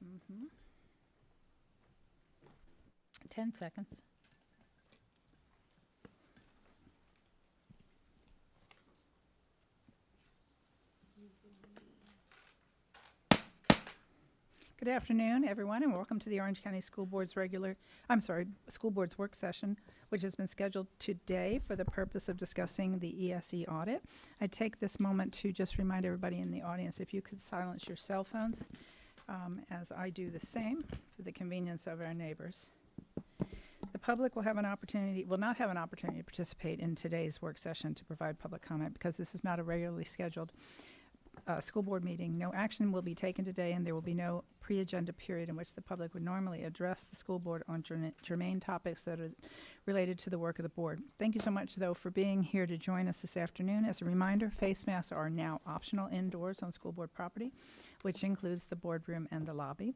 Mm-hmm. 10 seconds. Good afternoon, everyone, and welcome to the Orange County School Board's School Board's work session, which has been scheduled today for the purpose of discussing the ESE audit. I take this moment to just remind everybody in the audience, if you could silence your cell phones, as I do the same for the convenience of our neighbors. The public will not have an opportunity to participate in today's work session to provide public comment because this is not a regularly scheduled school board meeting. No action will be taken today, and there will be no pre-agenda period in which the public would normally address the school board on germane topics that are related to the work of the board. Thank you so much, though, for being here to join us this afternoon. As a reminder, face masks are now optional indoors on school board property, which includes the boardroom and the lobby.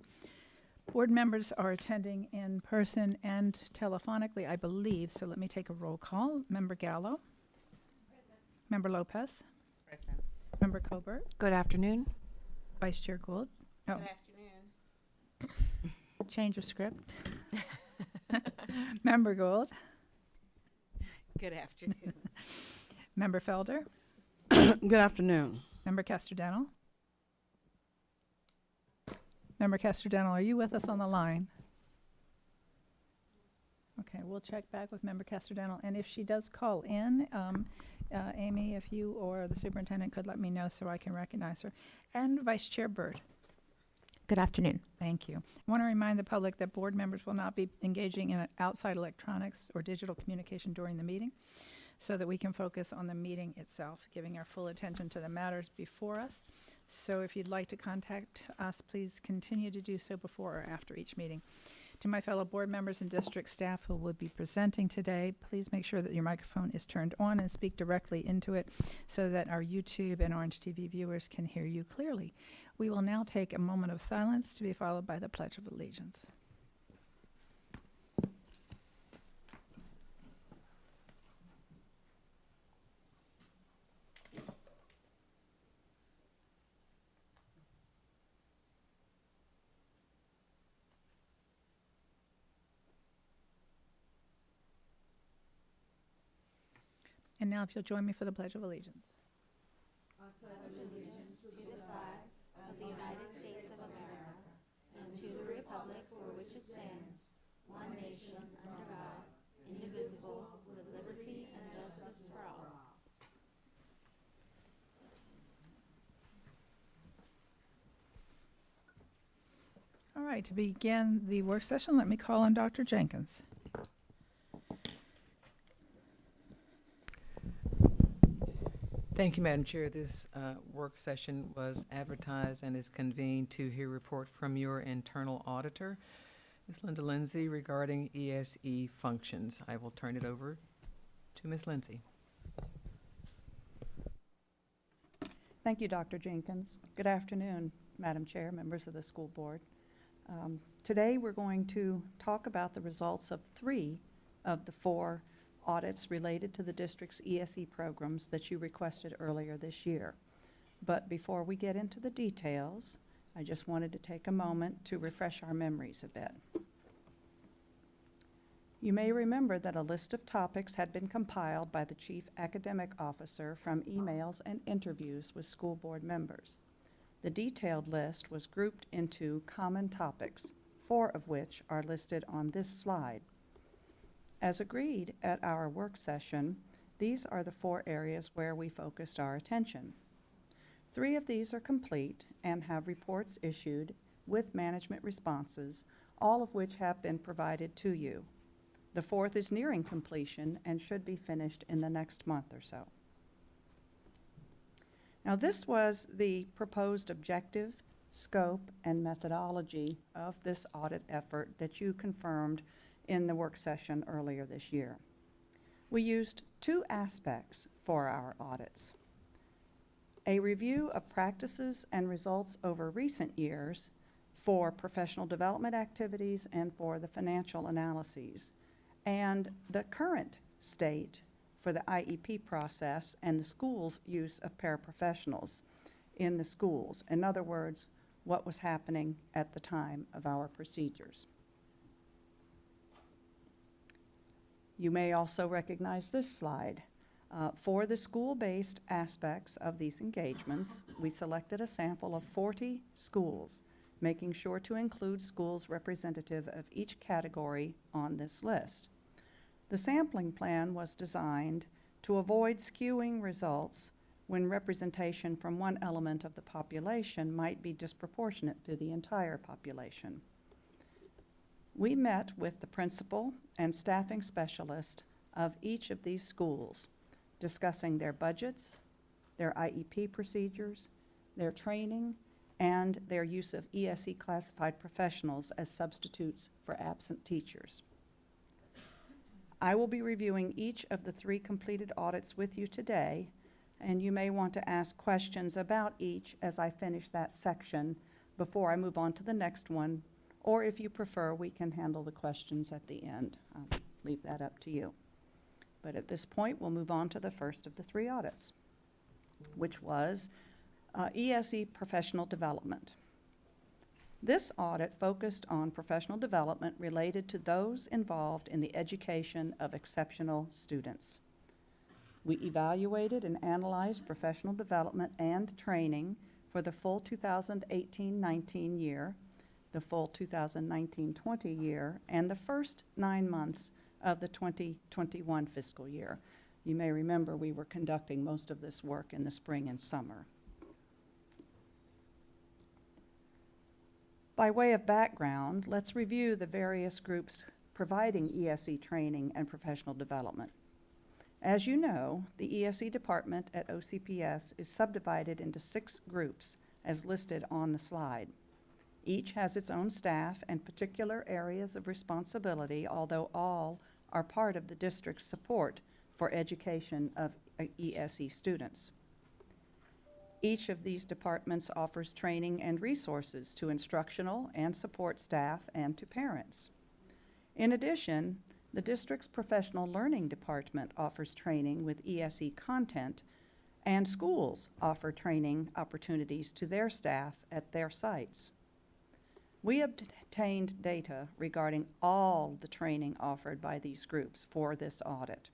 Board members are attending in person and telephonically, I believe, so let me take a roll call. Member Gallo? Present. Member Lopez? Present. Member Colbert? Good afternoon. Vice Chair Gould? Oh, Good afternoon. change of script. Member Gould? Good afternoon. Member Felder? Good afternoon. Member Castrodental? Member Castrodental, are you with us on the line? Okay, we'll check back with Member Castrodental, and if she does call in, Amy, if you or the superintendent could let me know so I can recognize her. And Vice Chair Byrd. Good afternoon. Thank you. I want to remind the public that board members will not be engaging in outside electronics or digital communication during the meeting so that we can focus on the meeting itself, giving our full attention to the matters before us. So if you'd like to contact us, please continue to do so before or after each meeting. To my fellow board members and district staff who will be presenting today, please make sure that your microphone is turned on and speak directly into it so that our YouTube and Orange TV viewers can hear you clearly. We will now take a moment of silence to be followed by the Pledge of Allegiance. And now if you'll join me for the Pledge of Allegiance. All right, to begin the work session, let me call on Dr. Jenkins. Thank you, Madam Chair. This work session was advertised and is convened to hear a report from your internal auditor, Ms. Linda Lindsay, regarding ESE functions. I will turn it over to Ms. Lindsay. Thank you, Dr. Jenkins. Good afternoon, Madam Chair, members of the school board. Today we're going to talk about the results of 3 of the 4 audits related to the district's ESE programs that you requested earlier this year. But before we get into the details, I just wanted to take a moment to refresh our memories a bit. You may remember that a list of topics had been compiled by the Chief Academic Officer from emails and interviews with school board members. The detailed list was grouped into common topics, 4 of which are listed on this slide. As agreed at our work session, these are the 4 areas where we focused our attention. 3 of these are complete and have reports issued with management responses, all of which have been provided to you. The 4th is nearing completion and should be finished in the next month or so. Now, this was the proposed objective, scope, and methodology of this audit effort that you confirmed in the work session earlier this year. We used 2 aspects for our audits: a review of practices and results over recent years for professional development activities and for the financial analyses, and the current state for the IEP process and the school's use of paraprofessionals in the schools. In other words, what was happening at the time of our procedures. You may also recognize this slide. For the school-based aspects of these engagements, we selected a sample of 40 schools, making sure to include schools representative of each category on this list. The sampling plan was designed to avoid skewing results when representation from one element of the population might be disproportionate to the entire population. We met with the principal and staffing specialist of each of these schools, discussing their budgets, their IEP procedures, their training, and their use of ESE classified professionals as substitutes for absent teachers. I will be reviewing each of the 3 completed audits with you today, and you may want to ask questions about each as I finish that section before I move on to the next one, or if you prefer, we can handle the questions at the end. I'll leave that up to you. But at this point, we'll move on to the first of the 3 audits, which was ESE professional development. This audit focused on professional development related to those involved in the education of exceptional students. We evaluated and analyzed professional development and training for the full 2018-19 year, the full 2019-20 year, and the first 9 months of the 2021 fiscal year. You may remember we were conducting most of this work in the spring and summer. By way of background, let's review the various groups providing ESE training and professional development. As you know, the ESE department at OCPS is subdivided into 6 groups as listed on the slide. Each has its own staff and particular areas of responsibility, although all are part of the district's support for education of ESE students. Each of these departments offers training and resources to instructional and support staff and to parents. In addition, the district's professional learning department offers training with ESE content, and schools offer training opportunities to their staff at their sites. We obtained data regarding all the training offered by these groups for this audit.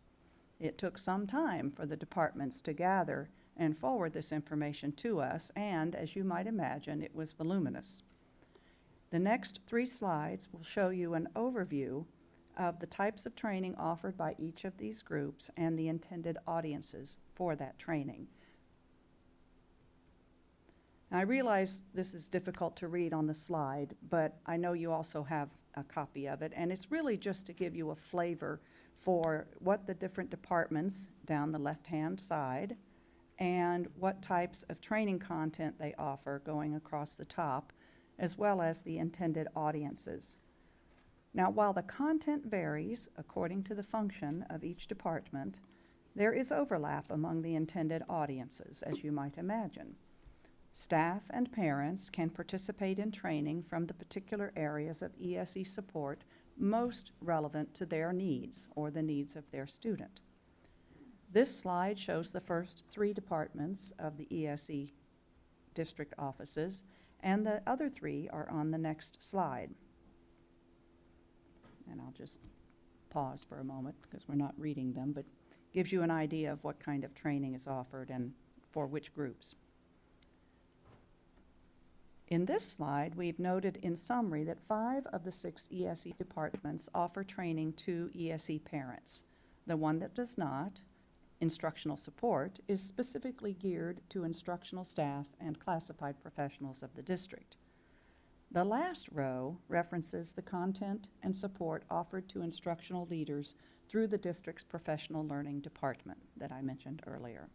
It took some time for the departments to gather and forward this information to us, and as you might imagine, it was voluminous. The next 3 slides will show you an overview of the types of training offered by each of these groups and the intended audiences for that training. Now, I realize this is difficult to read on the slide, but I know you also have a copy of it, and it's really just to give you a flavor for what the different departments down the left-hand side and what types of training content they offer going across the top, as well as the intended audiences. Now, while the content varies according to the function of each department, there is overlap among the intended audiences, as you might imagine. Staff and parents can participate in training from the particular areas of ESE support most relevant to their needs or the needs of their student. This slide shows the first 3 departments of the ESE district offices, and the other 3 are on the next slide. And I'll just pause for a moment because we're not reading them, but gives you an idea of what kind of training is offered and for which groups. In this slide, we've noted in summary that 5 of the 6 ESE departments offer training to ESE parents. The one that does not, instructional support, is specifically geared to instructional staff and classified professionals of the district. The last row references the content and support offered to instructional leaders through the district's professional learning department that I mentioned earlier.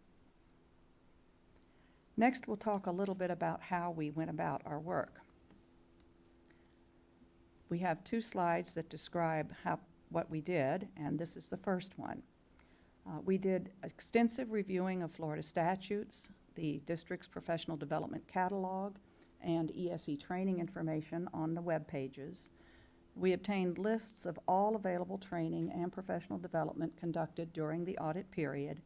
Next, we'll talk a little bit about how we went about our work. We have 2 slides that describe what we did, and this is the first one. We did extensive reviewing of Florida statutes, the district's professional development catalog, and ESE training information on the web pages. We obtained lists of all available training and professional development conducted during the audit period,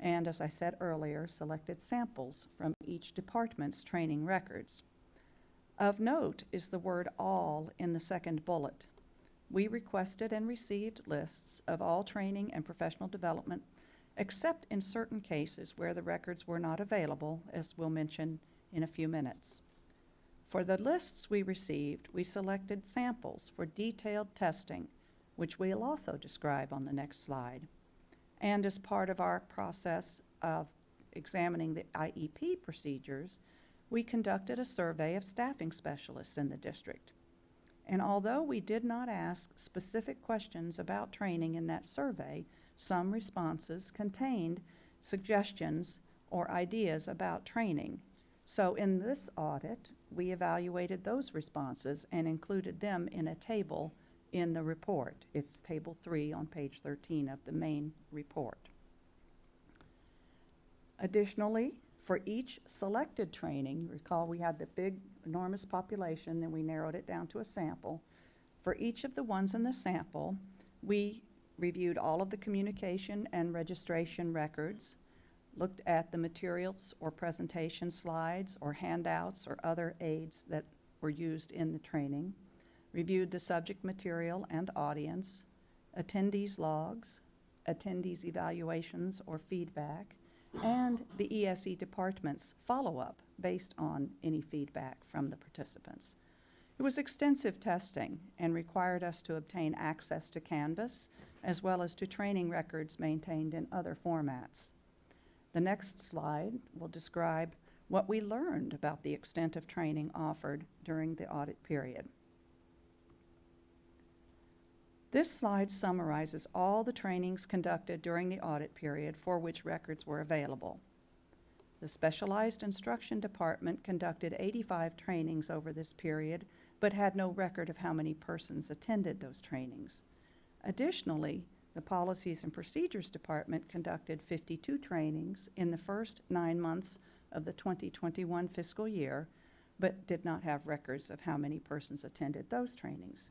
and as I said earlier, selected samples from each department's training records. Of note is the word all in the second bullet. We requested and received lists of all training and professional development, except in certain cases where the records were not available, as we'll mention in a few minutes. For the lists we received, we selected samples for detailed testing, which we'll also describe on the next slide. And as part of our process of examining the IEP procedures, we conducted a survey of staffing specialists in the district. And although we did not ask specific questions about training in that survey, some responses contained suggestions or ideas about training. So in this audit, we evaluated those responses and included them in a table in the report. It's table 3 on page 13 of the main report. Additionally, for each selected training, recall we had the big, enormous population, then we narrowed it down to a sample. For each of the ones in the sample, we reviewed all of the communication and registration records, looked at the materials or presentation slides or handouts or other aids that were used in the training, reviewed the subject material and audience, attendees' logs, attendees' evaluations or feedback, and the ESE department's follow-up based on any feedback from the participants. It was extensive testing and required us to obtain access to Canvas as well as to training records maintained in other formats. The next slide will describe what we learned about the extent of training offered during the audit period. This slide summarizes all the trainings conducted during the audit period for which records were available. The Specialized Instruction Department conducted 85 trainings over this period, but had no record of how many persons attended those trainings. Additionally, the Policies and Procedures Department conducted 52 trainings in the first 9 months of the 2021 fiscal year, but did not have records of how many persons attended those trainings.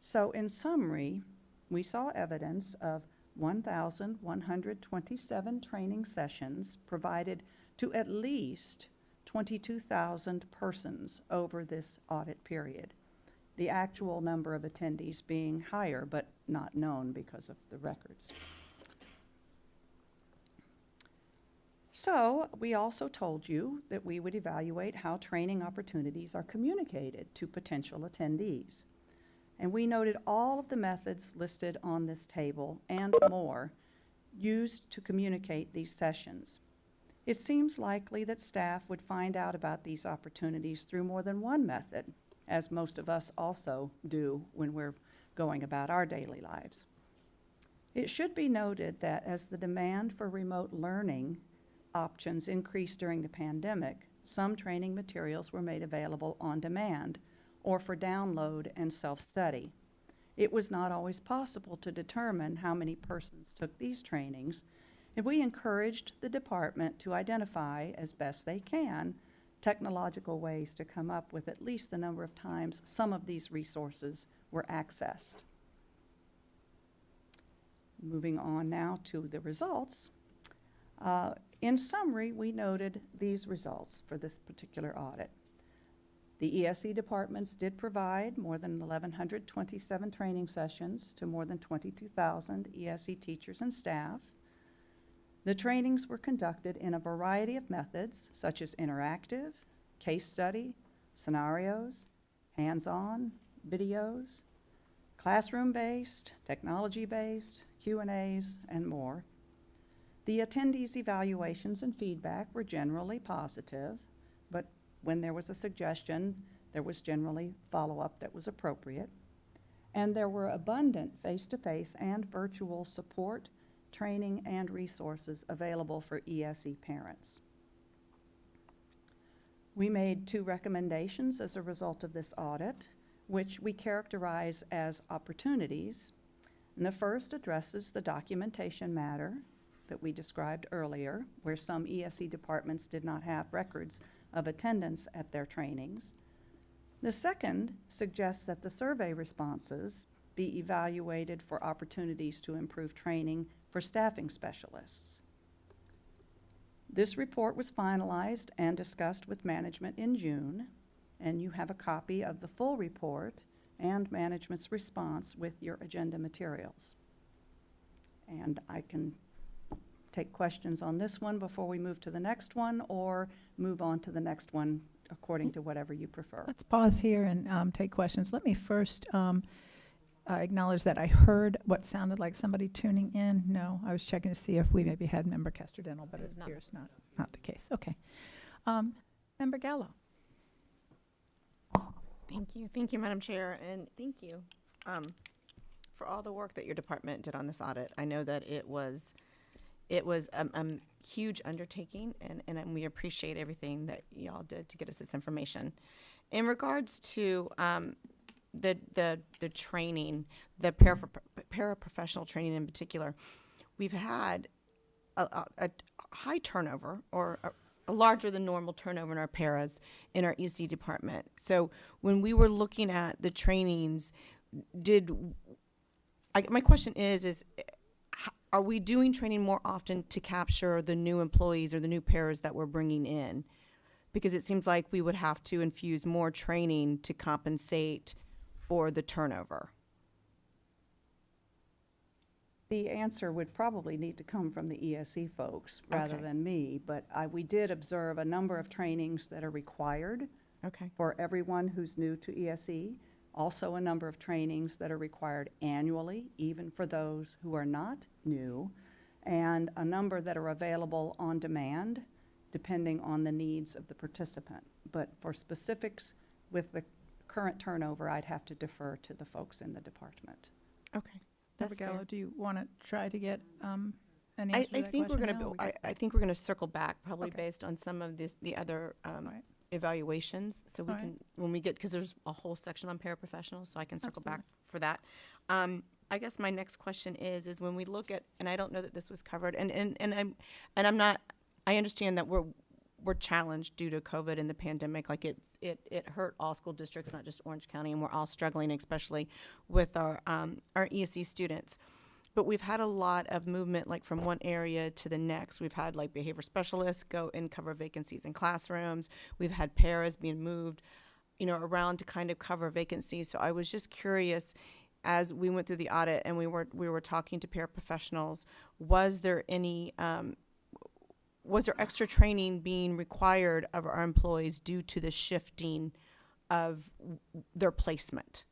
So in summary, we saw evidence of 1,127 training sessions provided to at least 22,000 persons over this audit period. The actual number of attendees being higher but not known because of the records. So we also told you that we would evaluate how training opportunities are communicated to potential attendees. And we noted all of the methods listed on this table and more used to communicate these sessions. It seems likely that staff would find out about these opportunities through more than one method, as most of us also do when we're going about our daily lives. It should be noted that as the demand for remote learning options increased during the pandemic, some training materials were made available on demand or for download and self-study. It was not always possible to determine how many persons took these trainings, and we encouraged the department to identify, as best they can, technological ways to come up with at least the number of times some of these resources were accessed. Moving on now to the results. In summary, we noted these results for this particular audit. The ESE departments did provide more than 1,127 training sessions to more than 22,000 ESE teachers and staff. The trainings were conducted in a variety of methods, such as interactive, case study, scenarios, hands-on, videos, classroom-based, technology-based, Q&As, and more. The attendees' evaluations and feedback were generally positive, but when there was a suggestion, there was generally follow-up that was appropriate. And there were abundant face-to-face and virtual support, training, and resources available for ESE parents. We made 2 recommendations as a result of this audit, which we characterize as opportunities. And the first addresses the documentation matter that we described earlier, where some ESE departments did not have records of attendance at their trainings. The second suggests that the survey responses be evaluated for opportunities to improve training for staffing specialists. This report was finalized and discussed with management in June, and you have a copy of the full report and management's response with your agenda materials. And I can take questions on this one before we move to the next one, or move on to the next one according to whatever you prefer. Let's pause here and take questions. Let me first acknowledge that I heard what sounded like somebody tuning in. No, I was checking to see if we maybe had Member Casterdental, but it It's not. appears not the case. Okay. Member Gallo. Thank you, Madam Chair, and thank you for all the work that your department did on this audit. I know that it was a huge undertaking, and we appreciate everything that y'all did to get us this information. In regards to the training, the paraprofessional training in particular, we've had a high turnover, or a larger than normal turnover in our paras in our EC department. So when we were looking at the trainings, my question is are we doing training more often to capture the new employees or the new paras that we're bringing in? Because it seems like we would have to infuse more training to compensate for the turnover. The answer would probably need to come from the ESE folks rather Okay. than me, but we did observe a number of trainings that are required Okay. for everyone who's new to ESE. Also, a number of trainings that are required annually, even for those who are not new, and a number that are available on demand, depending on the needs of the participant. But for specifics with the current turnover, I'd have to defer to the folks in the department. Okay. Member That's fair. Gallo, do you want to try to get an answer to I that think we're question going now, or to. I think we're going to circle back, probably Okay. based on some of the other Right. evaluations. So we All right. can, when we get, because there's a whole section on paraprofessionals, so I can circle back Absolutely. for that. I guess my next question is when we look at, and I don't know that this was covered, and I'm not. I understand that we're challenged due to COVID and the pandemic. Like it hurt all school districts, not just Orange County, and we're all struggling, especially with our ESE students. But we've had a lot of movement, like from one area to the next. We've had like behavior specialists go and cover vacancies in classrooms. We've had paras being moved, around to kind of cover vacancies. So I was just curious, as we went through the audit and we were talking to paraprofessionals, was there extra training being required of our employees due to the shifting of their placement?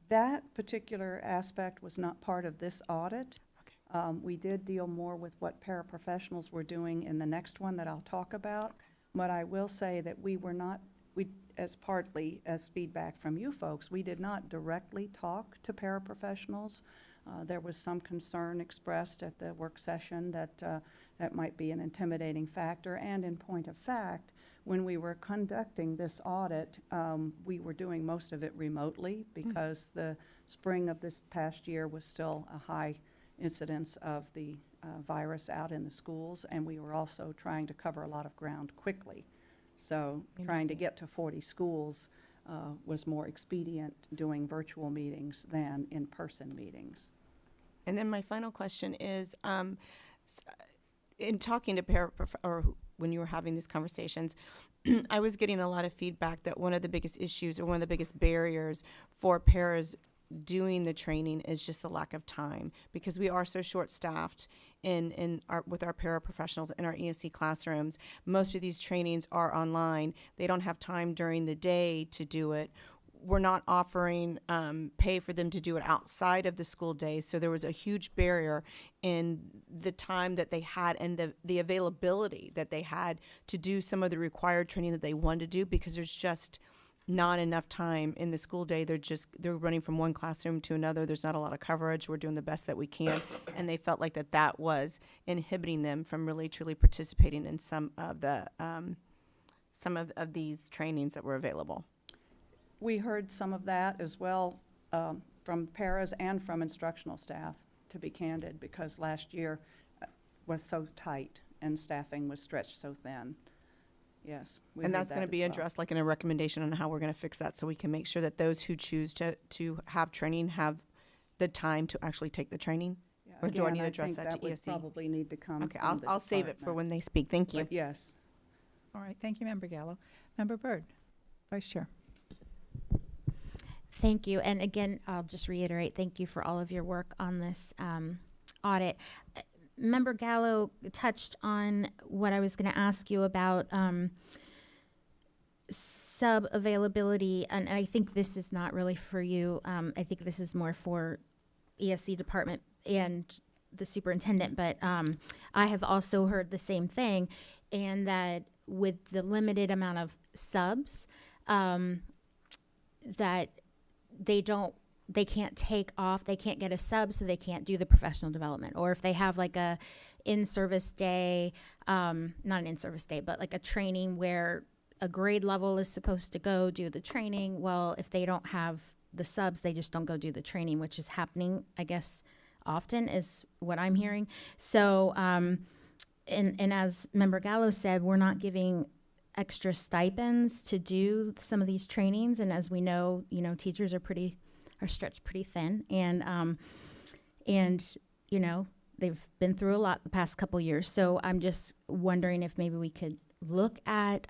That particular aspect was not part of this audit. Okay. We did deal more with what paraprofessionals were doing in the next one that I'll talk about. But I will say that as partly as feedback from you folks, we did not directly talk to paraprofessionals. There was some concern expressed at the work session that might be an intimidating factor. And in point of fact, when we were conducting this audit, we were doing most of it remotely because the spring of this past year was still a high incidence of the virus out in the schools, and we were also trying to cover a lot of ground quickly. So trying to get to 40 schools was more expedient doing virtual meetings than in-person meetings. And then my final question is, in talking to when you were having these conversations, I was getting a lot of feedback that one of the biggest issues or one of the biggest barriers for paras doing the training is just the lack of time, because we are so short-staffed with our paraprofessionals in our ESE classrooms. Most of these trainings are online. They don't have time during the day to do it. We're not offering pay for them to do it outside of the school day. So there was a huge barrier in the time that they had and the availability that they had to do some of the required training that they wanted to do, because there's just not enough time in the school day. They're running from one classroom to another. There's not a lot of coverage. We're doing the best that we can. And they felt like that was inhibiting them from really truly participating in some of these trainings that were available. We heard some of that as well from paras and from instructional staff, to be candid, because last year was so tight and staffing was stretched so thin. Yes. we And heard that's going that to be as well. addressed like in a recommendation on how we're going to fix that, so we can make sure that those who choose to have training have the time to actually take the training. Yeah, Or do I again, need to address think that to would ESE? probably need to come Okay, from the I'll save it for department. when they speak. Thank you. But yes. All right, thank you, Member Gallo. Member Byrd, Vice Chair. Thank you. And again, I'll just reiterate, thank you for all of your work on this audit. Member Gallo touched on what I was going to ask you about sub availability, and I think this is not really for you. I think this is more for ESC department and the superintendent, but I have also heard the same thing, and that with the limited amount of subs, that they can't take off, they can't get a sub, so they can't do the professional development. Or if they have like a in-service day, not an in-service day, but like a training where a grade level is supposed to go do the training, well, if they don't have the subs, they just don't go do the training, which is happening, I guess, often is what I'm hearing. So, and as Member Gallo said, we're not giving extra stipends to do some of these trainings, and as we know, teachers are stretched pretty thin, and they've been through a lot the past couple years. So I'm just wondering if maybe we could look at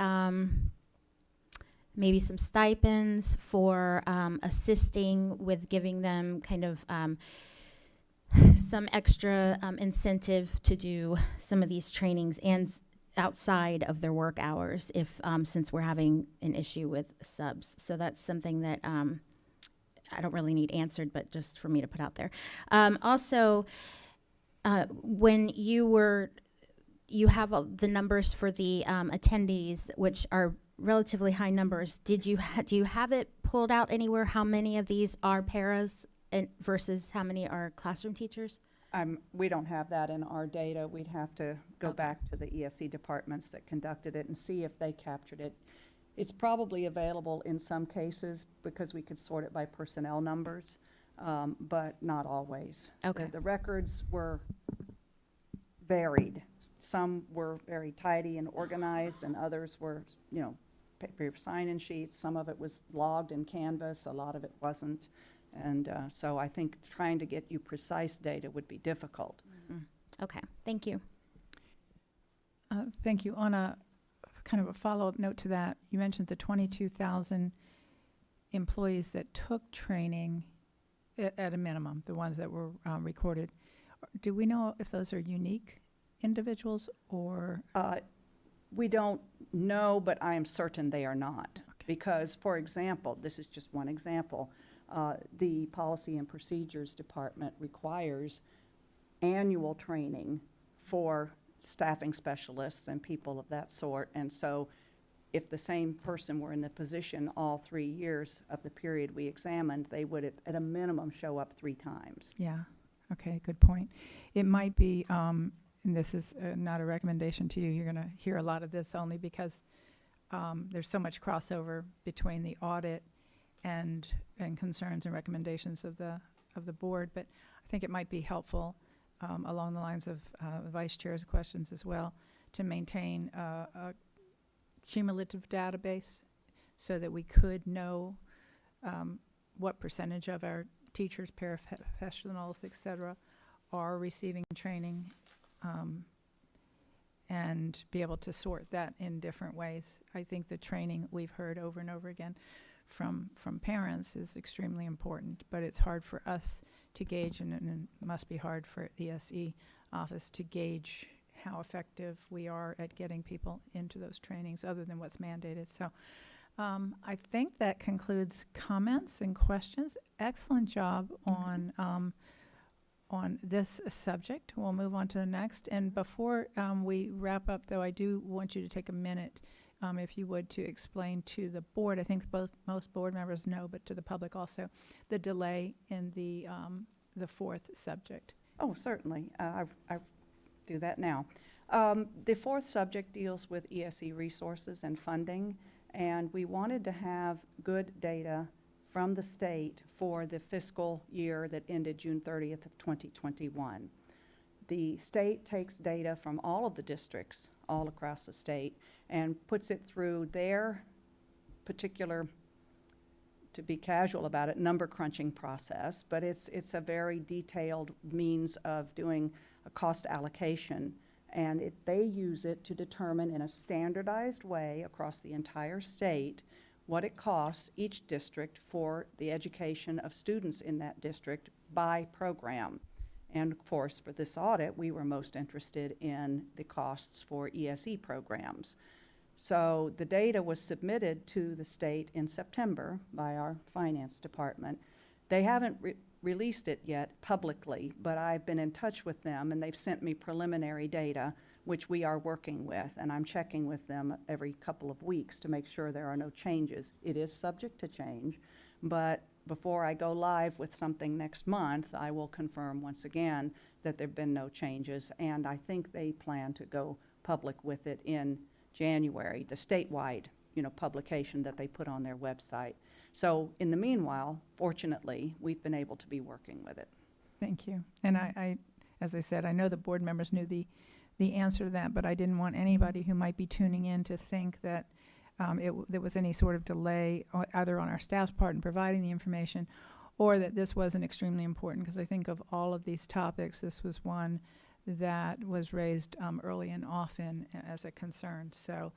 maybe some stipends for assisting with giving them kind of some extra incentive to do some of these trainings and outside of their work hours, if since we're having an issue with subs. So that's something that I don't really need answered, but just for me to put out there. Also, when you have the numbers for the attendees, which are relatively high numbers. Do you have it pulled out anywhere? How many of these are paras versus how many are classroom teachers? We don't have that in our data. We'd have to go back to the ESC departments that conducted it and see if they captured it. It's probably available in some cases because we could sort it by personnel numbers, but not always. Okay. The records were varied. Some were very tidy and organized, and others were, paper sign-in sheets. Some of it was logged in Canvas. A lot of it wasn't. And so I think trying to get you precise data would be difficult. Okay, thank you. Thank you. On a kind of a follow-up note to that, you mentioned the 22,000 employees that took training at a minimum, the ones that were recorded. Do we know if those are unique individuals or? We don't know, but I am certain they are not. Okay. Because, for example, this is just one example, the Policy and Procedures Department requires annual training for staffing specialists and people of that sort. And so if the same person were in the position all 3 years of the period we examined, they would at a minimum show up 3 times. Yeah. Okay, good point. It might be, and this is not a recommendation to you, you're going to hear a lot of this only because there's so much crossover between the audit and concerns and recommendations of the board, but I think it might be helpful along the lines of the Vice Chair's questions as well to maintain a cumulative database so that we could know what percentage of our teachers, paraprofessionals, et cetera, are receiving training and be able to sort that in different ways. I think the training we've heard over and over again from parents is extremely important, but it's hard for us to gauge, and it must be hard for the ESE office to gauge how effective we are at getting people into those trainings other than what's mandated. So I think that concludes comments and questions. Excellent job on this subject. We'll move on to the next. And before we wrap up, though, I do want you to take a minute, if you would, to explain to the board, I think most board members know, but to the public also, the delay in the fourth subject. Oh, certainly. I do that now. The fourth subject deals with ESE resources and funding, and we wanted to have good data from the state for the fiscal year that ended June 30th of 2021. The state takes data from all of the districts all across the state and puts it through their particular, to be casual about it, number crunching process, but it's a very detailed means of doing a cost allocation And they use it to determine in a standardized way across the entire state what it costs each district for the education of students in that district by program. And of course, for this audit, we were most interested in the costs for ESE programs. So the data was submitted to the state in September by our finance department. They haven't released it yet publicly, but I've been in touch with them and they've sent me preliminary data, which we are working with, and I'm checking with them every couple of weeks to make sure there are no changes. It is subject to change, but before I go live with something next month, I will confirm once again that there have been no changes, and I think they plan to go public with it in January, the statewide, publication that they put on their website. So in the meanwhile, fortunately, we've been able to be working with it. Thank you. And I, as I said, I know the board members knew the answer to that, but I didn't want anybody who might be tuning in to think that there was any sort of delay either on our staff's part in providing the information or that this wasn't extremely important, because I think of all of these topics, this was one that was raised early and often as a concern. So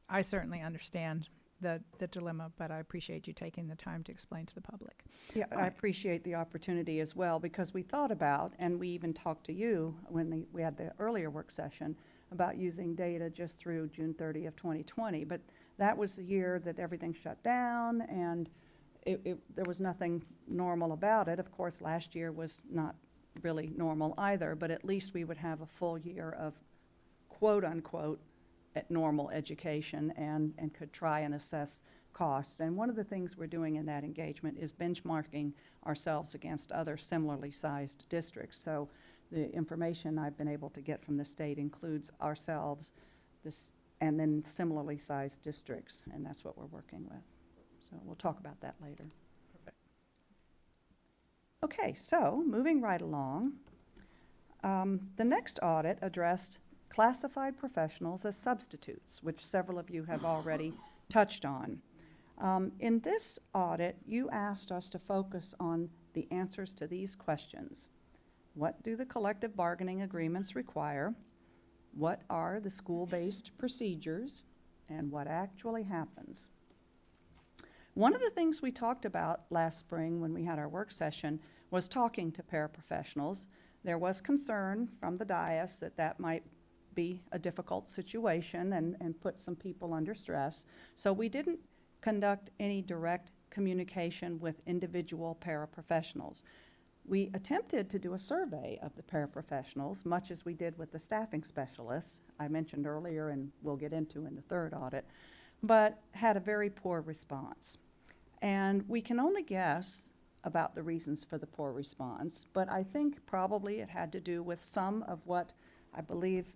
I certainly understand the dilemma, but I appreciate you taking the time to explain to the public. Yeah, All I right. appreciate the opportunity as well, because we thought about, and we even talked to you when we had the earlier work session, about using data just through June 30 of 2020. But that was the year that everything shut down, and there was nothing normal about it. Of course, last year was not really normal either, but at least we would have a full year of quote-unquote at normal education and could try and assess costs. And one of the things we're doing in that engagement is benchmarking ourselves against other similarly sized districts. So the information I've been able to get from the state includes ourselves, and then similarly sized districts, and that's what we're working with. So we'll talk about that later. Perfect. Okay, so moving right along, the next audit addressed classified professionals as substitutes, which several of you have already touched on. In this audit, you asked us to focus on the answers to these questions. What do the collective bargaining agreements require? What are the school-based procedures? And what actually happens? One of the things we talked about last spring when we had our work session was talking to paraprofessionals. There was concern from the dais that that might be a difficult situation and put some people under stress. So we didn't conduct any direct communication with individual paraprofessionals. We attempted to do a survey of the paraprofessionals, much as we did with the staffing specialists, I mentioned earlier and we'll get into in the third audit, but had a very poor response. And we can only guess about the reasons for the poor response, but I think probably it had to do with some of what I believe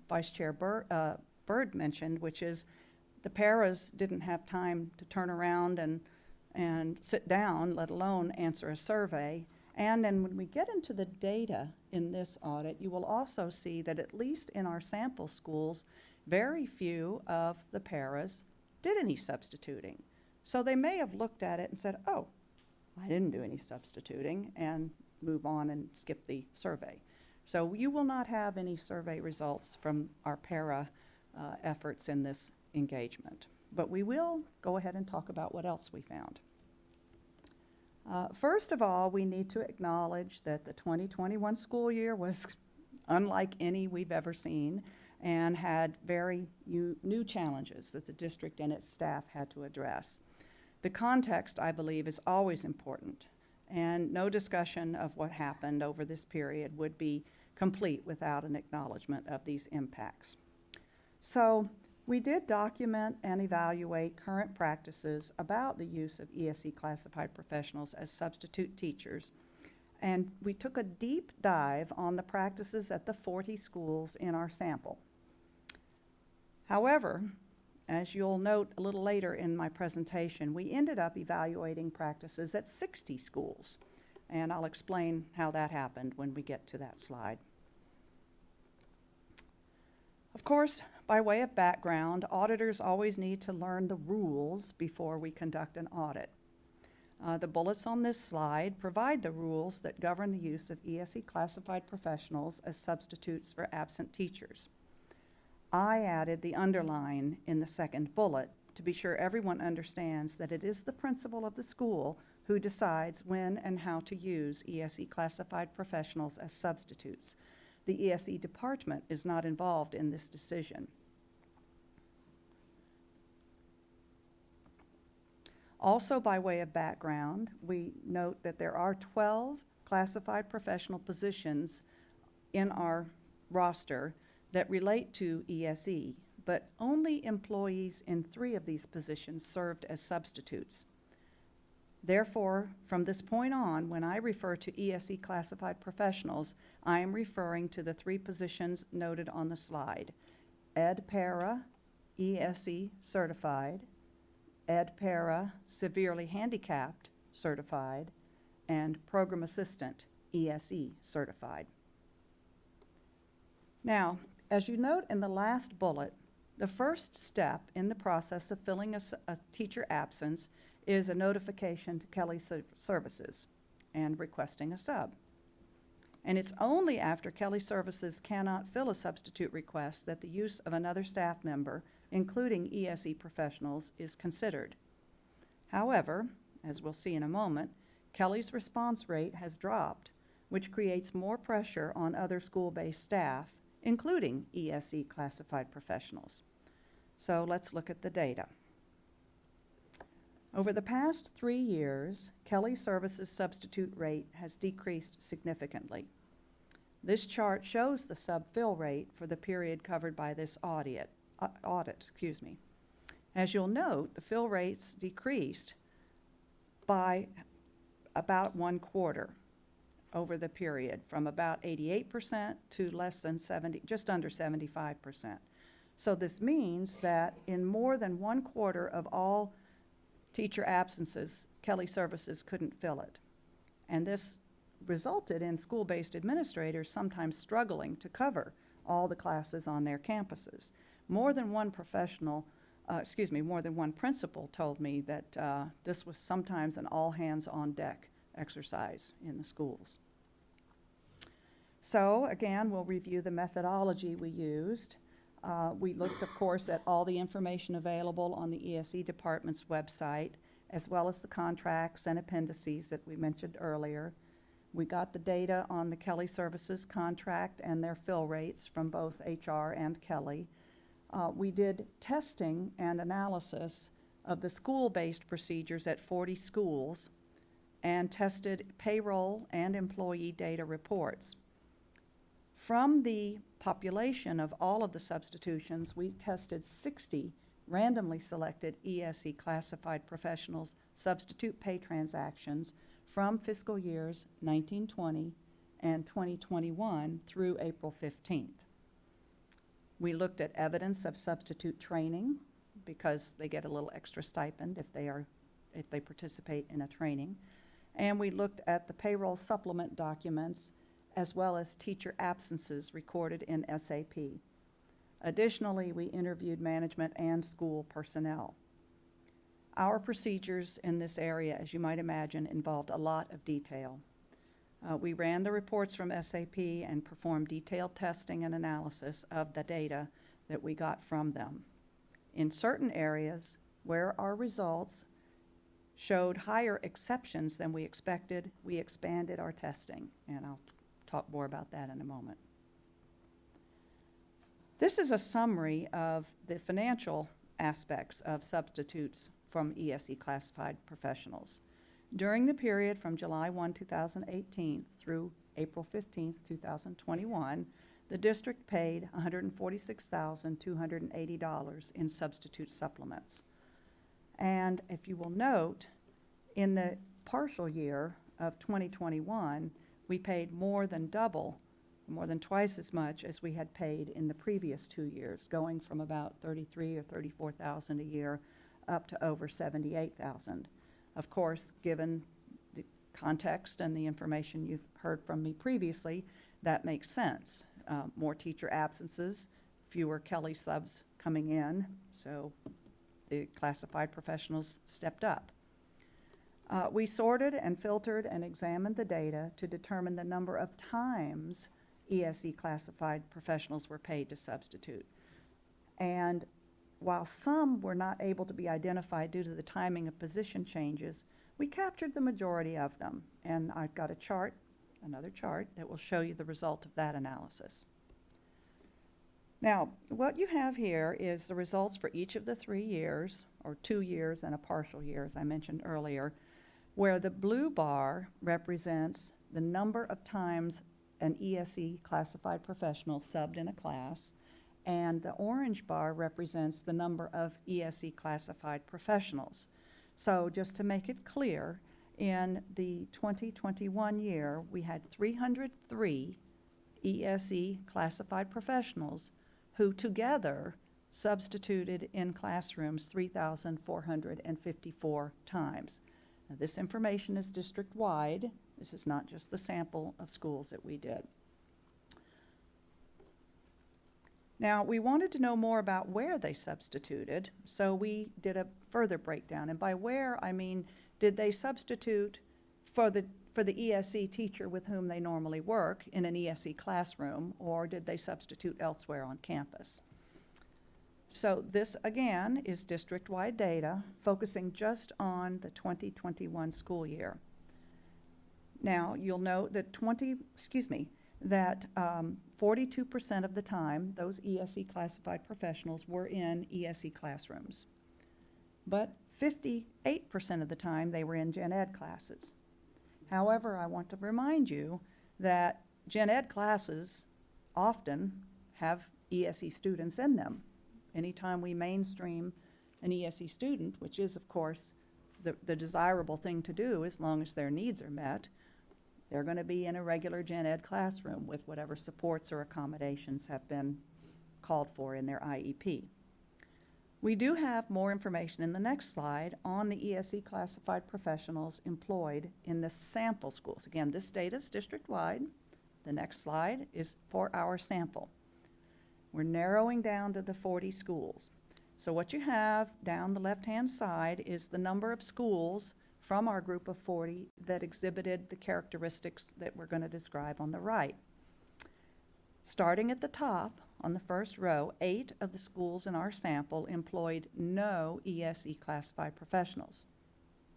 Vice Chair Byrd mentioned, which is the paras didn't have time to turn around and sit down, let alone answer a survey. And then when we get into the data in this audit, you will also see that at least in our sample schools, very few of the paras did any substituting. So they may have looked at it and said, oh, I didn't do any substituting, and move on and skip the survey. So you will not have any survey results from our para efforts in this engagement. But we will go ahead and talk about what else we found. First of all, we need to acknowledge that the 2021 school year was unlike any we've ever seen and had very new challenges that the district and its staff had to address. The context, I believe, is always important, and no discussion of what happened over this period would be complete without an acknowledgement of these impacts. So we did document and evaluate current practices about the use of ESE classified professionals as substitute teachers, and we took a deep dive on the practices at the 40 schools in our sample. However, as you'll note a little later in my presentation, we ended up evaluating practices at 60 schools, and I'll explain how that happened when we get to that slide. Of course, by way of background, auditors always need to learn the rules before we conduct an audit. The bullets on this slide provide the rules that govern the use of ESE classified professionals as substitutes for absent teachers. I added the underline in the second bullet to be sure everyone understands that it is the principal of the school who decides when and how to use ESE classified professionals as substitutes. The ESE department is not involved in this decision. Also, by way of background, we note that there are 12 classified professional positions in our roster that relate to ESE, but only employees in 3 of these positions served as substitutes. Therefore, from this point on, when I refer to ESE classified professionals, I am referring to the 3 positions noted on the slide: Ed Para, ESE certified; Ed Para, severely handicapped certified; and program assistant, ESE certified. Now, as you note in the last bullet, the first step in the process of filling a teacher absence is a notification to Kelly Services and requesting a sub. And it's only after Kelly Services cannot fill a substitute request that the use of another staff member, including ESE professionals, is considered. However, as we'll see in a moment, Kelly's response rate has dropped, which creates more pressure on other school-based staff, including ESE classified professionals. So let's look at the data. Over the past 3 years, Kelly Services' substitute rate has decreased significantly. This chart shows the sub-fill rate for the period covered by this audit. As you'll note, the fill rates decreased by about 1/4 over the period, from about 88% to less than 70, just under 75%. So this means that in more than 1/4 of all teacher absences, Kelly Services couldn't fill it. And this resulted in school-based administrators sometimes struggling to cover all the classes on their campuses. More than one principal told me that this was sometimes an all-hands-on-deck exercise in the schools. So again, we'll review the methodology we used. We looked, of course, at all the information available on the ESE department's website, as well as the contracts and appendices that we mentioned earlier. We got the data on the Kelly Services contract and their fill rates from both HR and Kelly. We did testing and analysis of the school-based procedures at 40 schools and tested payroll and employee data reports. From the population of all of the substitutions, we tested 60 randomly selected ESE classified professionals substitute pay transactions from fiscal years 1920 and 2021 through April 15th. We looked at evidence of substitute training, because they get a little extra stipend if they participate in a training. And we looked at the payroll supplement documents, as well as teacher absences recorded in SAP. Additionally, we interviewed management and school personnel. Our procedures in this area, as you might imagine, involved a lot of detail. We ran the reports from SAP and performed detailed testing and analysis of the data that we got from them. In certain areas where our results showed higher exceptions than we expected, we expanded our testing, and I'll talk more about that in a moment. This is a summary of the financial aspects of substitutes from ESE classified professionals. During the period from July 1, 2018 through April 15, 2021, the district paid $146,280 in substitute supplements. And if you will note, in the partial year of 2021, we paid more than twice as much as we had paid in the previous 2 years, going from about $33,000 or $34,000 a year up to over $78,000. Of course, given the context and the information you've heard from me previously, that makes sense. More teacher absences, fewer Kelly subs coming in, so the classified professionals stepped up. We sorted and filtered and examined the data to determine the number of times ESE classified professionals were paid to substitute. And while some were not able to be identified due to the timing of position changes, we captured the majority of them. And I've got a chart, another chart, that will show you the result of that analysis. Now, what you have here is the results for each of the 3 years, or 2 years and a partial year, as I mentioned earlier, where the blue bar represents the number of times an ESE classified professional subbed in a class, and the orange bar represents the number of ESE classified professionals. So just to make it clear, in the 2021 year, we had 303 ESE classified professionals who together substituted in classrooms 3,454 times. Now, this information is district-wide. This is not just the sample of schools that we did. Now, we wanted to know more about where they substituted, so we did a further breakdown. And by where, I mean, did they substitute for the ESE teacher with whom they normally work in an ESE classroom, or did they substitute elsewhere on campus? So this, again, is district-wide data focusing just on the 2021 school year. Now, you'll note that 42% of the time, those ESE classified professionals were in ESE classrooms. But 58% of the time, they were in Gen Ed classes. However, I want to remind you that Gen Ed classes often have ESE students in them. Anytime we mainstream an ESE student, which is, of course, the desirable thing to do as long as their needs are met, they're going to be in a regular Gen Ed classroom with whatever supports or accommodations have been called for in their IEP. We do have more information in the next slide on the ESE classified professionals employed in the sample schools. Again, this data is district-wide. The next slide is for our sample. We're narrowing down to the 40 schools. So what you have down the left-hand side is the number of schools from our group of 40 that exhibited the characteristics that we're going to describe on the right. Starting at the top, on the first row, 8 of the schools in our sample employed no ESE classified professionals.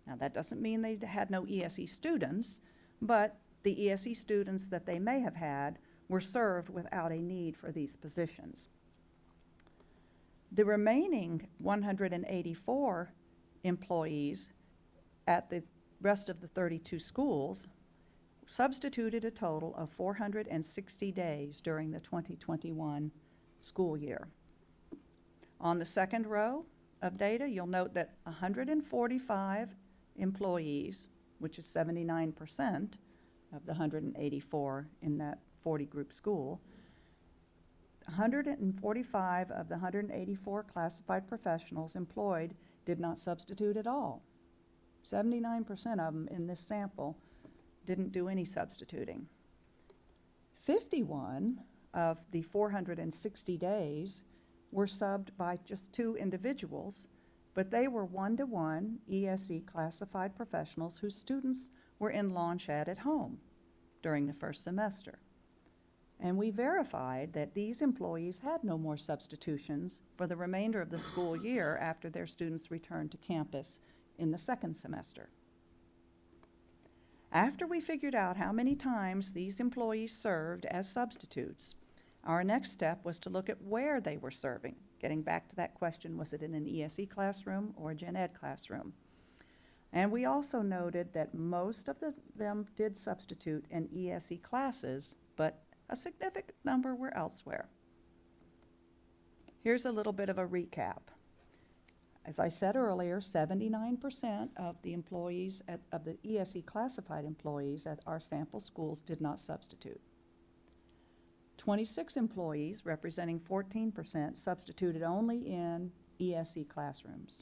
Now, that doesn't mean they had no ESE students, but the ESE students that they may have had were served without a need for these positions. The remaining 184 employees at the rest of the 32 schools substituted a total of 460 days during the 2021 school year. On the second row of data, you'll note that 145 employees, which is 79% of the 184 in that 40-group school, 145 of the 184 classified professionals employed did not substitute at all. 79% of them in this sample didn't do any substituting. 51 of the 460 days were subbed by just 2 individuals, but they were one-to-one ESE classified professionals whose students were in launch ed at home during the first semester. And we verified that these employees had no more substitutions for the remainder of the school year after their students returned to campus in the second semester. After we figured out how many times these employees served as substitutes, our next step was to look at where they were serving. Getting back to that question, was it in an ESE classroom or a Gen Ed classroom? And we also noted that most of them did substitute in ESE classes, but a significant number were elsewhere. Here's a little bit of a recap. As I said earlier, 79% of the employees of the ESE classified employees at our sample schools did not substitute. 26 employees, representing 14%, substituted only in ESE classrooms.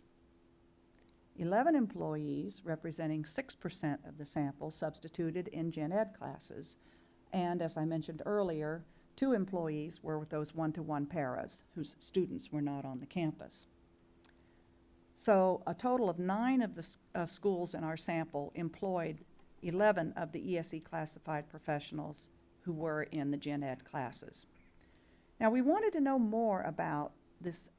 11 employees, representing 6% of the sample, substituted in Gen Ed classes. And as I mentioned earlier, 2 employees were with those one-to-one paras whose students were not on the campus. So a total of 9 of the schools in our sample employed 11 of the ESE classified professionals who were in the gen ed classes. Now, we wanted to know more about this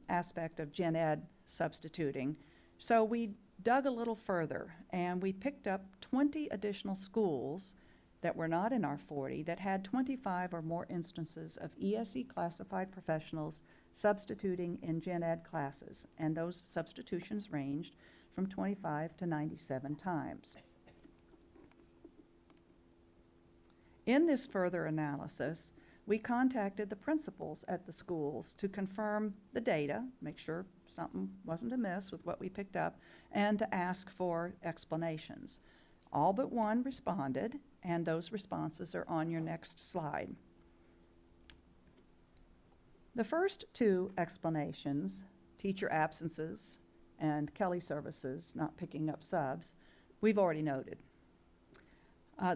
aspect of gen ed substituting, so we dug a little further and we picked up 20 additional schools that were not in our 40 that had 25 or more instances of ESE classified professionals substituting in gen ed classes, and those substitutions ranged from 25 to 97 times. In this further analysis, we contacted the principals at the schools to confirm the data, make sure something wasn't amiss with what we picked up, and to ask for explanations. All but one responded, and those responses are on your next slide. The first 2 explanations, teacher absences and Kelly services not picking up subs, we've already noted.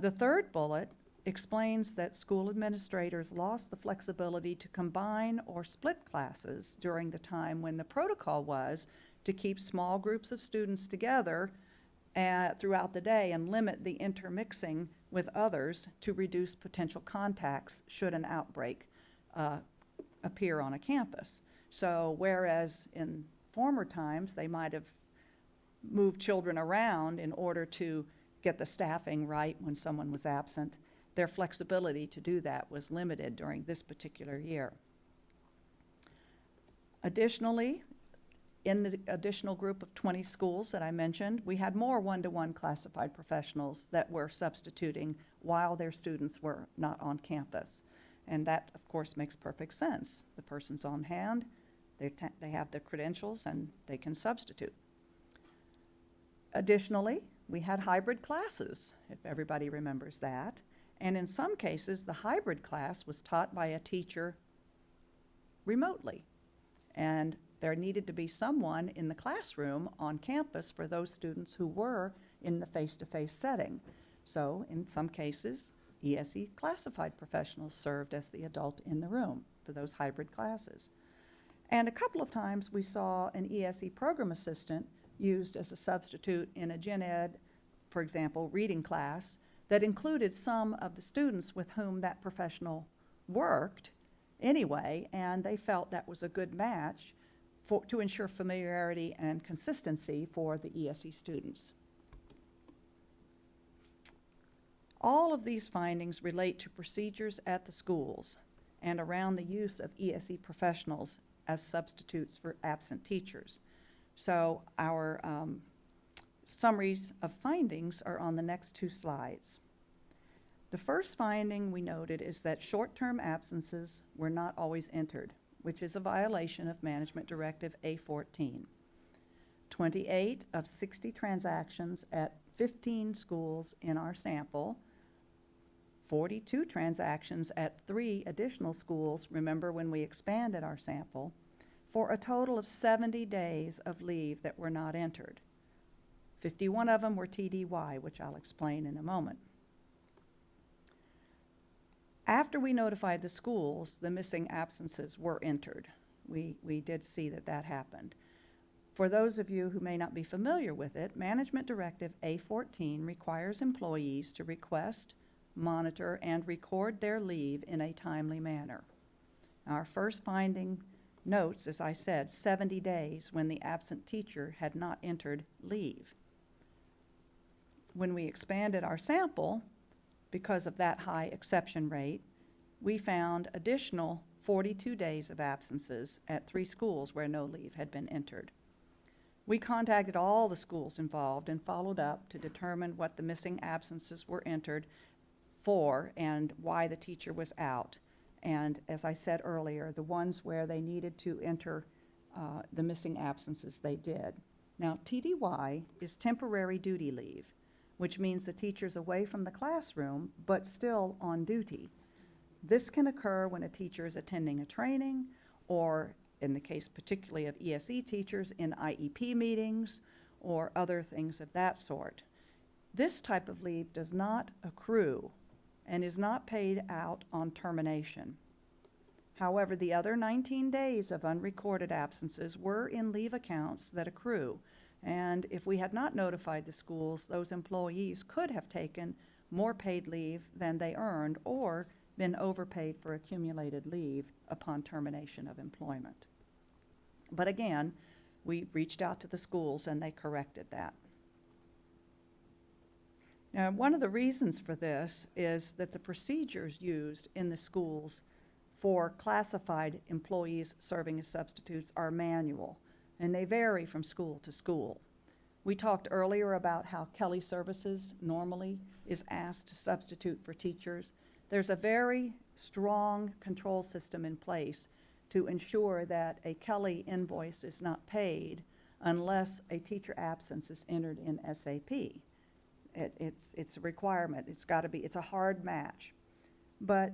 The third bullet explains that school administrators lost the flexibility to combine or split classes during the time when the protocol was to keep small groups of students together throughout the day and limit the intermixing with others to reduce potential contacts should an outbreak appear on a campus. So whereas in former times they might have moved children around in order to get the staffing right when someone was absent, their flexibility to do that was limited during this particular year. Additionally, in the additional group of 20 schools that I mentioned, we had more one-to-one classified professionals that were substituting while their students were not on campus. And that, of course, makes perfect sense. The person's on hand, they have their credentials, and they can substitute. Additionally, we had hybrid classes, if everybody remembers that. And in some cases, the hybrid class was taught by a teacher remotely. And there needed to be someone in the classroom on campus for those students who were in the face-to-face setting. So in some cases, ESE classified professionals served as the adult in the room for those hybrid classes. And a couple of times we saw an ESE program assistant used as a substitute in a gen ed, for example, reading class that included some of the students with whom that professional worked anyway, and they felt that was a good match to ensure familiarity and consistency for the ESE students. All of these findings relate to procedures at the schools and around the use of ESE professionals as substitutes for absent teachers. So our summaries of findings are on the next 2 slides. The first finding we noted is that short-term absences were not always entered, which is a violation of Management Directive A14. 28 of 60 transactions at 15 schools in our sample, 42 transactions at 3 additional schools, remember when we expanded our sample, for a total of 70 days of leave that were not entered. 51 of them were TDY, which I'll explain in a moment. After we notified the schools, the missing absences were entered. We did see that that happened. For those of you who may not be familiar with it, Management Directive A14 requires employees to request, monitor, and record their leave in a timely manner. Our first finding notes, as I said, 70 days when the absent teacher had not entered leave. When we expanded our sample, because of that high exception rate, we found additional 42 days of absences at 3 schools where no leave had been entered. We contacted all the schools involved and followed up to determine what the missing absences were entered for and why the teacher was out. And as I said earlier, the ones where they needed to enter the missing absences, they did. Now, TDY is temporary duty leave, which means the teacher's away from the classroom but still on duty. This can occur when a teacher is attending a training, or in the case particularly of ESE teachers, in IEP meetings or other things of that sort. This type of leave does not accrue and is not paid out on termination. However, the other 19 days of unrecorded absences were in leave accounts that accrue. And if we had not notified the schools, those employees could have taken more paid leave than they earned or been overpaid for accumulated leave upon termination of employment. But again, we reached out to the schools and they corrected that. Now, one of the reasons for this is that the procedures used in the schools for classified employees serving as substitutes are manual, and they vary from school to school. We talked earlier about how Kelly Services normally is asked to substitute for teachers. There's a very strong control system in place to ensure that a Kelly invoice is not paid unless a teacher absence is entered in SAP. It's a requirement. It's a hard match. But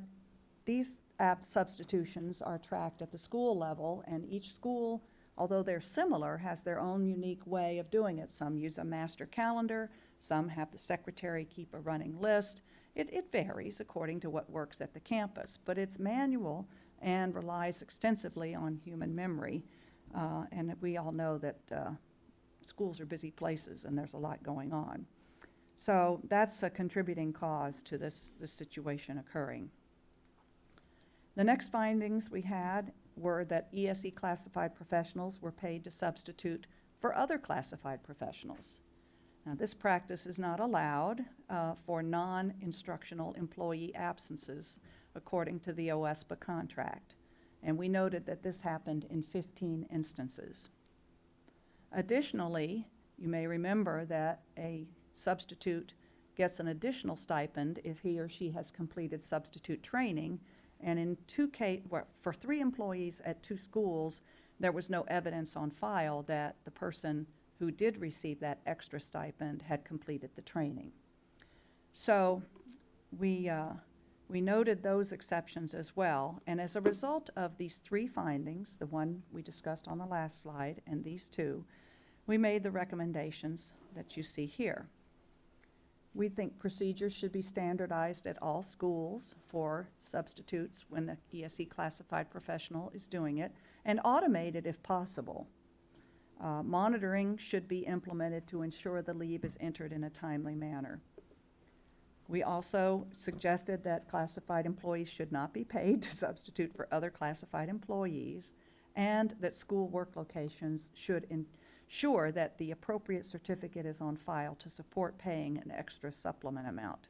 these substitutions are tracked at the school level, and each school, although they're similar, has their own unique way of doing it. Some use a master calendar, some have the secretary keep a running list. It varies according to what works at the campus, but it's manual and relies extensively on human memory. And we all know that schools are busy places and there's a lot going on. So that's a contributing cause to this situation occurring. The next findings we had were that ESE classified professionals were paid to substitute for other classified professionals. Now, this practice is not allowed for non-instructional employee absences according to the OSPA contract, and we noted that this happened in 15 instances. Additionally, you may remember that a substitute gets an additional stipend if he or she has completed substitute training, and in for 3 employees at 2 schools, there was no evidence on file that the person who did receive that extra stipend had completed the training. So we noted those exceptions as well, and as a result of these 3 findings, the one we discussed on the last slide and these 2, we made the recommendations that you see here. We think procedures should be standardized at all schools for substitutes when the ESE classified professional is doing it, and automated if possible. Monitoring should be implemented to ensure the leave is entered in a timely manner. We also suggested that classified employees should not be paid to substitute for other classified employees, and that school work locations should ensure that the appropriate certificate is on file to support paying an extra supplement amount.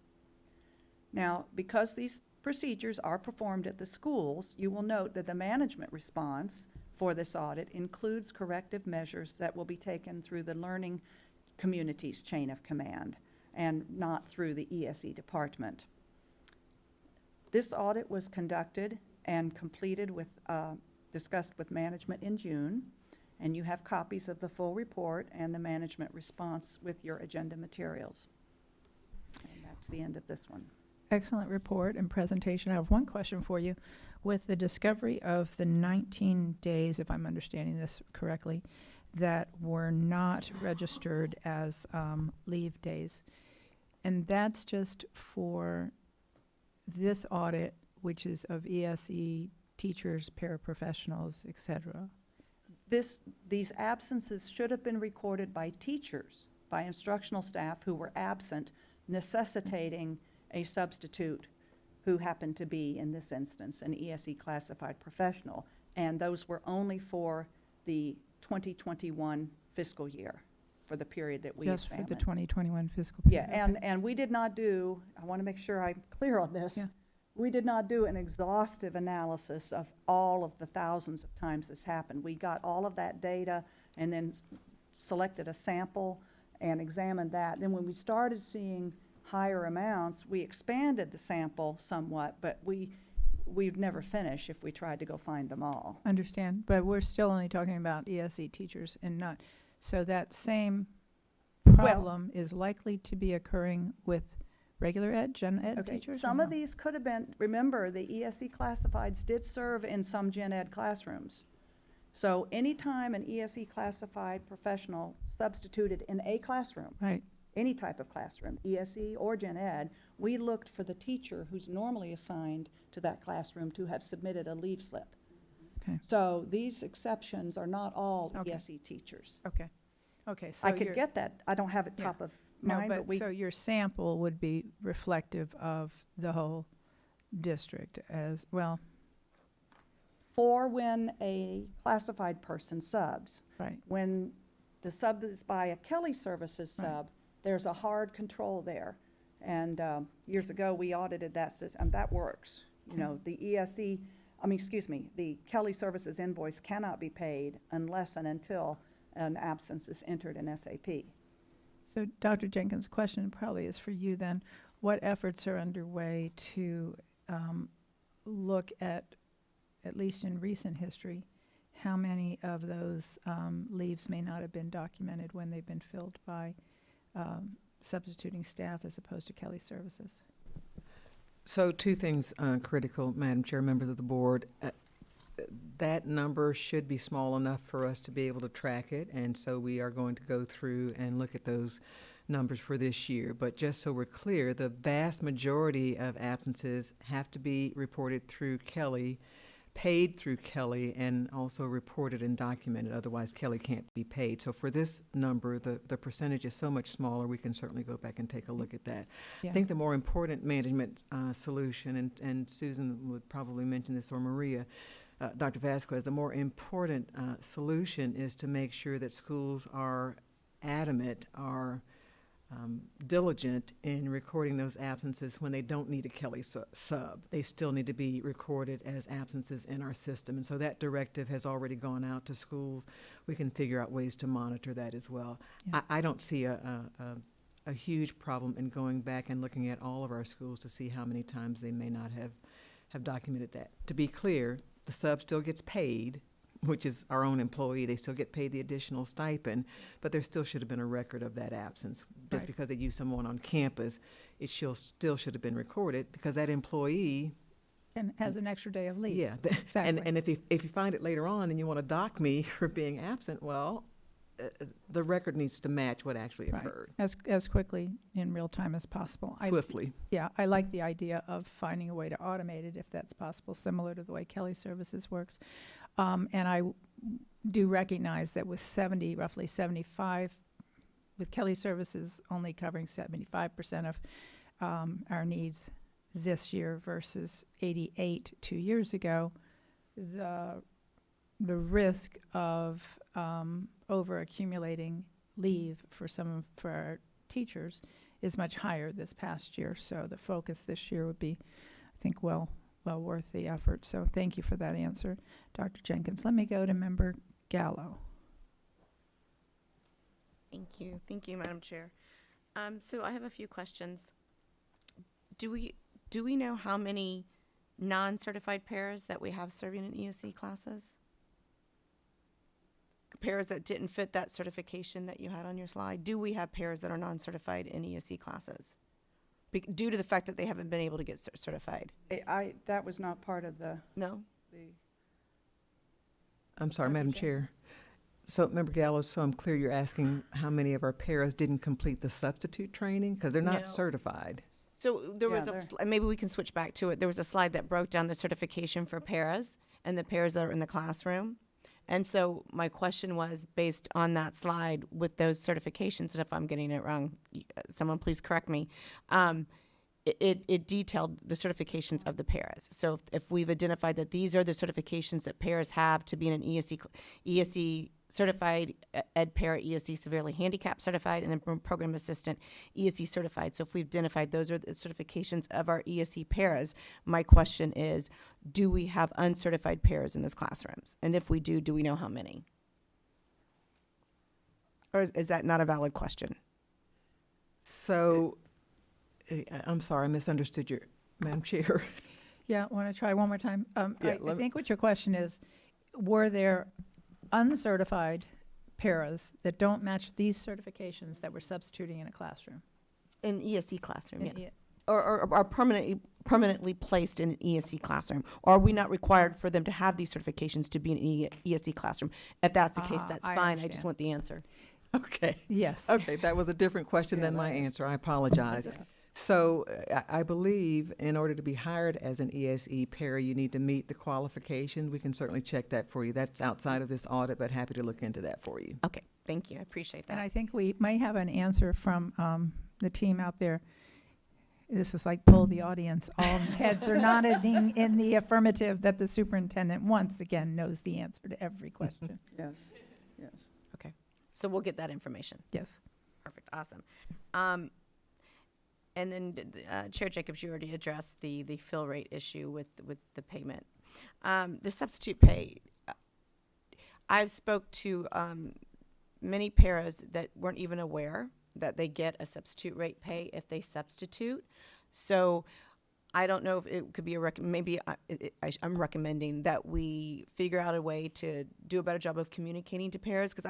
Now, because these procedures are performed at the schools, you will note that the management response for this audit includes corrective measures that will be taken through the learning community's chain of command and not through the ESE department. This audit was conducted and completed with, discussed with management in June, and you have copies of the full report and the management response with your agenda materials. And that's the end of this one. Excellent report and presentation. I have one question for you. With the discovery of the 19 days, if I'm understanding this correctly, that were not registered as leave days, and that's just for this audit, which is of ESE teachers, paraprofessionals, et cetera. These absences should have been recorded by teachers, by instructional staff who were absent, necessitating a substitute who happened to be, in this instance, an ESE classified professional. And those were only for the 2021 fiscal year, for the period that we Just examined. for the 2021 fiscal Yeah, period. Okay. and we did not do, I want to make sure I'm clear on this. Yeah. We did not do an exhaustive analysis of all of the thousands of times this happened. We got all of that data and then selected a sample and examined that. Then when we started seeing higher amounts, we expanded the sample somewhat, but we'd never finish if we tried to go find them all. Understand, but we're still only talking about ESE teachers and not, so that same problem is likely to be occurring with regular ed, gen ed Okay, teachers? or some of no? these could have been, remember, the ESE classifieds did serve in some gen ed classrooms. So anytime an ESE classified professional substituted in a classroom, Right, any type of classroom, ESE or Gen Ed, we looked for the teacher who's normally assigned to that classroom to have submitted a leave slip. Okay. So these exceptions are not all Okay. ESE teachers. Okay, okay, so I could you're- get that, I don't have it Yeah. top of No, mind, but but, we, so your sample would be reflective of the whole district as, well, for when a classified person subs. right, When the sub is by a Kelly Services Right. sub, there's a hard control there. And years ago, we audited that system, and that works. You know, the ESE, the Kelly Services invoice cannot be paid unless and until an absence is entered in SAP. So Dr. Jenkins' question probably is for you then. What efforts are underway to look at least in recent history, how many of those leaves may not have been documented when they've been filled by substituting staff as opposed to Kelly Services? So two things critical, Madam Chair, members of the board. That number should be small enough for us to be able to track it, and so we are going to go through and look at those numbers for this year. But just so we're clear, the vast majority of absences have to be reported through Kelly, paid through Kelly, and also reported and documented. Otherwise, Kelly can't be paid. So for this number, the percentage is so much smaller, we can certainly go back and take a look at that. Yeah. I think the more important management solution, and Susan would probably mention this, or Maria, Dr. Vasquez, the more important solution is to make sure that schools are adamant, are diligent in recording those absences when they don't need a Kelly sub. They still need to be recorded as absences in our system. And so that directive has already gone out to schools. We can figure out ways to monitor that as well. Yeah. I don't see a huge problem in going back and looking at all of our schools to see how many times they may not have documented that. To be clear, the sub still gets paid, which is our own employee. They still get paid the additional stipend, but there still should have been a record of that absence. Just Right. because they use someone on campus, it still should have been recorded, because that employee, And has an extra day of leave. yeah. Exactly. And if you find it later on and you want to dock me for being absent, well, the record needs to match what actually Right. occurred As quickly in real time as possible. swiftly. Yeah, I like the idea of finding a way to automate it if that's possible, similar to the way Kelly Services works. And I do recognize that with roughly 75, with Kelly Services only covering 75% of our needs this year versus 88 2 years ago, the risk of over accumulating leave for our teachers is much higher this past year. So the focus this year would be, I think, well worth the effort. So thank you for that answer, Dr. Jenkins. Let me go to Member Gallo. Thank you, Madam Chair. So I have a few questions. Do we know how many non-certified pairs that we have serving in ESC classes? Pairs that didn't fit that certification that you had on your slide. Do we have pairs that are non-certified in ESC classes? Due to the fact that they haven't been able to get certified? That was not part of the, No? I'm sorry, Dr. Madam Jenkins. Chair. So, Member Gallo, so I'm clear you're asking how many of our paras didn't complete the substitute training? Because they're not No. certified. So there was Yeah, maybe we can switch back to it. There was a slide that broke down the certification for paras and the paras that are in the classroom. And so my question was, based on that slide with those certifications, and if I'm getting it wrong, someone please correct me, it detailed the certifications of the paras. So if we've identified that these are the certifications that paras have to be in an ESC certified, ed para, ESC severely handicapped certified, and then program assistant, ESC certified. So if we've identified those are the certifications of our ESC paras, my question is, do we have uncertified paras in those classrooms? And if we do we know how many? Or is that not a valid question? So, I'm sorry, I misunderstood your, Madam Chair. Yeah, want to try one more time? Yeah, I think what your question is, were there uncertified paras that don't match these certifications that we're substituting in a classroom? In ESC classroom, In yes. Or are permanently placed in an ESC classroom? Or are we not required for them to have these certifications to be in an ESC classroom? If that's the case, that's I fine. I just understand. want the answer. Okay. Yes. Okay, that was a different question Yeah, than my that is- answer. I apologize. So I believe in order to be hired as an ESE para, you need to meet the qualifications. We can certainly check that for you. That's outside of this audit, but happy to look into that for you. Okay, thank you. I appreciate And that. I think we may have an answer from the team out there. This is like poll the audience. All heads are nodding in the affirmative that the superintendent once again knows the answer to every question. Yes, yes. So we'll get that information. Yes. Perfect, awesome. And then Chair Jacobs, you already addressed the fill rate issue with the payment. The substitute pay, I've spoke to many paras that weren't even aware that they get a substitute rate pay if they substitute. So I don't know if it could be maybe I'm recommending that we figure out a way to do a better job of communicating to paras, because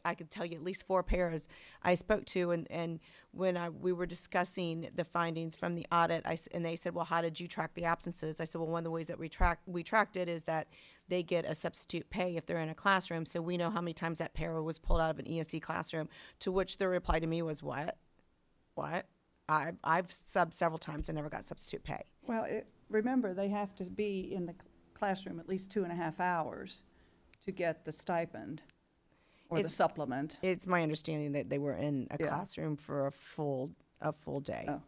I could tell you at least 4 paras I spoke to, and when we were discussing the findings from the audit, and they said, well, how did you track the absences? I said, well, one of the ways that we tracked it is that they get a substitute pay if they're in a classroom, so we know how many times that para was pulled out of an ESE classroom, to which their reply to me was, what? I've subbed several times and never got substitute pay. Well, remember, they have to be in the classroom at least 2.5 hours to get the stipend or the It's- supplement. It's my understanding that they were in a Yeah. classroom for a full day. Oh.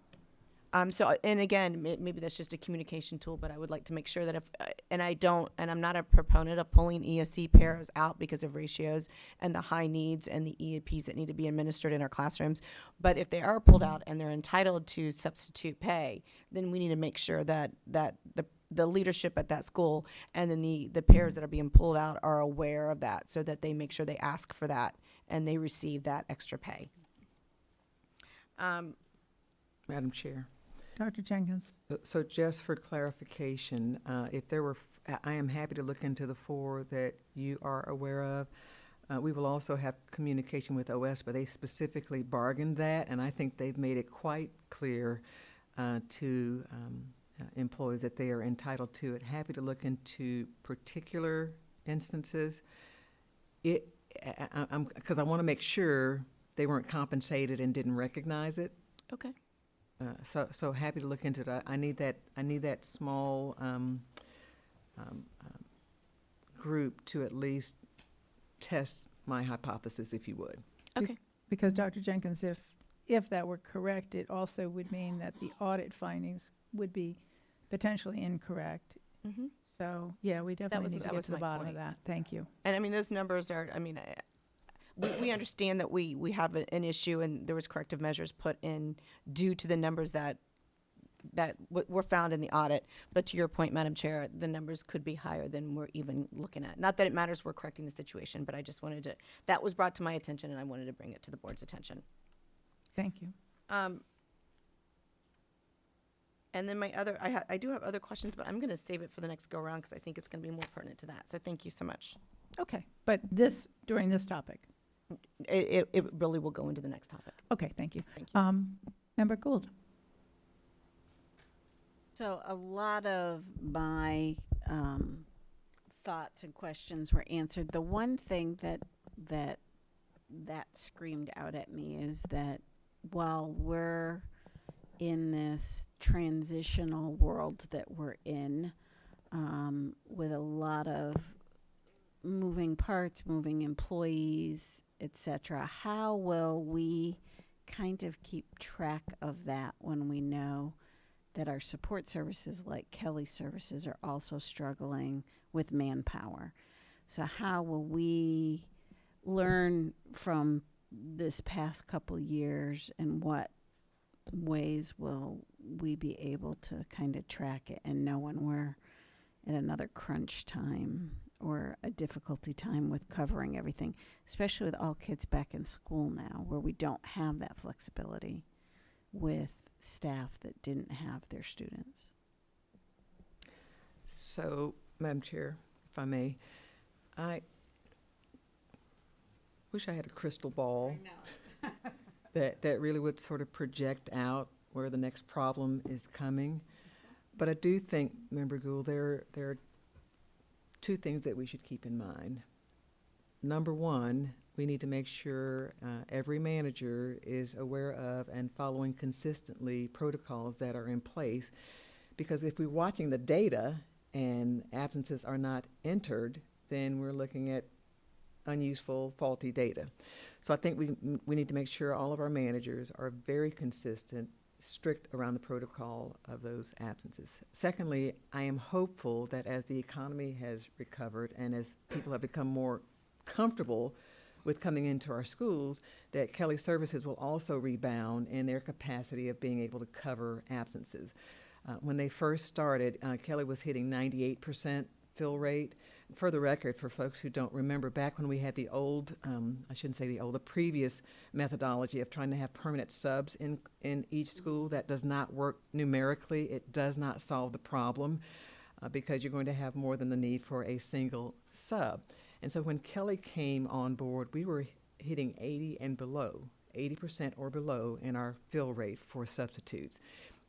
So, and again, maybe that's just a communication tool, but I would like to make sure that if, and I'm not a proponent of pulling ESC paras out because of ratios and the high needs and the EAPs that need to be administered in our classrooms. But if they are pulled out and they're entitled to substitute pay, then we need to make sure that the leadership at that school and then the paras that are being pulled out are aware of that, so that they make sure they ask for that and they receive that extra pay. Madam Chair. Dr. Jenkins? So just for clarification, if there were, I am happy to look into the 4 that you are aware of. We will also have communication with OS, but they specifically bargained that, and I think they've made it quite clear to employees that they are entitled to it. Happy to look into particular instances. Because I want to make sure they weren't compensated and didn't recognize it. Okay. So happy to look into that. I need that small group to at least test my hypothesis, if you would. Okay. Because Dr. Jenkins, if that were correct, it also would mean that the audit findings would be potentially incorrect. Mm-hmm. So, yeah, we definitely need to that get was to the my bottom of point. that. Thank you. And I mean, those numbers are, we understand that we have an issue and there was corrective measures put in due to the numbers that were found in the audit. But to your point, Madam Chair, the numbers could be higher than we're even looking at. Not that it matters, we're correcting the situation, but I just wanted to, that was brought to my attention and I wanted to bring it to the board's attention. Thank you. And then I do have other questions, but I'm going to save it for the next go around because I think it's going to be more pertinent to that. So thank you so much. Okay, but during this topic. It really will go into the next topic. Okay, thank you. Thank you. Member Gould? So a lot of my thoughts and questions were answered. The one thing that screamed out at me is that while we're in this transitional world that we're in, with a lot of moving parts, moving employees, etc., how will we kind of keep track of that when we know that our support services like Kelly Services are also struggling with manpower? So how will we learn from this past couple years, and what ways will we be able to kind of track it and know when we're at another crunch time or a difficulty time with covering everything, especially with all kids back in school now, where we don't have that flexibility with staff that didn't have their students? So, Madam Chair, if I may, I wish I had a crystal ball that really would sort of project out where the next problem is coming. But I do think, Member Gould, there are 2 things that we should keep in mind. Number one, we need to make sure every manager is aware of and following consistently protocols that are in place. Because if we're watching the data and absences are not entered, then we're looking at unuseful, faulty data. So I think we need to make sure all of our managers are very consistent, strict around the protocol of those absences. Secondly, I am hopeful that as the economy has recovered and as people have become more comfortable with coming into our schools, that Kelly Services will also rebound in their capacity of being able to cover absences. When they first started, Kelly was hitting 98% fill rate. For the record, for folks who don't remember, back when we had the old, I shouldn't say the old, the previous methodology of trying to have permanent subs in each school, that does not work numerically. It does not solve the problem because you're going to have more than the need for a single sub. And so when Kelly came on board, we were hitting 80% or below in our fill rate for substitutes.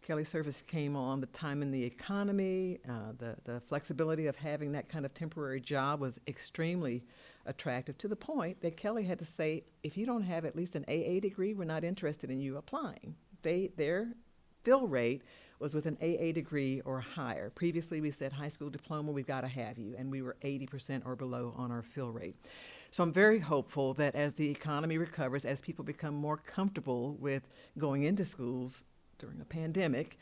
Kelly Service came on, the time in the economy, the flexibility of having that kind of temporary job was extremely attractive, to the point that Kelly had to say, if you don't have at least an AA degree, we're not interested in you applying. Their fill rate was with an AA degree or higher. Previously, we said high school diploma, we've got to have you, and we were 80% or below on our fill rate. So I'm very hopeful that as the economy recovers, as people become more comfortable with going into schools during a pandemic,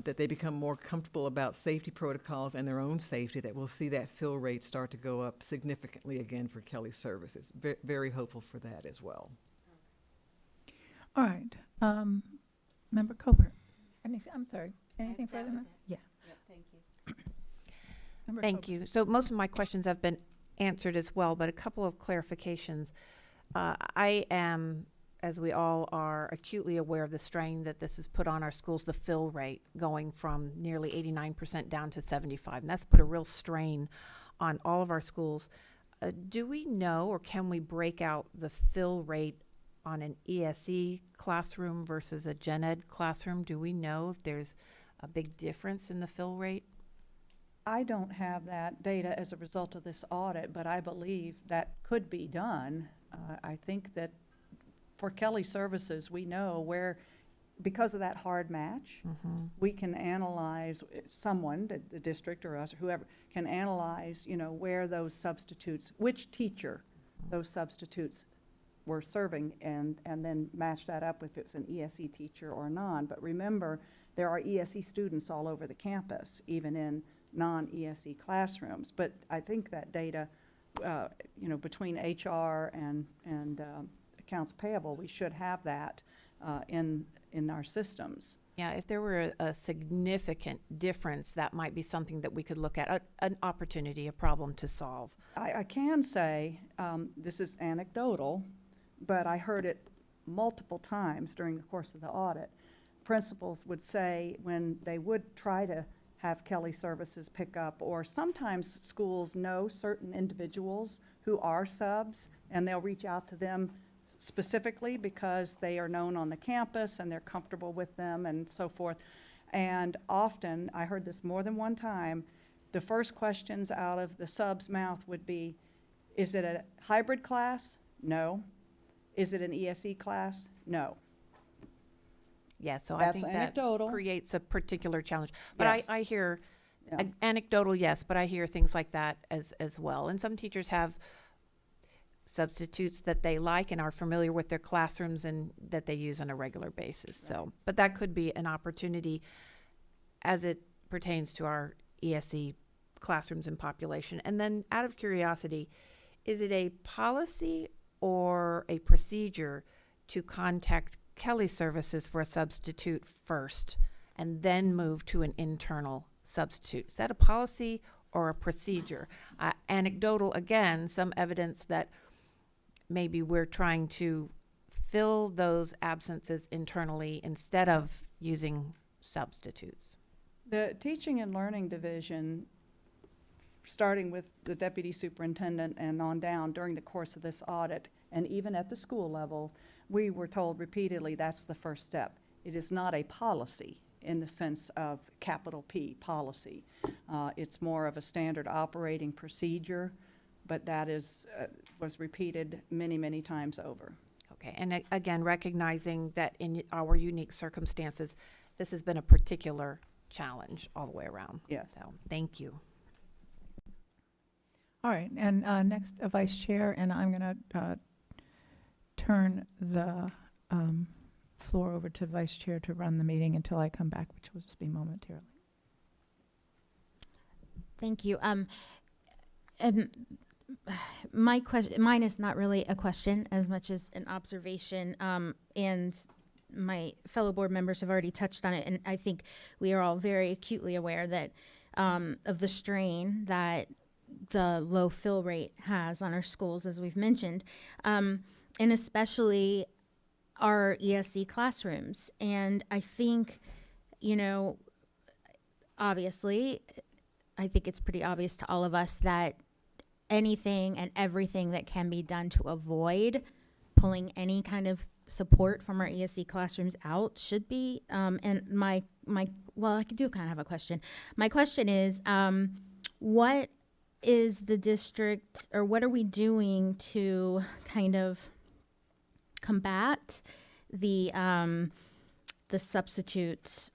that they become more comfortable about safety protocols and their own safety, that we'll see that fill rate start to go up significantly again for Kelly Services. Very hopeful for that as well. All right. Member Colbert. I'm sorry. Anything further? Yeah. Thank you. Member Thank Colbert. you. So most of my questions have been answered as well, but a couple of clarifications. I am, as we all are, acutely aware of the strain that this has put on our schools, the fill rate going from nearly 89% down to 75, and that's put a real strain on all of our schools. Do we know, or can we break out the fill rate on an ESE classroom versus a gen ed classroom? Do we know if there's a big difference in the fill rate? I don't have that data as a result of this audit, but I believe that could be done. I think that for Kelly Services, we know where, because of that hard match, we can analyze, someone, the district or us or whoever, can analyze, where those substitutes, which teacher those substitutes were serving, and then match that up if it's an ESE teacher or non. But remember, there are ESE students all over the campus, even in non-ESE classrooms. But I think that data, between HR and accounts payable, we should have that in our systems. Yeah, if there were a significant difference, that might be something that we could look at, an opportunity, a problem to solve. I can say, this is anecdotal, but I heard it multiple times during the course of the audit. Principals would say when they would try to have Kelly Services pick up, or sometimes schools know certain individuals who are subs, and they'll reach out to them specifically because they are known on the campus and they're comfortable with them and so forth. And often, I heard this more than one time, the first questions out of the sub's mouth would be, is it a hybrid class? No. Is it an ESE class? No. Yeah, so That's I think anecdotal. that creates a particular challenge. But Yes. I hear, Yeah. anecdotal, yes, but I hear things like that as well. And some teachers have substitutes that they like and are familiar with their classrooms and that they use on a regular basis. So, but that could be an opportunity as it pertains to our ESE classrooms and population. And then out of curiosity, is it a policy or a procedure to contact Kelly Services for a substitute first and then move to an internal substitute? Is that a policy or a procedure? Anecdotal, again, some evidence that maybe we're trying to fill those absences internally instead of using substitutes. The Teaching and Learning Division, starting with the deputy superintendent and on down during the course of this audit, and even at the school level, we were told repeatedly that's the first step. It is not a policy in the sense of capital P, policy. It's more of a standard operating procedure but that was repeated many, many times over. Okay, and again, recognizing that in our unique circumstances, this has been a particular challenge all the way around. Yes. So, thank you. All right, and next, Vice Chair, and I'm going to turn the floor over to Vice Chair to run the meeting until I come back, which will just be momentarily. Thank you. My question, mine is not really a question as much as an observation, and my fellow board members have already touched on it, and I think we are all very acutely aware that of the strain that the low fill rate has on our schools, as we've mentioned, and especially our ESC classrooms. And I think, you know, obviously, I think it's pretty obvious to all of us that anything and everything that can be done to avoid pulling any kind of support from our ESC classrooms out should be. And well, I do kind of have a question. My question is, what is the district, or what are we doing to kind of combat the substitute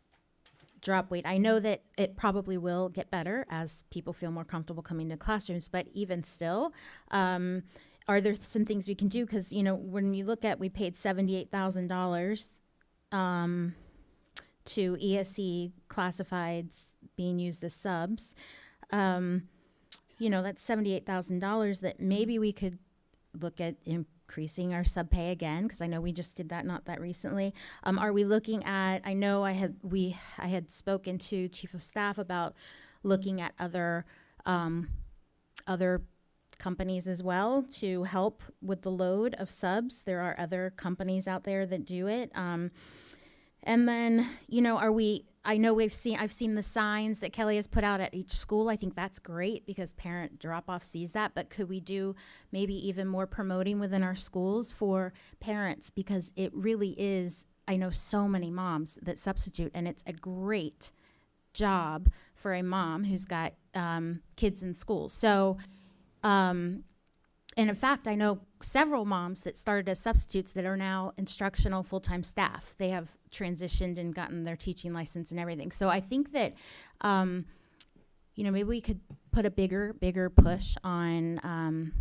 drop weight? I know that it probably will get better as people feel more comfortable coming to classrooms, but even still, are there some things we can do? Because, you know, when you look at, we paid $78,000 to ESC classifieds being used as subs. You know, that's $78,000 that maybe we could look at increasing our sub pay again, because I know we just did that not that recently. Are we looking at, I know I had spoken to Chief of Staff about looking at other companies as well to help with the load of subs. There are other companies out there that do it. And then, you know, I've seen the signs that Kelly has put out at each school. I think that's great because parent drop-off sees that, but could we do maybe even more promoting within our schools for parents? Because it really is, I know so many moms that substitute, and it's a great job for a mom who's got kids in school. So, and in fact, I know several moms that started as substitutes that are now instructional full-time staff. They have transitioned and gotten their teaching license and everything. So I think that, you know, maybe we could put a bigger push on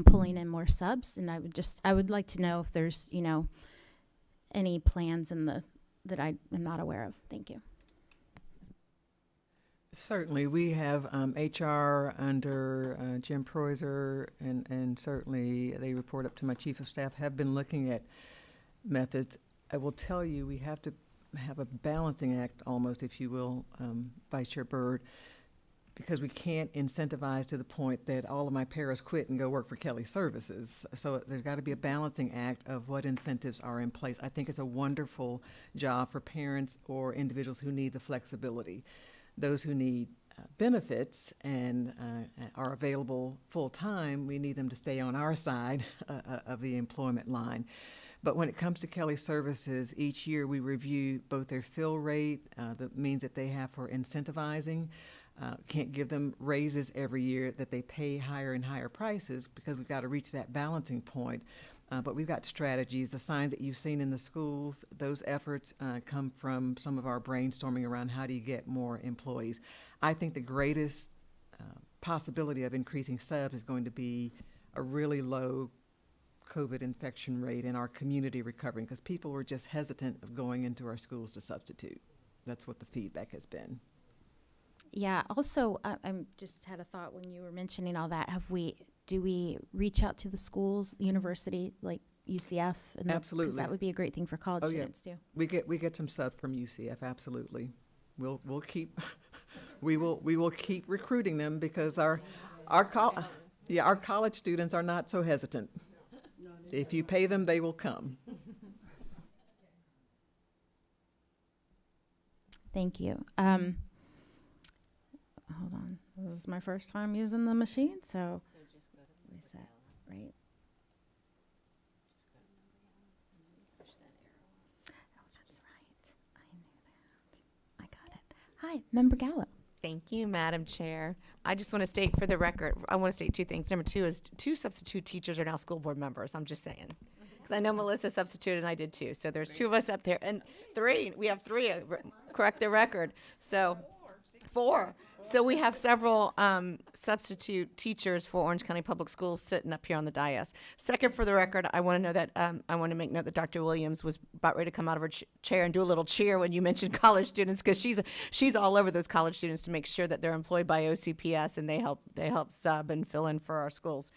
pulling in more subs. And I would like to know if there's, you know, any plans that I am not aware of. Thank you. Certainly, we have HR under Jim Preuser, and certainly they report up to my Chief of Staff, have been looking at methods. I will tell you, we have to have a balancing act almost, if you will, Vice Chair Byrd, because we can't incentivize to the point that all of my paras quit and go work for Kelly Services. So there's got to be a balancing act of what incentives are in place. I think it's a wonderful job for parents or individuals who need the flexibility. Those who need benefits and are available full-time, we need them to stay on our side of the employment line. But when it comes to Kelly Services, each year we review both their fill rate, the means that they have for incentivizing. Can't give them raises every year that they pay higher and higher prices because we've got to reach that balancing point. But we've got strategies. The signs that you've seen in the schools, those efforts come from some of our brainstorming around how do you get more employees. I think the greatest possibility of increasing subs is going to be a really low COVID infection rate in our community recovering, because people were just hesitant of going into our schools to substitute. That's what the feedback has been. Yeah. Also, I just had a thought when you were mentioning all that. Do we reach out to the schools, the university, like UCF? And Absolutely. Because that would be a great thing for college students too. We get some sub from UCF. Absolutely. We'll keep we will keep recruiting them because our college students are not so hesitant. If you pay them, they will come. Thank you. Hold on. This is my first time using the machine, so just go to reset, right? Oh, that's right. I knew that. I got it. Hi, Member Gallo. Thank you, Madam Chair. I just want to state for the record, I want to state two things. Number two is 2 substitute teachers are now school board members. I'm just saying. Because I know Melissa substituted and I did too. So there's 2 of us up there. And 3, we have 3, correct the record. So 4. So we have several substitute teachers for Orange County Public Schools sitting up here on the dais. Second, for the record, I want to know that I want to make note that Dr. Williams was about ready to come out of her chair and do a little cheer when you mentioned college students, because she's all over those college students to make sure that they're employed by OCPS and they help sub and fill in for our schools.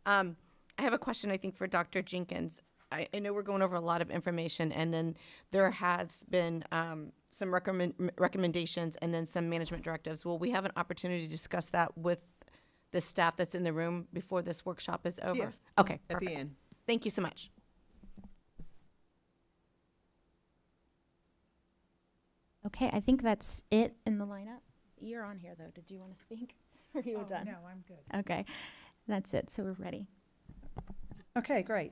I have a question, I think, for Dr. Jenkins. I know we're going over a lot of information, and then there has been some recommendations and then some management directives. Will we have an opportunity to discuss that with the staff that's in the room before this workshop is over? Yes. Okay, At perfect. the end. Thank you so much. Okay, I think that's it in the lineup. You're on here, though. Did you want to speak? Or you were done? No, I'm good. Okay, that's it. So we're ready. Okay, great.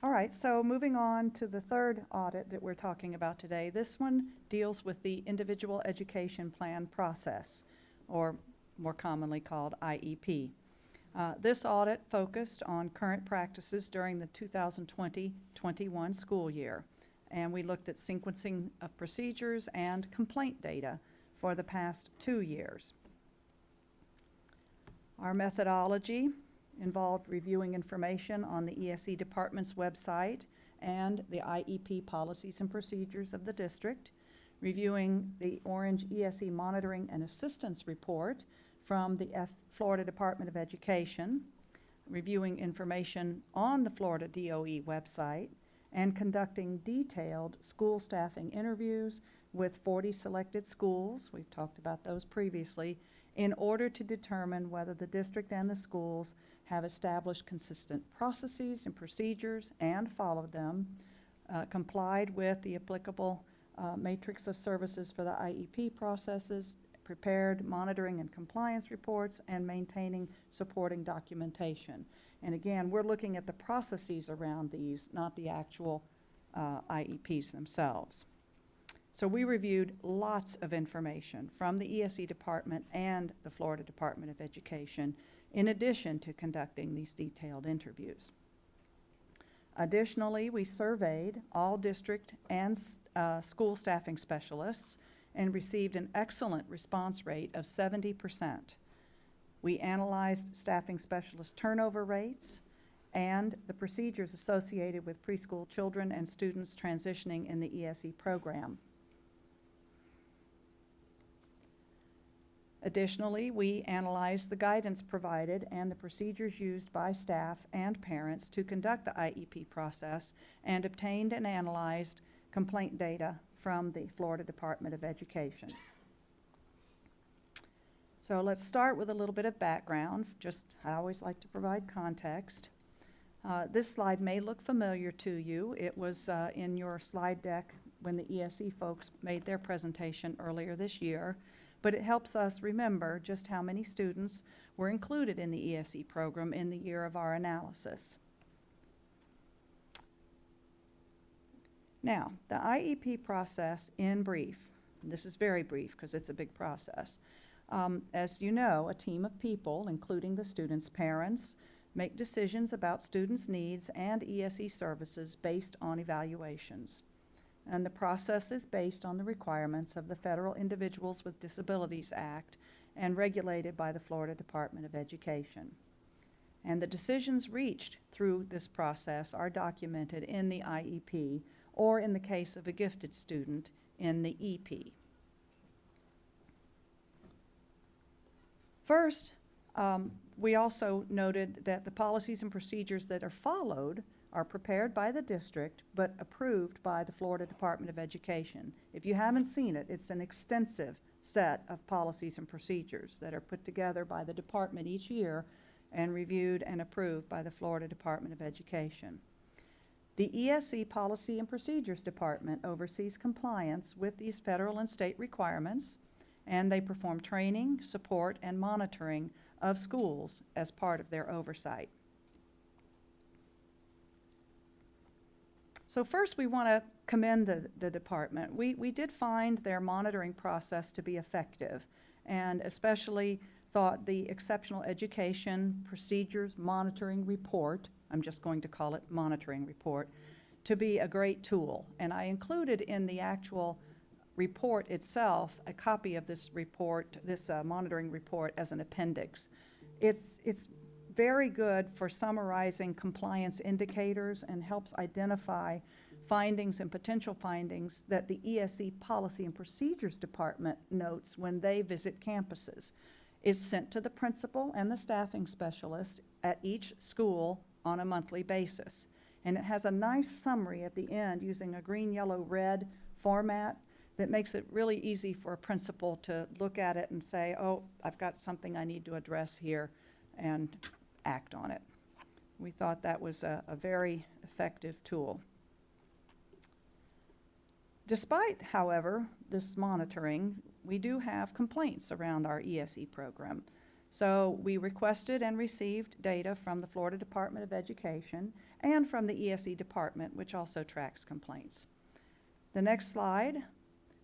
All right, so moving on to the third audit that we're talking about today. This one deals with the Individual Education Plan process, or more commonly called IEP. This audit focused on current practices during the 2020-21 school year, and we looked at sequencing of procedures and complaint data for the past 2 years. Our methodology involved reviewing information on the ESE department's website and the IEP policies and procedures of the district, reviewing the Orange ESE Monitoring and Assistance Report from the Florida Department of Education, reviewing information on the Florida DOE website, and conducting detailed school staffing interviews with 40 selected schools, we've talked about those previously, in order to determine whether the district and the schools have established consistent processes and procedures and followed them, complied with the applicable matrix of services for the IEP processes, prepared monitoring and compliance reports, and maintaining supporting documentation. And again, we're looking at the processes around these, not the actual IEPs themselves. So we reviewed lots of information from the ESE department and the Florida Department of Education, in addition to conducting these detailed interviews. Additionally, we surveyed all district and school staffing specialists and received an excellent response rate of 70%. We analyzed staffing specialist turnover rates and the procedures associated with preschool children and students transitioning in the ESE program. Additionally, we analyzed the guidance provided and the procedures used by staff and parents to conduct the IEP process, and obtained and analyzed complaint data from the Florida Department of Education. So let's start with a little bit of background. I always like to provide context. This slide may look familiar to you. It was in your slide deck when the ESE folks made their presentation earlier this year. But it helps us remember just how many students were included in the ESE program in the year of our analysis. Now, the IEP process in brief, and this is very brief because it's a big process. As you know, a team of people, including the students' parents, make decisions about students' needs and ESE services based on evaluations. And the process is based on the requirements of the Federal Individuals with Disabilities Act and regulated by the Florida Department of Education. And the decisions reached through this process are documented in the IEP, or in the case of a gifted student, in the EP. First, we also noted that the policies and procedures that are followed are prepared by the district, but approved by the Florida Department of Education. If you haven't seen it, it's an extensive set of policies and procedures that are put together by the department each year and reviewed and approved by the Florida Department of Education. The ESE Policy and Procedures Department oversees compliance with these federal and state requirements, and they perform training, support, and monitoring of schools as part of their oversight. So first, we want to commend the department. We did find their monitoring process to be effective, and especially thought the Exceptional Education Procedures Monitoring Report, I'm just going to call it Monitoring Report, to be a great tool. And I included in the actual report itself a copy of this report, this monitoring report, as an appendix. It's very good for summarizing compliance indicators and helps identify findings and potential findings that the ESE Policy and Procedures Department notes when they visit campuses. It's sent to the principal and the staffing specialist at each school on a monthly basis. And it has a nice summary at the end using a green, yellow, red format that makes it really easy for a principal to look at it and say, oh, I've got something I need to address here, and act on it. We thought that was a very effective tool. Despite, however, this monitoring, we do have complaints around our ESE program. So we requested and received data from the Florida Department of Education and from the ESE department, which also tracks complaints. The next slide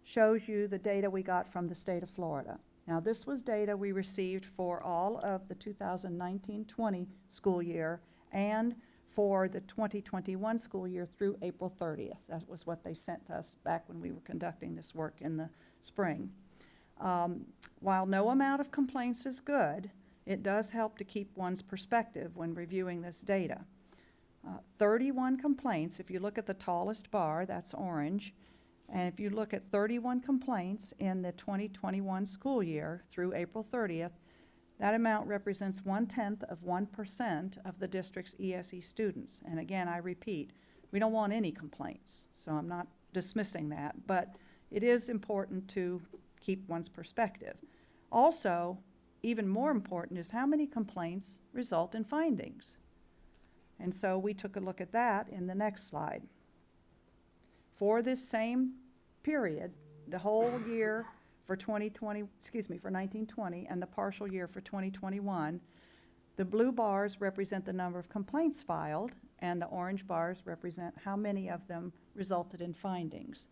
shows you the data we got from the state of Florida. Now, this was data we received for all of the 2019-20 school year and for the 2021 school year through April 30th. That was what they sent us back when we were conducting this work in the spring. While no amount of complaints is good, it does help to keep one's perspective when reviewing this data. 31 complaints, if you look at the tallest bar, that's orange, and if you look at 31 complaints in the 2021 school year through April 30th, that amount represents 0.1% of the district's ESE students. And again, I repeat, we don't want any complaints, so I'm not dismissing that, but it is important to keep one's perspective. Also, even more important is how many complaints result in findings. And so we took a look at that in the next slide. For this same period, the whole year for 1920 and the partial year for 2021, the blue bars represent the number of complaints filed, and the orange bars represent how many of them resulted in findings.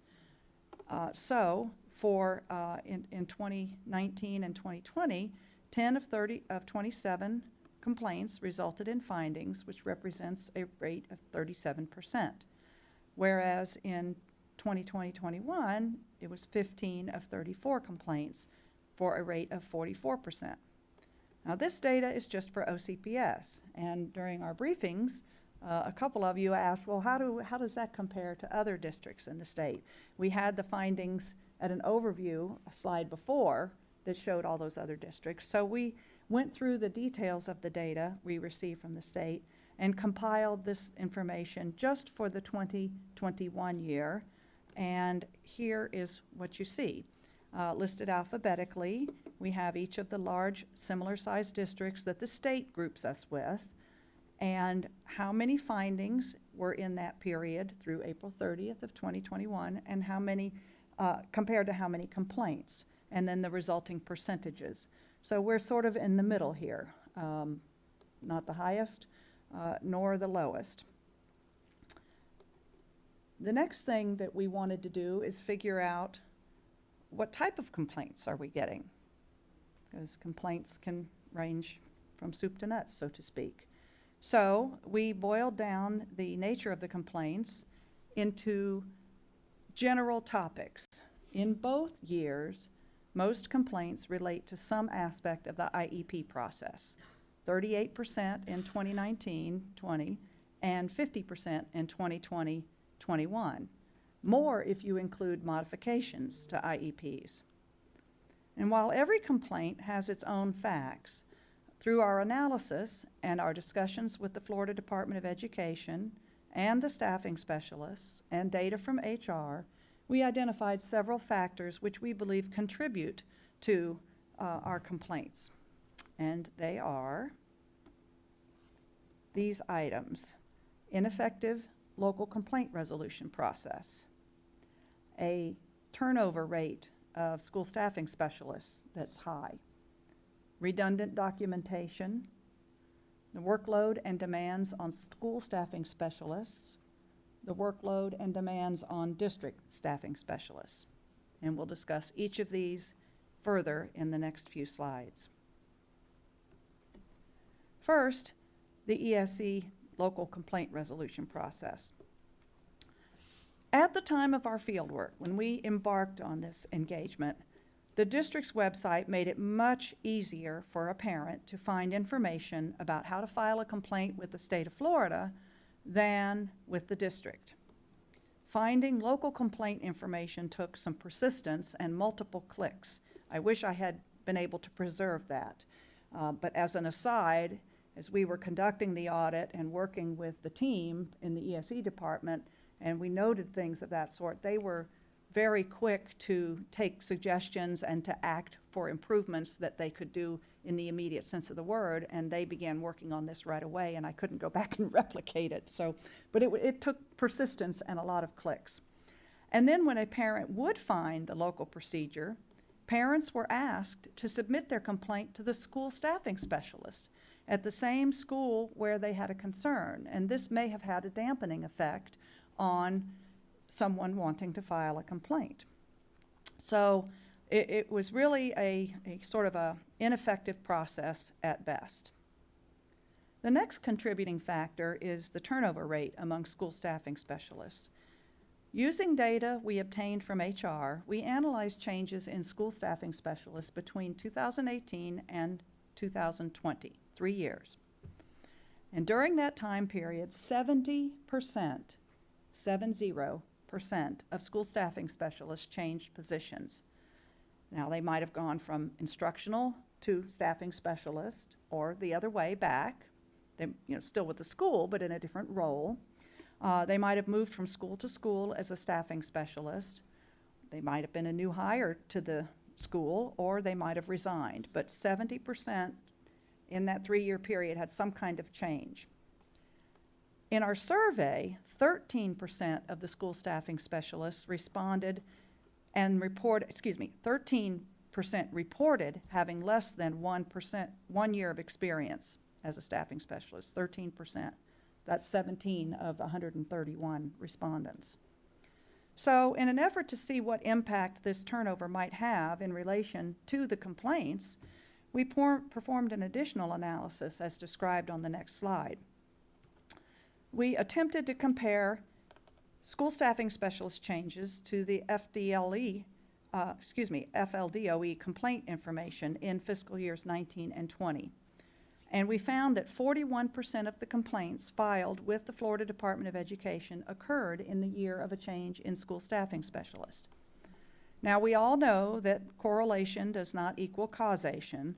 So for in 2019 and 2020, 10 of 27 complaints resulted in findings, which represents a rate of 37%. Whereas in 2020-21, it was 15 of 34 complaints for a rate of 44%. Now, this data is just for OCPS, and during our briefings, a couple of you asked, well, how does that compare to other districts in the state? We had the findings at an overview, a slide before, that showed all those other districts. So we went through the details of the data we received from the state and compiled this information just for the 2021 year. And here is what you see. Listed alphabetically, we have each of the large similar-sized districts that the state groups us with, and how many findings were in that period through April 30th of 2021, and how many, compared to how many complaints, and then the resulting percentages. So we're sort of in the middle here, not the highest, nor the lowest. The next thing that we wanted to do is figure out what type of complaints are we getting, because complaints can range from soup to nuts, so to speak. So we boiled down the nature of the complaints into general topics. In both years, most complaints relate to some aspect of the IEP process. 38% in 2019-20 and 50% in 2020-21. More if you include modifications to IEPs. And while every complaint has its own facts, through our analysis and our discussions with the Florida Department of Education and the staffing specialists and data from HR, we identified several factors which we believe contribute to our complaints. And they are these items: ineffective local complaint resolution process, a turnover rate of school staffing specialists that's high, redundant documentation, the workload and demands on school staffing specialists, the workload and demands on district staffing specialists. And we'll discuss each of these further in the next few slides. First, the ESE local complaint resolution process. At the time of our fieldwork, when we embarked on this engagement, the district's website made it much easier for a parent to find information about how to file a complaint with the state of Florida than with the district. Finding local complaint information took some persistence and multiple clicks. I wish I had been able to preserve that. But as an aside, as we were conducting the audit and working with the team in the ESE department, and we noted things of that sort, they were very quick to take suggestions and to act for improvements that they could do in the immediate sense of the word, and they began working on this right away, and I couldn't go back and replicate it. So, but it took persistence and a lot of clicks. And then when a parent would find the local procedure, parents were asked to submit their complaint to the school staffing specialist at the same school where they had a concern, and this may have had a dampening effect on someone wanting to file a complaint. So it was really a sort of a ineffective process at best. The next contributing factor is the turnover rate among school staffing specialists. Using data we obtained from HR, we analyzed changes in school staffing specialists between 2018 and 2020, 3 years. And during that time period, 70% of school staffing specialists changed positions. Now, they might have gone from instructional to staffing specialist, or the other way back. They, still with the school, but in a different role. They might have moved from school to school as a staffing specialist. They might have been a new hire to the school, or they might have resigned. But 70% in that 3-year period had some kind of change. In our survey, 13% of the school staffing specialists responded and 13% reported having less than 1 year of experience as a staffing specialist, 13%. That's 17 of 131 respondents. So in an effort to see what impact this turnover might have in relation to the complaints, we performed an additional analysis as described on the next slide. We attempted to compare school staffing specialist changes to the FLDOE complaint information in fiscal years 19 and 20. And we found that 41% of the complaints filed with the Florida Department of Education occurred in the year of a change in school staffing specialist. Now, we all know that correlation does not equal causation,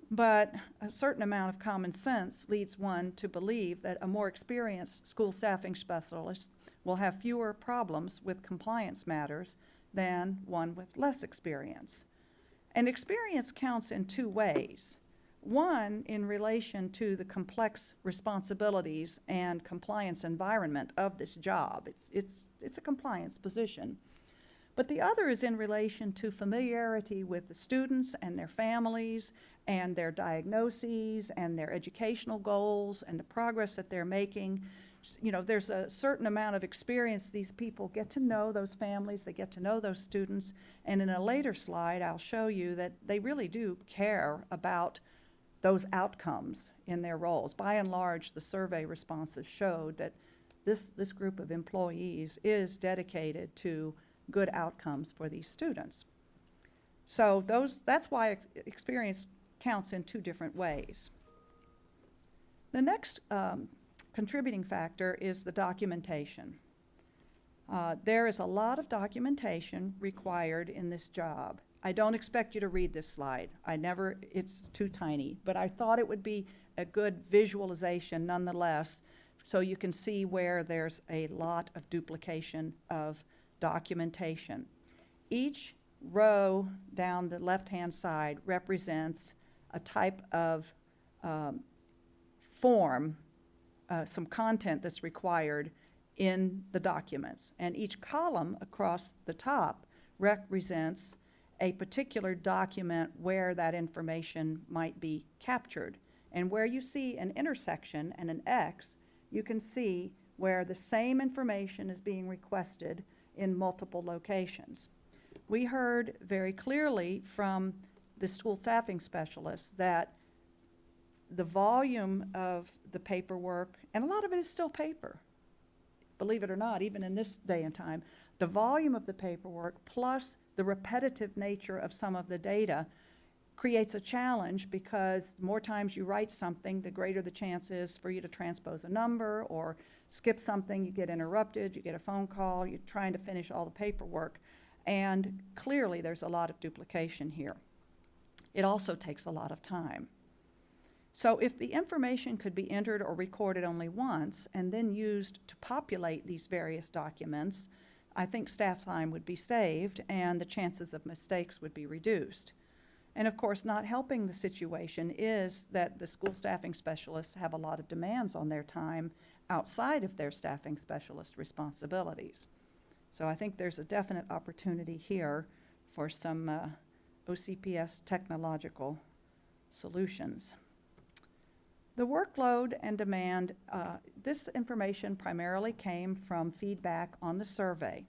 but a certain amount of common sense leads one to believe that a more experienced school staffing specialist will have fewer problems with compliance matters than one with less experience. And experience counts in 2 ways. One, in relation to the complex responsibilities and compliance environment of this job. It's a compliance position. But the other is in relation to familiarity with the students and their families and their diagnoses and their educational goals and the progress that they're making. There's a certain amount of experience. These people get to know those families, they get to know those students, and in a later slide I'll show you that they really do care about those outcomes in their roles. By and large, the survey responses showed that this group of employees is dedicated to good outcomes for these students. So that's why experience counts in 2 different ways. The next contributing factor is the documentation. There is a lot of documentation required in this job. I don't expect you to read this slide. It's too tiny, but I thought it would be a good visualization nonetheless, so you can see where there's a lot of duplication of documentation. Each row down the left-hand side represents a type of form, some content that's required in the documents. And each column across the top represents a particular document where that information might be captured. And where you see an intersection and an X, you can see where the same information is being requested in multiple locations. we heard very clearly from the school staffing specialists that the volume of the paperwork, and a lot of it is still paper, believe it or not, even in this day and time, the volume of the paperwork plus the repetitive nature of some of the data creates a challenge, because the more times you write something, the greater the chance is for you to transpose a number or skip something, you get interrupted, you get a phone call, you're trying to finish all the paperwork. And clearly there's a lot of duplication here. It also takes a lot of time. So if the information could be entered or recorded only once and then used to populate these various documents, I think staff time would be saved and the chances of mistakes would be reduced. And of course, not helping the situation is that the school staffing specialists have a lot of demands on their time outside of their staffing specialist responsibilities. So I think there's a definite opportunity here for some OCPS technological solutions. The workload and demand, this information primarily came from feedback on the survey.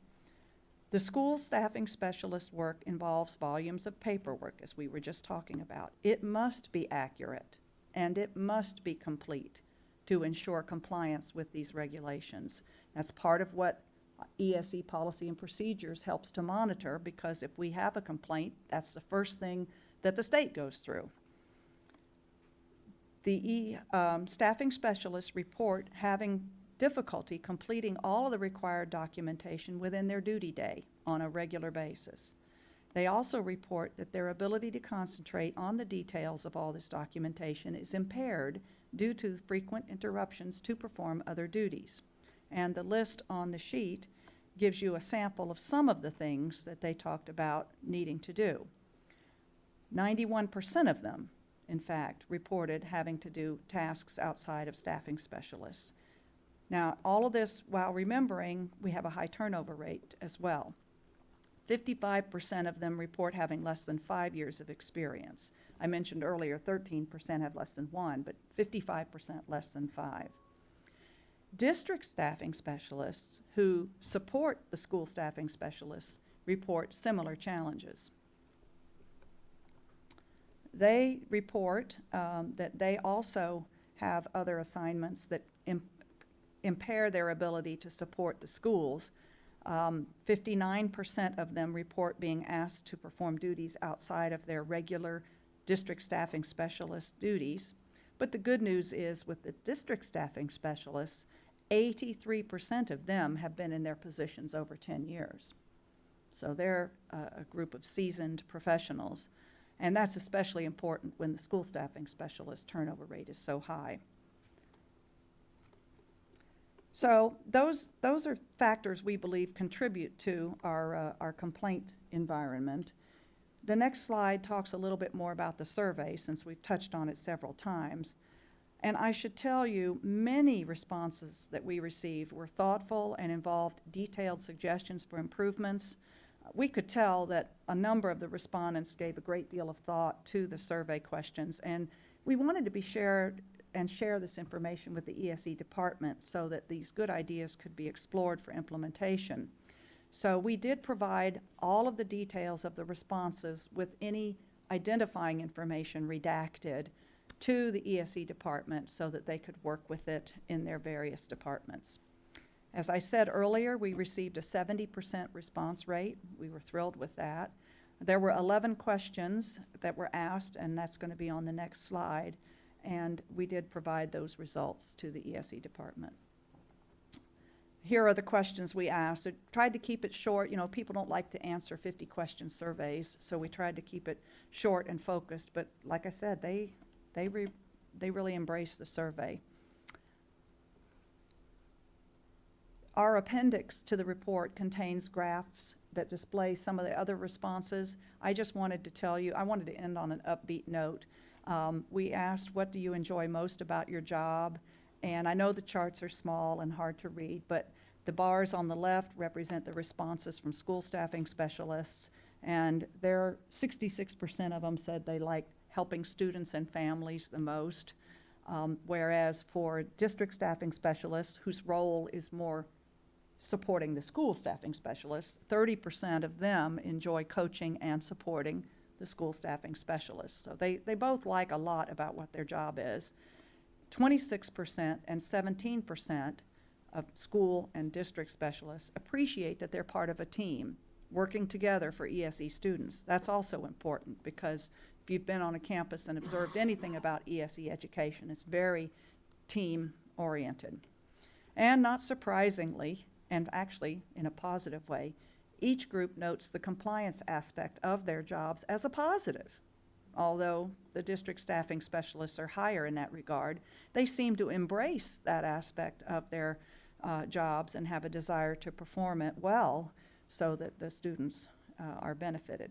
The school staffing specialist work involves volumes of paperwork, as we were just talking about. It must be accurate and it must be complete to ensure compliance with these regulations. That's part of what ESE policy and procedures helps to monitor, because if we have a complaint, that's the first thing that the state goes through. The staffing specialists report having difficulty completing all of the required documentation within their duty day on a regular basis. They also report that their ability to concentrate on the details of all this documentation is impaired due to frequent interruptions to perform other duties. And the list on the sheet gives you a sample of some of the things that they talked about needing to do. 91% of them, in fact, reported having to do tasks outside of staffing specialists. Now, all of this while remembering we have a high turnover rate as well. 55% of them report having less than 5 years of experience. I mentioned earlier 13% have less than 1, but 55% less than 5. District staffing specialists who support the school staffing specialists report similar challenges. They report that they also have other assignments that impair their ability to support the schools. 59% of them report being asked to perform duties outside of their regular district staffing specialist duties. But the good news is with the district staffing specialists, 83% of them have been in their positions over 10 years. So they're a group of seasoned professionals. And that's especially important when the school staffing specialist turnover rate is so high. So those are factors we believe contribute to our complaint environment. The next slide talks a little bit more about the survey, since we've touched on it several times. And I should tell you, many responses that we received were thoughtful and involved detailed suggestions for improvements. We could tell that a number of the respondents gave a great deal of thought to the survey questions, and we wanted to be shared and share this information with the ESE department so that these good ideas could be explored for implementation. So we did provide all of the details of the responses with any identifying information redacted to the ESE department so that they could work with it in their various departments. As I said earlier, we received a 70% response rate. We were thrilled with that. There were 11 questions that were asked, and that's going to be on the next slide. And we did provide those results to the ESE department. Here are the questions we asked. I tried to keep it short. You know, people don't like to answer 50-question surveys, so we tried to keep it short and focused. But like I said, they really embraced the survey. Our appendix to the report contains graphs that display some of the other responses. I just wanted to tell you, I wanted to end on an upbeat note. We asked, what do you enjoy most about your job? And I know the charts are small and hard to read, but the bars on the left represent the responses from school staffing specialists, and 66% of them said they like helping students and families the most, whereas for district staffing specialists, whose role is more supporting the school staffing specialists. 30% of them enjoy coaching and supporting the school staffing specialists. So they both like a lot about what their job is. 26% and 17% of school and district specialists appreciate that they're part of a team working together for ESE students. That's also important, because if you've been on a campus and observed anything about ESE education, it's very team-oriented. And not surprisingly, and actually in a positive way, each group notes the compliance aspect of their jobs as a positive. Although the district staffing specialists are higher in that regard, they seem to embrace that aspect of their jobs and have a desire to perform it well so that the students are benefited.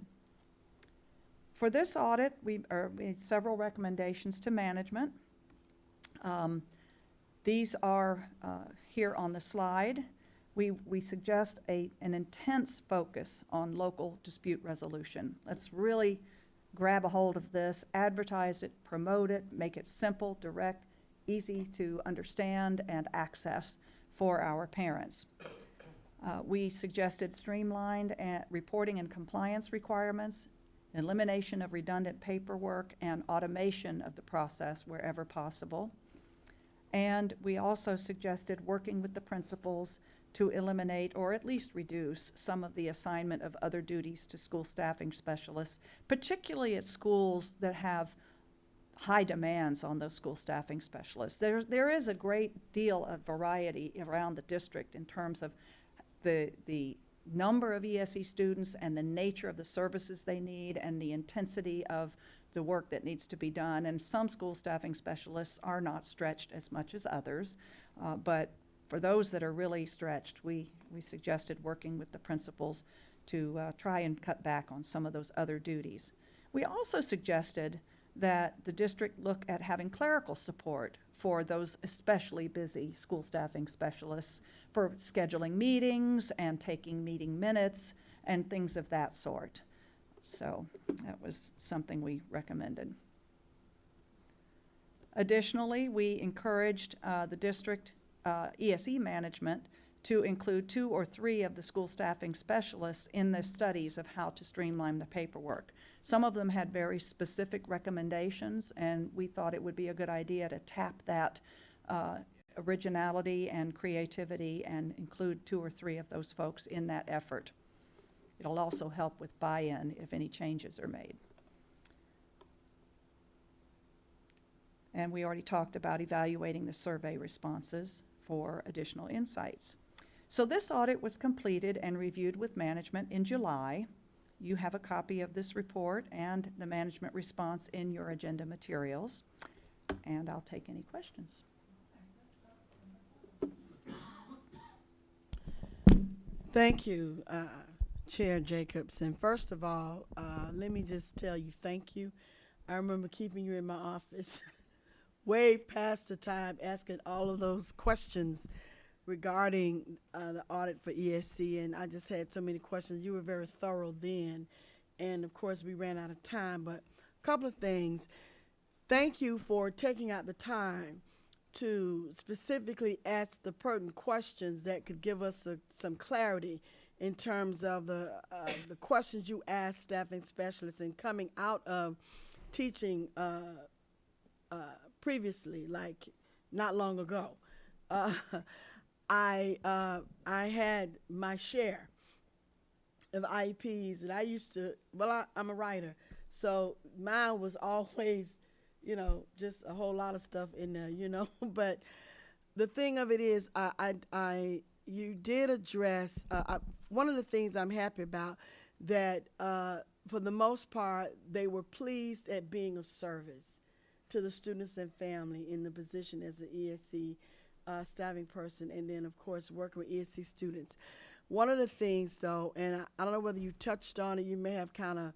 For this audit, we made several recommendations to management. These are here on the slide. We suggest an intense focus on local dispute resolution. Let's really grab a hold of this, advertise it, promote it, make it simple, direct, easy to understand and access for our parents. We suggested streamlined reporting and compliance requirements, elimination of redundant paperwork, and automation of the process wherever possible. And we also suggested working with the principals to eliminate or at least reduce some of the assignment of other duties to school staffing specialists, particularly at schools that have high demands on those school staffing specialists. There is a great deal of variety around the district in terms of the number of ESE students and the nature of the services they need and the intensity of the work that needs to be done. And some school staffing specialists are not stretched as much as others, but for those that are really stretched, we suggested working with the principals to try and cut back on some of those other duties. We also suggested that the district look at having clerical support for those especially busy school staffing specialists for scheduling meetings and taking meeting minutes and things of that sort. So that was something we recommended. Additionally, we encouraged the district ESE management to include 2 or 3 of the school staffing specialists in their studies of how to streamline the paperwork. Some of them had very specific recommendations, and we thought it would be a good idea to tap that originality and creativity and include 2 or 3 of those folks in that effort. It'll also help with buy-in if any changes are made. And we already talked about evaluating the survey responses for additional insights. So this audit was completed and reviewed with management in July. You have a copy of this report and the management response in your agenda materials. And I'll take any questions. Thank you, Chair Jacobs. And first of all, let me just tell you thank you. I remember keeping you in my office way past the time, asking all of those questions regarding the audit for ESC, and I just had so many questions. You were very thorough then, and of course we ran out of time, but a couple of things. Thank you for taking out the time to specifically ask the pertinent questions that could give us some clarity in terms of the questions you asked staffing specialists and coming out of teaching previously, like not long ago. I had my share of IEPs, and I used to, I'm a writer, so mine was always, just a whole lot of stuff in there, but the thing of it is, you did address, one of the things I'm happy about, that for the most part, they were pleased at being of service to the students and family in the position as an ESC staffing person, and then of course working with ESC students. One of the things though, and I don't know whether you touched on it, you may have kind of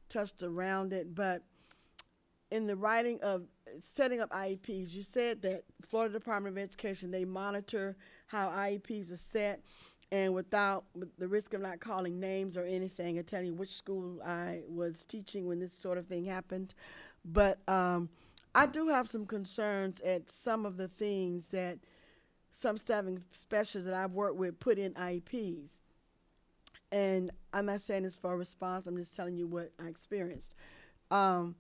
touched around it, but in the writing of setting up IEPs, you said that Florida Department of Education, they monitor how IEPs are set, and with the risk of not calling names or anything and telling you which school I was teaching when this sort of thing happened, but I do have some concerns at some of the things that some staffing specialists that I've worked with put in IEPs. And I'm not saying this for a response, I'm just telling you what I experienced. A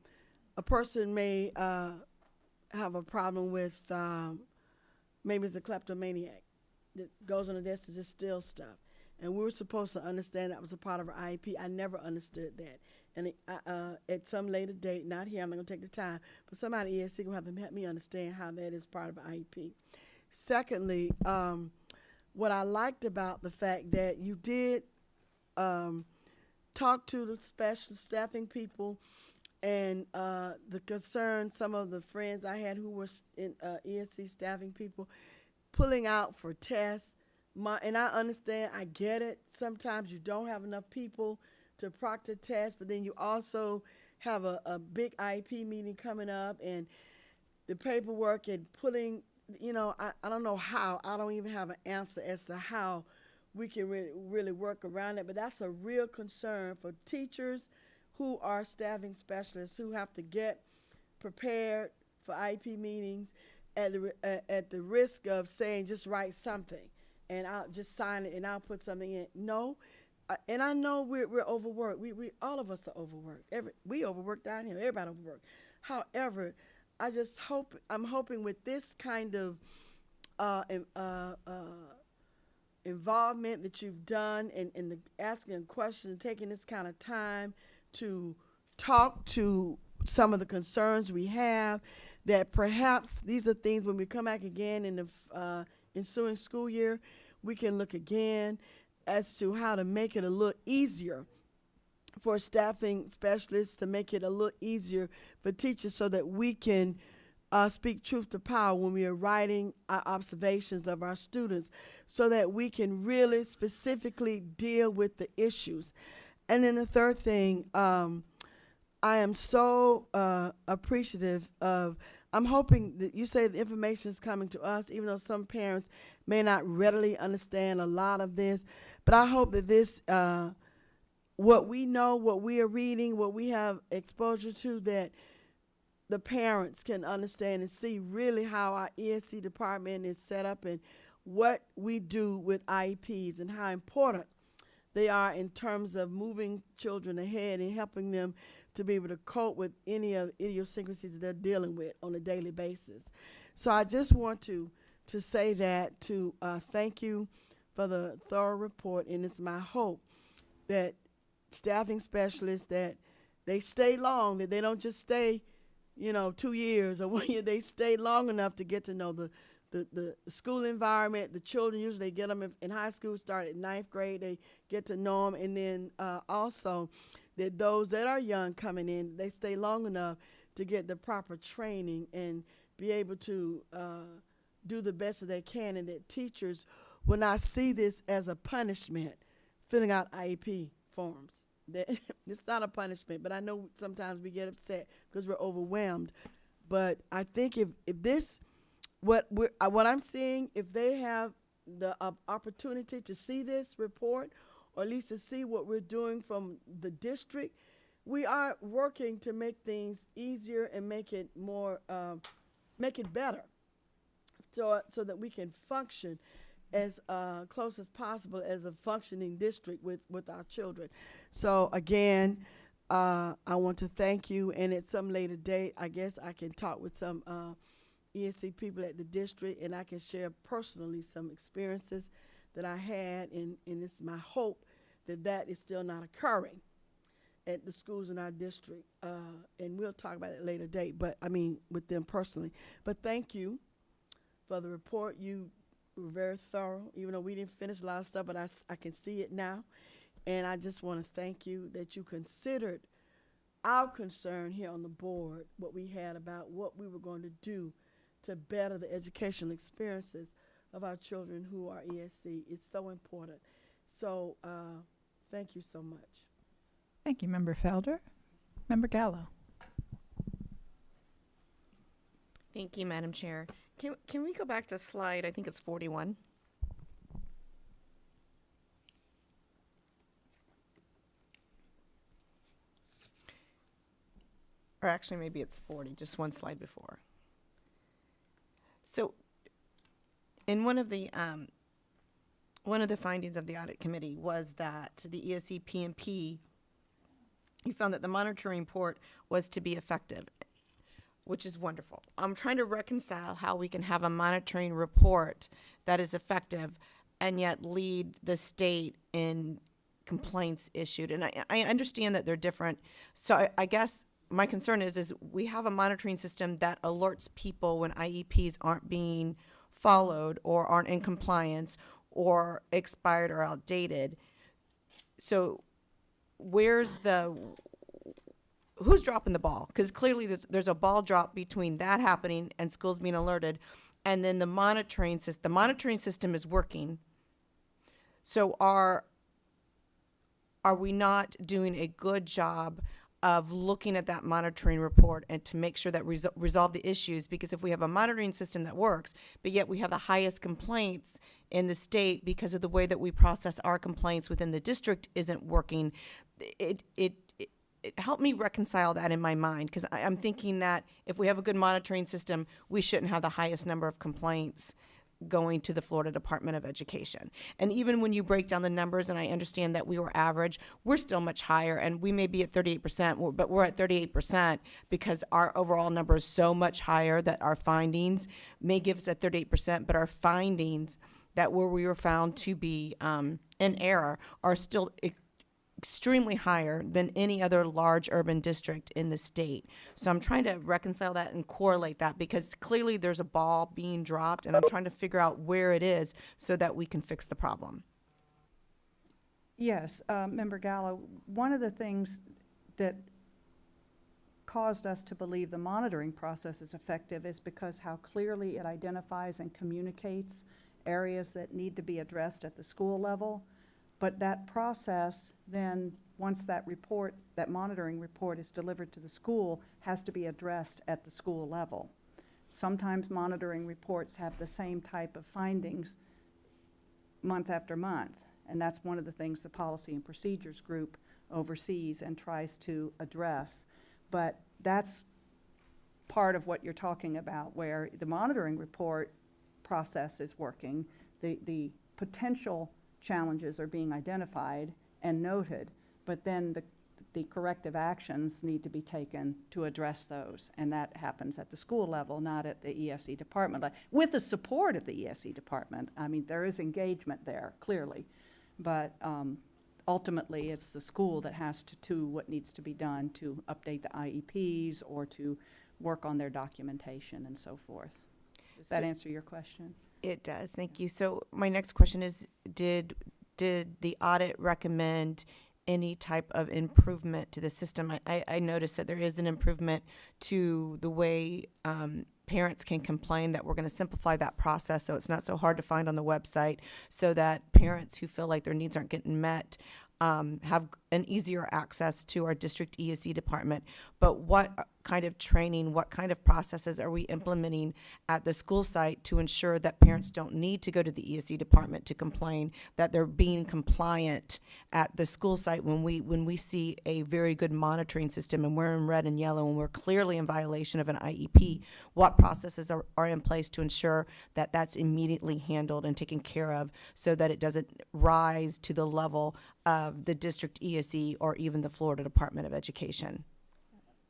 person may have a problem with, maybe it's a kleptomaniac that goes on the desk to just steal stuff. And we were supposed to understand that was a part of our IEP. I never understood that. And at some later date, not here, I'm not going to take the time, but somebody at ESC will have to help me understand how that is part of our IEP. Secondly, what I liked about the fact that you did talk to the special staffing people and the concern, some of the friends I had who were in ESC staffing people, pulling out for tests. And I understand, I get it. Sometimes you don't have enough people to proctor tests, but then you also have a big IEP meeting coming up, and the paperwork and pulling, I don't know how. I don't even have an answer as to how we can really work around it, but that's a real concern for teachers who are staffing specialists who have to get prepared for IEP meetings at the risk of saying just write something and I'll just sign it and I'll put something in. No, and I know we're overworked. We all of us are overworked. We overworked down here. Everybody overworked. However, I'm hoping with this kind of involvement that you've done and the asking questions and taking this kind of time to talk to some of the concerns we have, that perhaps these are things when we come back again in the ensuing school year, we can look again as to how to make it a little easier for staffing specialists, to make it a little easier for teachers so that we can speak truth to power when we are writing our observations of our students, so that we can really specifically deal with the issues. And then the third thing, I am so appreciative of, I'm hoping that you say the information is coming to us, even though some parents may not readily understand a lot of this, but I hope that this, what we know, what we are reading, what we have exposure to, that the parents can understand and see really how our ESC department is set up and what we do with IEPs and how important they are in terms of moving children ahead and helping them to be able to cope with any of the idiosyncrasies that they're dealing with on a daily basis. So I just want to say that, to thank you for the thorough report, and it's my hope that staffing specialists, that they stay long, that they don't just stay 2 years or 1 year, they stay long enough to get to know the school environment. The children, usually they get them in high school, start at 9th grade, they get to know them, and then also that those that are young coming in, they stay long enough to get the proper training and be able to do the best that they can, and that teachers will not see this as a punishment, filling out IEP forms. That it's not a punishment, but I know sometimes we get upset because we're overwhelmed. But I think if this, what I'm seeing, if they have the opportunity to see this report, or at least to see what we're doing from the district, we are working to make things easier and make it more, make it better, so that we can function as close as possible as a functioning district with our children. So again, I want to thank you, and at some later date, I guess I can talk with some ESC people at the district, and I can share personally some experiences that I had, and it's my hope that is still not occurring at the schools in our district, and we'll talk about it at a later date, but I mean with them personally. But thank you for the report. You were very thorough, even though we didn't finish a lot of stuff, but I can see it now. And I just want to thank you that you considered our concern here on the board, what we had about what we were going to do to better the educational experiences of our children who are ESC. It's so important. So thank you so much. Thank you, Member Felder. Member Gallo. Thank you, Madam Chair. Can we go back to slide, I think it's 41? Or actually, maybe it's 40, just one slide before. So And one of the findings of the audit committee was that the ESE PMP, you found that the monitoring report was to be effective, which is wonderful. I'm trying to reconcile how we can have a monitoring report that is effective and yet lead the state in complaints issued. And I understand that they're different. So I guess my concern is we have a monitoring system that alerts people when IEPs aren't being followed or aren't in compliance or expired or outdated. So who's dropping the ball? Because clearly there's a ball drop between that happening and schools being alerted, and then the monitoring system. The monitoring system is working. So are we not doing a good job of looking at that monitoring report and to make sure that resolve the issues? Because if we have a monitoring system that works, but yet we have the highest complaints in the state because of the way that we process our complaints within the district isn't working, it helped me reconcile that in my mind, because I'm thinking that if we have a good monitoring system, we shouldn't have the highest number of complaints going to the Florida Department of Education. And even when you break down the numbers, and I understand that we were average, we're still much higher, and we may be at 38%, but we're at 38% because our overall number is so much higher that our findings may give us at 38%, but our findings that where we were found to be in error are still extremely higher than any other large urban district in the state. So I'm trying to reconcile that and correlate that, because clearly there's a ball being dropped, and I'm trying to figure out where it is so that we can fix the problem. Yes, Member Gallo, one of the things that caused us to believe the monitoring process is effective is because how clearly it identifies and communicates areas that need to be addressed at the school level. But that process then, once that report, that monitoring report is delivered to the school, has to be addressed at the school level. Sometimes monitoring reports have the same type of findings month after month, and that's one of the things the Policy and Procedures Group oversees and tries to address. But that's part of what you're talking about, where the monitoring report process is working, the potential challenges are being identified and noted, but then the corrective actions need to be taken to address those, and that happens at the school level, not at the ESE department, with the support of the ESE department. I mean, there is engagement there, clearly, but ultimately it's the school that has to do what needs to be done to update the IEPs or to work on their documentation and so forth. Does that answer your question? It does, thank you. So my next question is, did the audit recommend any type of improvement to the system? I noticed that there is an improvement to the way parents can complain, that we're going to simplify that process so it's not so hard to find on the website, so that parents who feel like their needs aren't getting met have an easier access to our district ESE department. But what kind of training, what kind of processes are we implementing at the school site to ensure that parents don't need to go to the ESE department to complain, that they're being compliant at the school site when we see a very good monitoring system and we're in red and yellow and we're clearly in violation of an IEP? What processes are in place to ensure that that's immediately handled and taken care of so that it doesn't rise to the level of the district ESE or even the Florida Department of Education?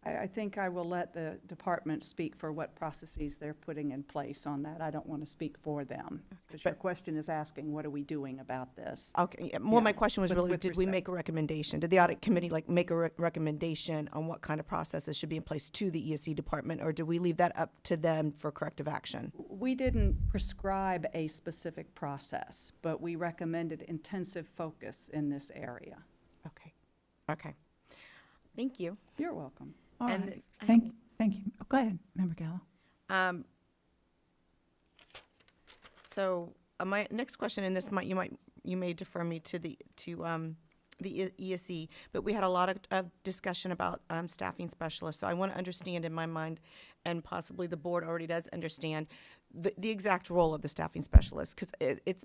I think I will let the department speak for what processes they're putting in place on that. I don't want to speak for them, because your question is asking, what are we doing about this? Okay, Yeah, my question was really, with did we respect. make a recommendation? Did the audit committee make a recommendation on what kind of processes should be in place to the ESE department, or do we leave that up to them for corrective action? We didn't prescribe a specific process, but we recommended intensive focus in this area. Okay. Thank you. You're welcome. All And right. Thank you. Oh, go ahead, Member Gallo. So my next question, and this you may defer me to the ESE, but we had a lot of discussion about staffing specialists. So I want to understand in my mind, and possibly the board already does understand, the exact role of the staffing specialist, because it's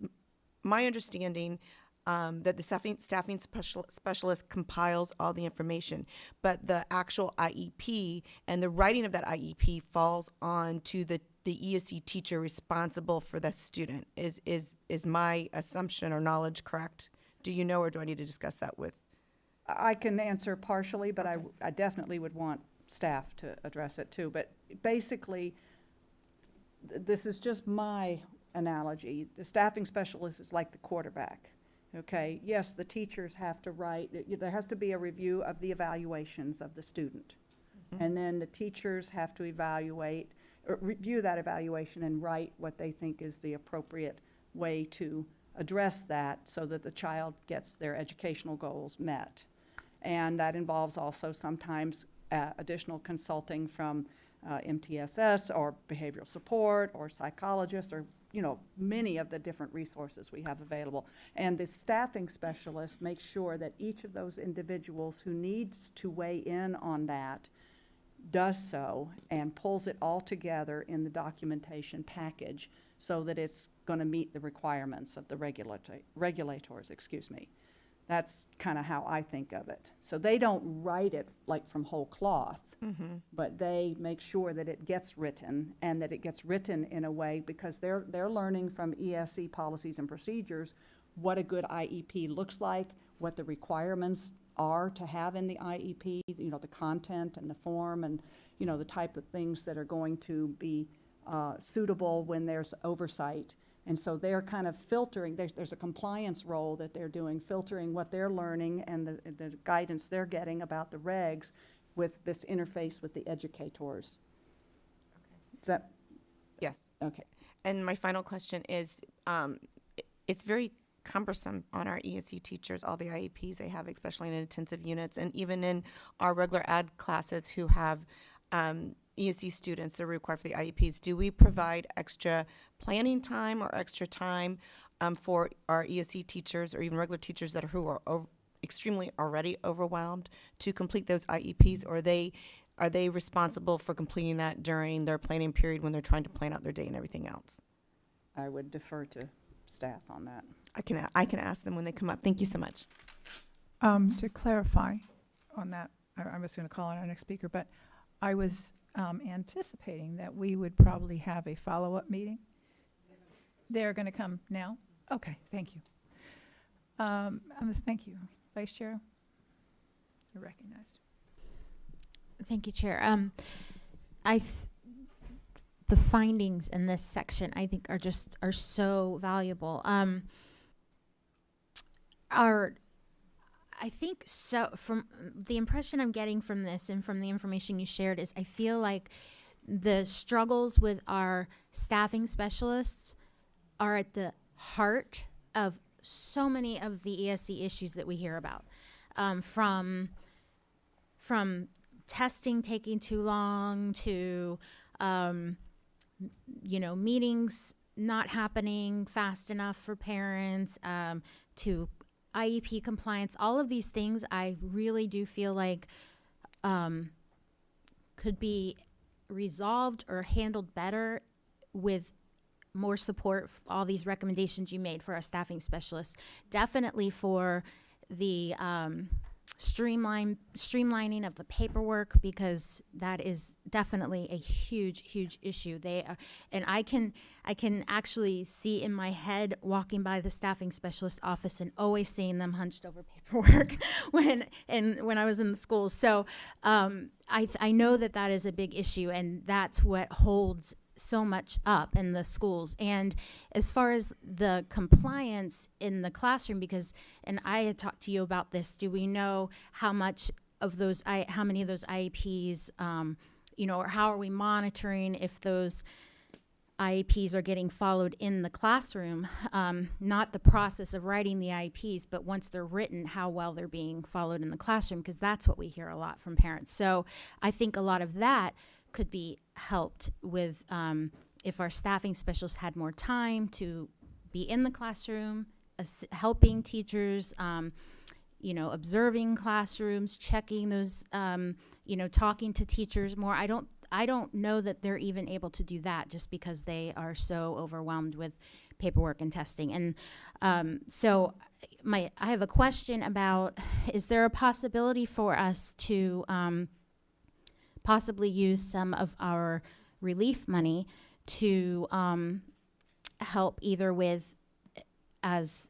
my understanding that the staffing specialist compiles all the information, but the actual IEP and the writing of that IEP falls on to the the ESE teacher responsible for the student. Is my assumption or knowledge correct? Do you know, or do I need to discuss that with? I can answer partially, but I definitely would want staff to address it too. But basically, this is just my analogy. The staffing specialist is like the quarterback, okay? Yes, the teachers have to write, there has to be a review of the evaluations of the student. And then the teachers have to evaluate, or review that evaluation and write what they think is the appropriate way to address that so that the child gets their educational goals met. And that involves also sometimes additional consulting from MTSS or behavioral support or psychologists or, you know, many of the different resources we have available. And the staffing specialist makes sure that each of those individuals who needs to weigh in on that does so and pulls it all together in the documentation package so that it's going to meet the requirements of the regulators, excuse me. That's kind of how I think of it. So they don't write it like from whole cloth, but they make sure that it gets written and that it gets written in a way because they're learning from ESE policies and procedures what a good IEP looks like, what the requirements are to have in the IEP, you know, the content and the form and, you know, the type of things that are going to be suitable when there's oversight. And so they're kind of filtering, there's a compliance role that they're doing, filtering what they're learning and the guidance they're getting about the regs with this interface with the educators. Is that, Yes. okay. And my final question is, it's very cumbersome on our ESE teachers, all the IEPs they have, especially in intensive units, and even in our regular ed classes who have ESE students that are required for the IEPs. Do we provide extra planning time or extra time for our ESE teachers or even regular teachers who are extremely already overwhelmed to complete those IEPs, or are they responsible for completing that during their planning period when they're trying to plan out their day and everything else? I would defer to staff on that. I can ask them when they come up. Thank you so much. To clarify on that, I was going to call on our next speaker, but I was anticipating that we would probably have a follow-up meeting. They're going to come now? Okay, thank you. Thank you. Vice Chair, you're recognized. Thank you, Chair. The findings in this section, I think, are so valuable. I think so. From the impression I'm getting from this and from the information you shared is, I feel like the struggles with our staffing specialists are at the heart of so many of the ESE issues that we hear about, from testing taking too long to meetings not happening fast enough for parents, to IEP compliance. All of these things I really do feel like could be resolved or handled better with more support, all these recommendations you made for our staffing specialists. Definitely for the streamlining of the paperwork, because that is definitely a huge issue. And I can actually see in my head walking by the staffing specialist office and always seeing them hunched over paperwork when I was in the schools. So I know that is a big issue, and that's what holds so much up in the schools. And as far as the compliance in the classroom, and I had talked to you about this, do we know how many of those IEPs, or how are we monitoring if those IEPs are getting followed in the classroom? Not the process of writing the IEPs, but once they're written, how well they're being followed in the classroom, because that's what we hear a lot from parents. So I think a lot of that could be helped with if our staffing specialists had more time to be in the classroom, helping teachers, observing classrooms, checking those, talking to teachers more. I don't know that they're even able to do that just because they are so overwhelmed with paperwork and testing. And so I have a question about, is there a possibility for us to possibly use some of our relief money to help either with, as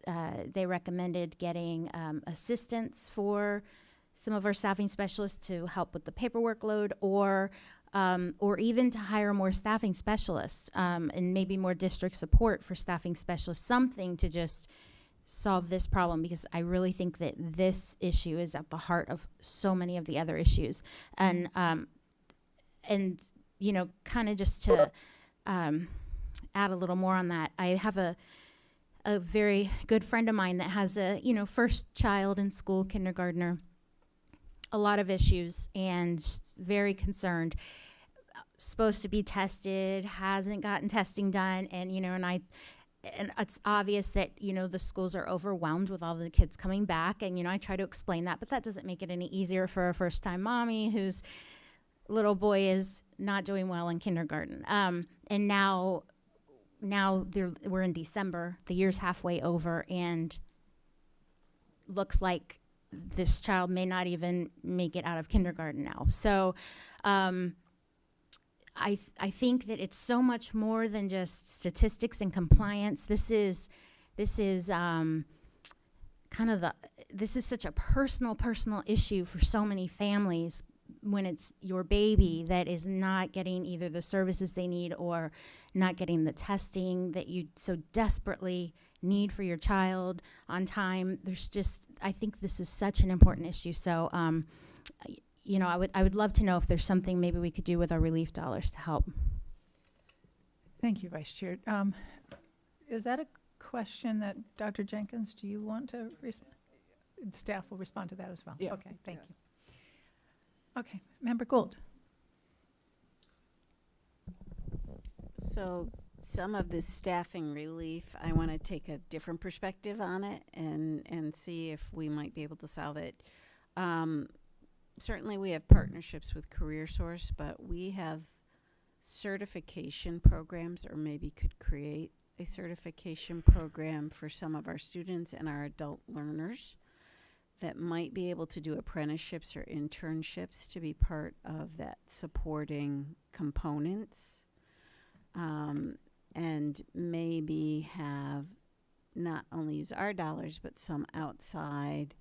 they recommended, getting assistance for some of our staffing specialists to help with the paperwork load, or even to hire more staffing specialists and maybe more district support for staffing specialists, something to just solve this problem, because I really think that this issue is at the heart of so many of the other issues. And you know, kind of just to add a little more on that, I have a very good friend of mine that has a, you know, first child in school, kindergartner, a lot of issues, and very concerned. Supposed to be tested, hasn't gotten testing done, and you know, and it's obvious that, you know, the schools are overwhelmed with all the kids coming back, and you know, I try to explain that, but that doesn't make it any easier for a first-time mommy whose little boy is not doing well in kindergarten. And now we're in December, the year's halfway over, and looks like this child may not even make it out of kindergarten now. So I think that it's so much more than just statistics and compliance. This is kind of this is such a personal issue for so many families when it's your baby that is not getting either the services they need or not getting the testing that you so desperately need for your child on time. I think this is such an important issue. So, you know, I would love to know if there's something maybe we could do with our relief dollars to help. Thank you, Vice Chair. Is that a question that Dr. Jenkins, do you want to respond? Staff will respond to that as well. Yes, Okay, thank you. Okay, Member Gould. So some of this staffing relief, I want to take a different perspective on it and see if we might be able to solve it. Certainly we have partnerships with CareerSource, but we have certification programs, or maybe could create a certification program for some of our students and our adult learners that might be able to do apprenticeships or internships to be part of that supporting components, and maybe have not only use our dollars but some outside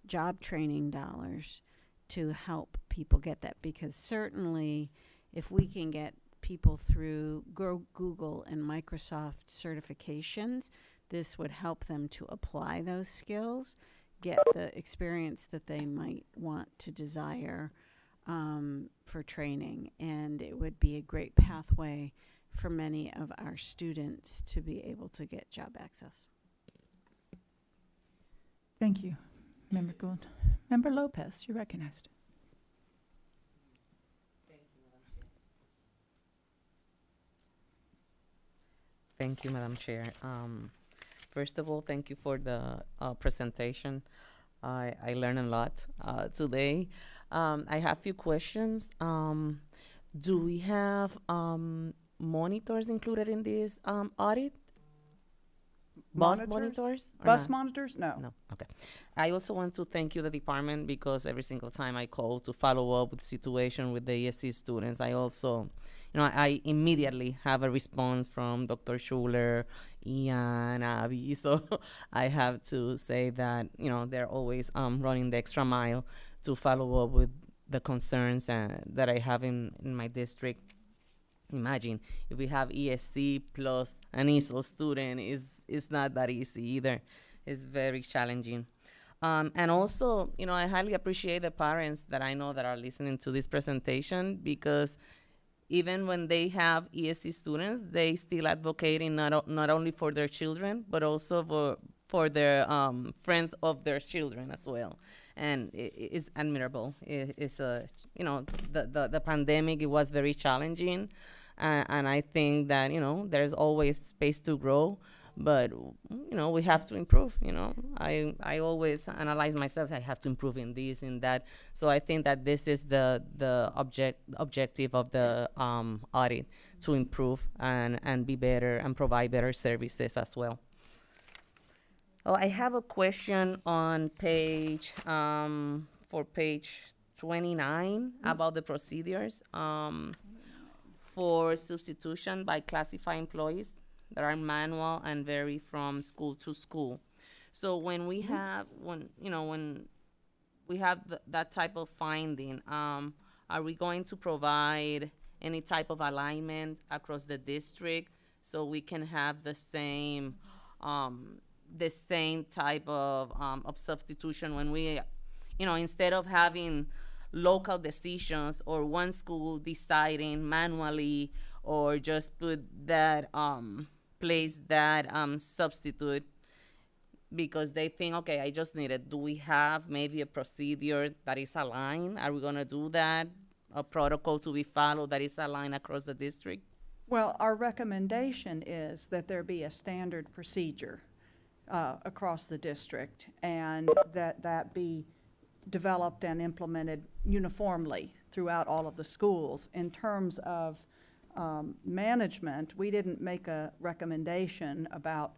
job training dollars to help people get that, because certainly if we can get people through Google and Microsoft certifications, this would help them to apply those skills, get the experience that they might want to desire for training, and it would be a great pathway for many of our students to be able to get job access. Thank you, Member Gould. Member Lopez, you're recognized. Thank you, Madam Chair. First of all, thank you for the presentation. I learned a lot today. I have a few questions. Do we have monitors included in this audit? Bus monitors? or Bus not? monitors? No. No, okay. I also want to thank you, the department, because every single time I call to follow up with the situation with the ESC students, I also, you know, I immediately have a response from Dr. Schuler, Ian, Abby. So I have to say that, you know, they're always running the extra mile to follow up with the concerns that I have in my district. Imagine if we have ESC plus an ESOL student, it's not that easy either. It's very challenging. And also, you know, I highly appreciate the parents that I know that are listening to this presentation, because even when they have ESC students, they still advocating not only for their children, but also for their friends of their children as well. And it's admirable. It's you know, the pandemic, it was very challenging. And I think that, you know, there's always space to grow, but, you know, we have to improve, you know. I always analyze myself, I have to improve in this, in that. So I think that this is the objective of the audit, to improve and be better and provide better services as well. Oh, I have a question on page 29 about the procedures. for substitution by classified employees that are manual and vary from school to school. So when we have, when we have that type of finding, are we going to provide any type of alignment across the district so we can have the same type of substitution when we, instead of having local decisions or one school deciding manually or just put that place that substitute because they think, okay, I just need it. Do we have maybe a procedure that is aligned? Are we gonna do that? A protocol to be followed that is aligned across the district? Well, our recommendation is that there be a standard procedure across the district, and that be developed and implemented uniformly throughout all of the schools. In terms of management, we didn't make a recommendation about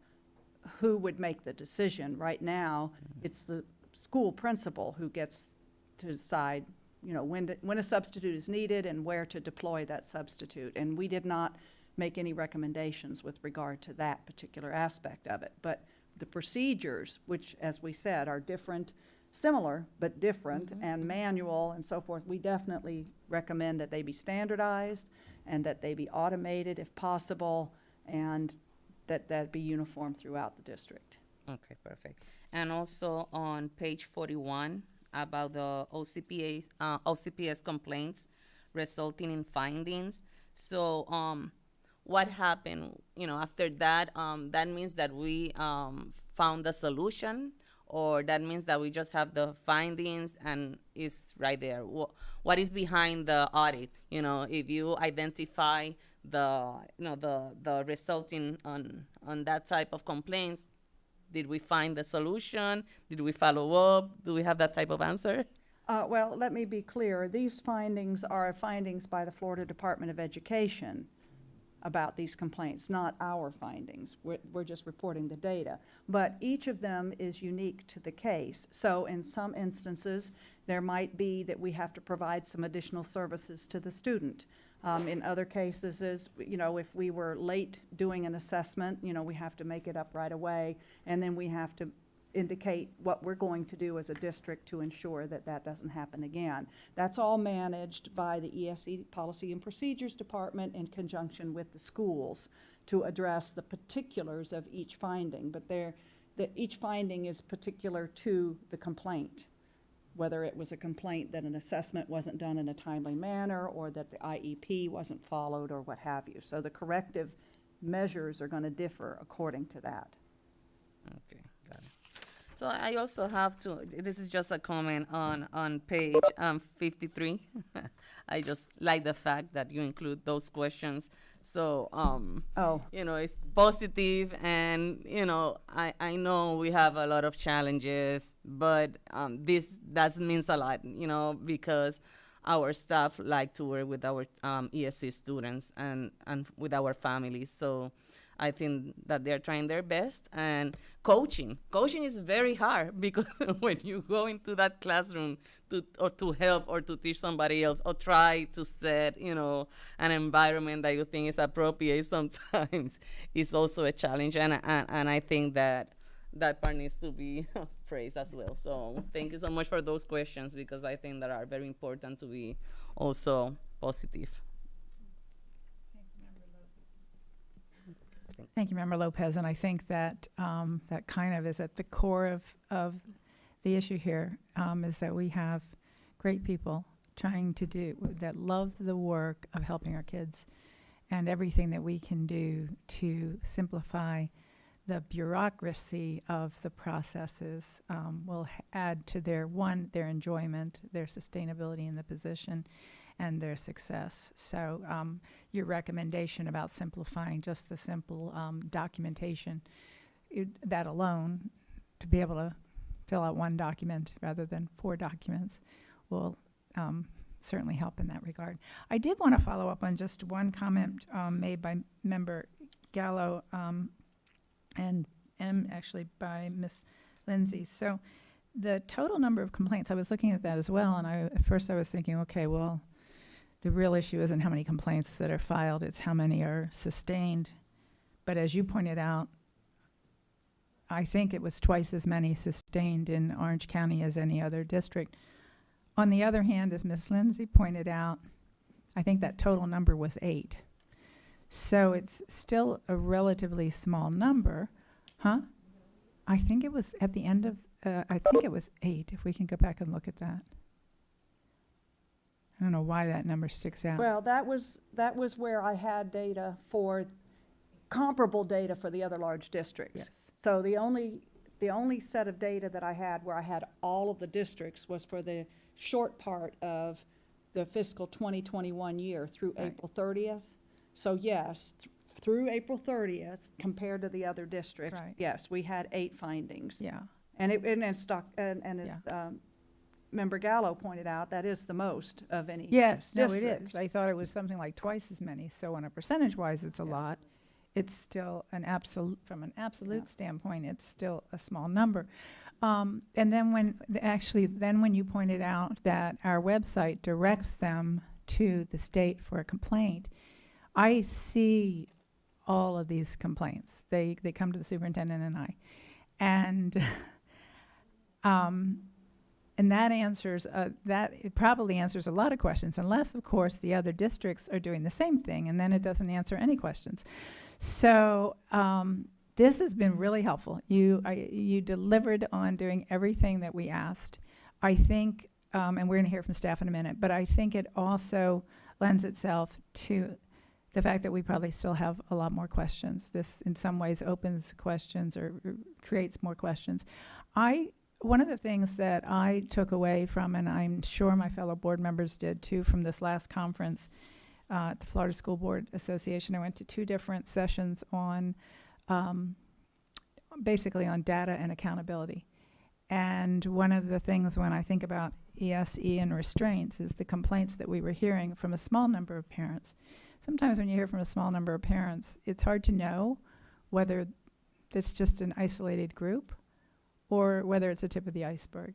who would make the decision. Right now, it's the school principal who gets to decide, when a substitute is needed and where to deploy that substitute. And we did not make any recommendations with regard to that particular aspect of it. But the procedures, which, as we said, are different, similar but different, and manual and so forth, we definitely recommend that they be standardized and that they be automated if possible, and that be uniform throughout the district. Okay, perfect. And also on page 41 about the OCPS complaints resulting in findings. So what happened, after that, that means that we found the solution, or that means that we just have the findings and it's right there? What is behind the audit? If you identify the resulting on that type of complaints, did we find the solution? Did we follow up? Do we have that type of answer? Well, let me be clear. These findings are findings by the Florida Department of Education about these complaints, not our findings. We're just reporting the data. But each of them is unique to the case. So in some instances, there might be that we have to provide some additional services to the student. In other cases, if we were late doing an assessment, we have to make it up right away, and then we have to indicate what we're going to do as a district to ensure that that doesn't happen again. That's all managed by the ESE Policy and Procedures Department in conjunction with the schools to address the particulars of each finding, but each finding is particular to the complaint, whether it was a complaint that an assessment wasn't done in a timely manner or that the IEP wasn't followed or what have you. So the corrective measures are going to differ according to that. Okay, got it. So I also have to, this is just a comment on page 53. I just like the fact that you include those questions. So, it's positive, and, I know we have a lot of challenges, but that means a lot, because our staff like to work with our ESC students and with our families. So I think that they're trying their best. And coaching is very hard, because when you go into that classroom to help or to teach somebody else or try to set, an environment that you think is appropriate, sometimes it's also a challenge. And I think that part needs to be praised as well. So thank you so much for those questions, because I think that are very important to be also positive. Thank you, Member Lopez, and I think that that kind of is at the core of the issue here, is that we have great people trying to do, that love the work of helping our kids, and everything that we can do to simplify the bureaucracy of the processes will add to their enjoyment, their sustainability in the position, and their success. So your recommendation about simplifying just the simple documentation, that alone, to be able to fill out one document rather than 4 documents, will certainly help in that regard. I did want to follow up on just one comment made by Member Gallo and actually by Ms. Lindsay. So the total number of complaints, I was looking at that as well, and at first I was thinking, okay, well, the real issue isn't how many complaints that are filed, it's how many are sustained. But as you pointed out, I think it was twice as many sustained in Orange County as any other district. On the other hand, as Ms. Lindsay pointed out, I think that total number was 8. So it's still a relatively small number, huh? I think it was at the end of, I think it was 8, if we can go back and look at that. I don't know why that number sticks out. Well, that was where I had data for, comparable data for the other large districts. Yes. So the only set of data that I had where I had all of the districts was for the short part of the fiscal 2021 year through Right. April 30th. So yes, through April 30th, compared to the other districts, Right. yes, we had 8 findings. Yeah, And as Member Gallo pointed out, that is the most of any yes, no, it district. is. I thought it was something like twice as many. So on a percentage-wise, it's a Yeah. lot. It's still an absolute, from an absolute Yeah. standpoint, it's still a small number. And then when you pointed out that our website directs them to the state for a complaint, I see all of these complaints. They come to the superintendent and I. And that answers, it probably answers a lot of questions, unless, of course, the other districts are doing the same thing, and then it doesn't answer any questions. So this has been really helpful. You delivered on doing everything that we asked. I think, and we're going to hear from staff in a minute, but I think it also lends itself to the fact that we probably still have a lot more questions. This, in some ways, opens questions or creates more questions. One of the things that I took away from, and I'm sure my fellow board members did too, from this last conference at the Florida School Board Association, I went to 2 different sessions on basically on data and accountability. And one of the things when I think about ESE and restraints is the complaints that we were hearing from a small number of parents. Sometimes when you hear from a small number of parents, it's hard to know whether it's just an isolated group or whether it's a tip of the iceberg.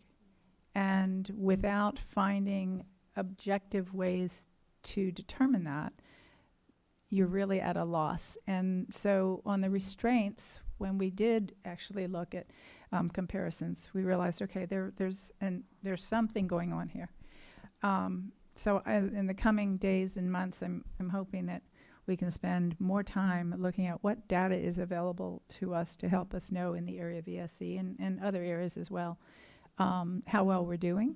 And without finding objective ways to determine that, you're really at a loss. And so on the restraints, when we did actually look at comparisons, we realized, okay, there's something going on here. So in the coming days and months, I'm hoping that we can spend more time looking at what data is available to us to help us know in the area of ESE and other areas as well, how well we're doing.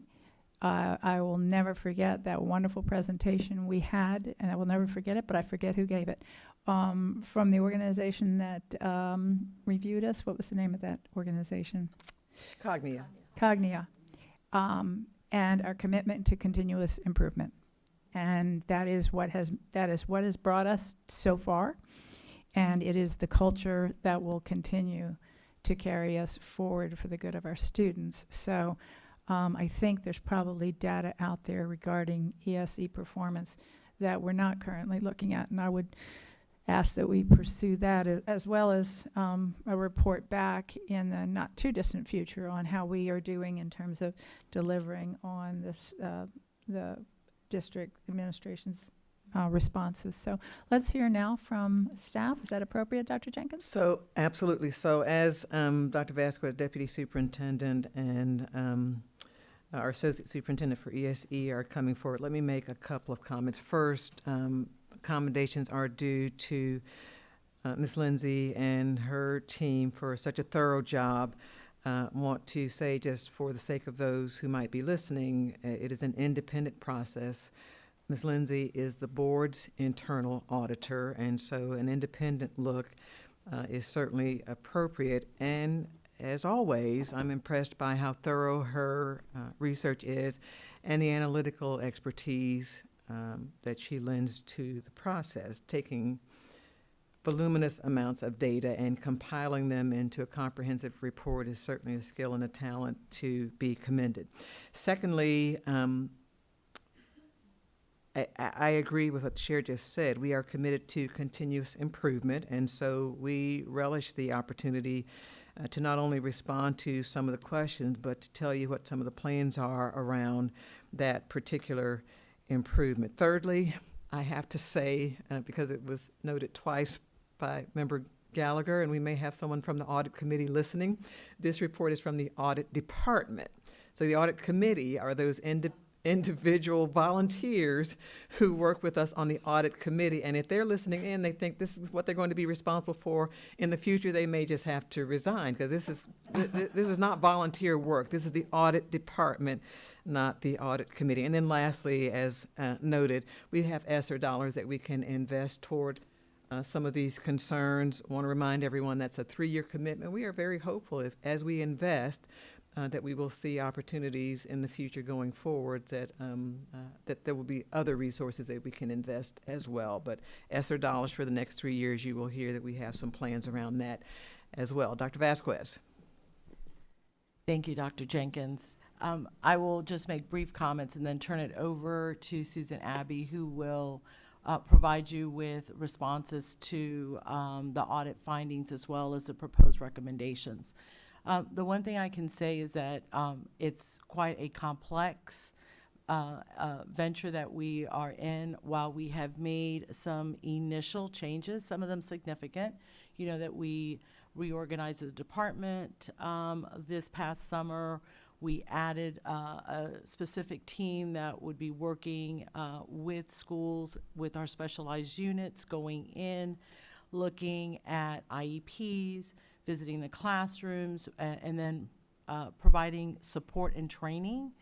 I will never forget that wonderful presentation we had, and I will never forget it, but I forget who gave it, from the organization that reviewed us. What was the name of that organization? Cognia. Cognia. And our commitment to continuous improvement. And that is what has brought us so far, and it is the culture that will continue to carry us forward for the good of our students. So I think there's probably data out there regarding ESE performance that we're not currently looking at, and I would ask that we pursue that as well as a report back in the not too distant future on how we are doing in terms of delivering on this the district administration's responses. So let's hear now from staff. Is that appropriate, Dr. Jenkins? So, absolutely. So as Dr. Vasquez, Deputy Superintendent, and our Associate Superintendent for ESE are coming forward, let me make a couple of comments. First, commendations are due to Ms. Lindsay and her team for such a thorough job. Want to say, just for the sake of those who might be listening, it is an independent process. Ms. Lindsay is the board's internal auditor, and so an independent look is certainly appropriate. And as always, I'm impressed by how thorough her research is and the analytical expertise that she lends to the process, taking voluminous amounts of data and compiling them into a comprehensive report is certainly a skill and a talent to be commended. Secondly, I agree with what the chair just said. We are committed to continuous improvement, and so we relish the opportunity to not only respond to some of the questions, but to tell you what some of the plans are around that particular improvement. Thirdly, I have to say, because it was noted twice by Member Gallagher, and we may have someone from the audit committee listening, this report is from the audit department. So the audit committee are those individual volunteers who work with us on the audit committee, and if they're listening in, they think this is what they're going to be responsible for in the future, they may just have to resign, because this is not volunteer work. This is the audit department, not the audit committee. And then lastly, as noted, we have ESSER dollars that we can invest toward some of these concerns. I want to remind everyone that's a 3-year commitment. We are very hopeful as we invest that we will see opportunities in the future going forward, that that there will be other resources that we can invest as well. But ESSER dollars for the next 3 years, you will hear that we have some plans around that as well. Dr. Vasquez. Thank you, Dr. Jenkins. I will just make brief comments and then turn it over to Susan Abbey, who will provide you with responses to the audit findings as well as the proposed recommendations. The one thing I can say is that it's quite a complex venture that we are in. While we have made some initial changes, some of them significant, you know, that we reorganized the department this past summer. We added a specific team that would be working with schools, with our specialized units, going in, looking at IEPs, visiting the classrooms, and then providing support and training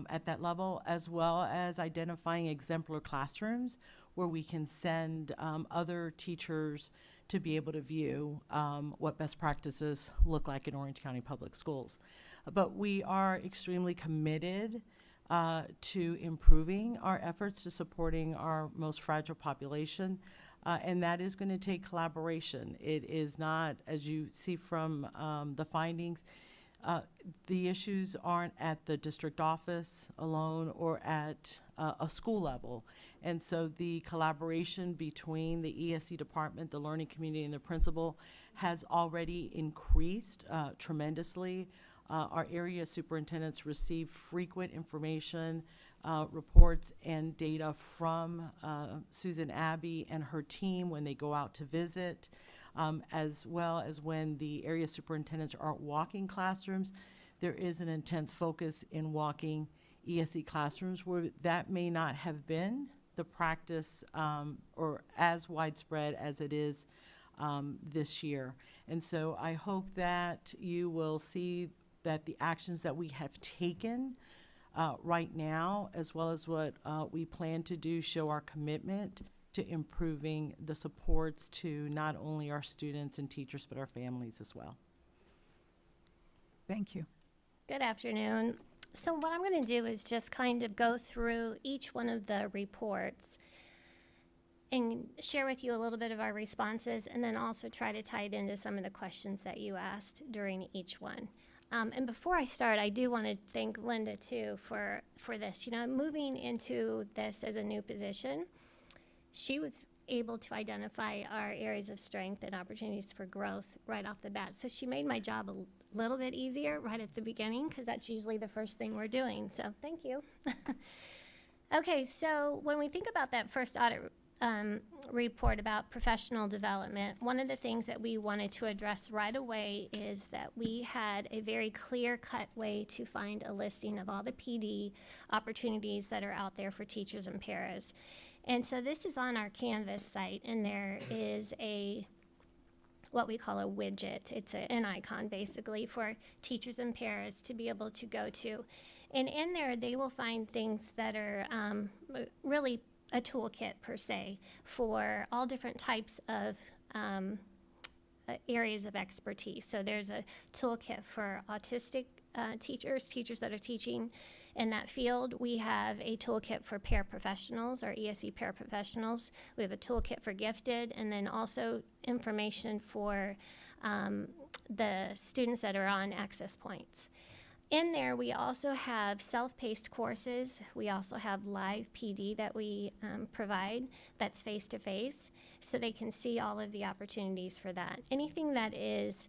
at that level, as well as identifying exemplar classrooms where we can send other teachers to be able to view what best practices look like in Orange County Public Schools. But we are extremely committed to improving our efforts to supporting our most fragile population. And that is going to take collaboration. It is not, as you see from the findings, the issues aren't at the district office alone or at a school level. And so the collaboration between the ESE department, the learning community, and the principal has already increased tremendously. Our area superintendents receive frequent information, reports and data from Susan Abbey and her team when they go out to visit, as well as when the area superintendents are walking classrooms. There is an intense focus in walking ESE classrooms where that may not have been the practice or as widespread as it is this year. And so I hope that you will see that the actions that we have taken right now, as well as what we plan to do, show our commitment to improving the supports to not only our students and teachers, but our families as well. Thank you. Good afternoon. So what I'm going to do is just kind of go through each one of the reports and share with you a little bit of our responses, and then also try to tie it into some of the questions that you asked during each one. And before I start, I do want to thank Linda too for this. You know, moving into this as a new position, she was able to identify our areas of strength and opportunities for growth right off the bat. So she made my job a little bit easier right at the beginning, because that's usually the first thing we're doing. So thank you. Okay, so when we think about that first audit report about professional development, one of the things that we wanted to address right away is that we had a very clear-cut way to find a listing of all the PD opportunities that are out there for teachers and paras. And so this is on our Canvas site, and there is what we call a widget. It's an icon basically for teachers and paras to be able to go to. And in there, they will find things that are really a toolkit per se for all different types of areas of expertise. So there's a toolkit for autistic teachers that are teaching in that field. We have a toolkit for paraprofessionals, or ESE paraprofessionals. We have a toolkit for gifted, and then also information for the students that are on access points. In there, we also have self-paced courses. We also have live PD that we provide that's face-to-face, so they can see all of the opportunities for that. Anything that is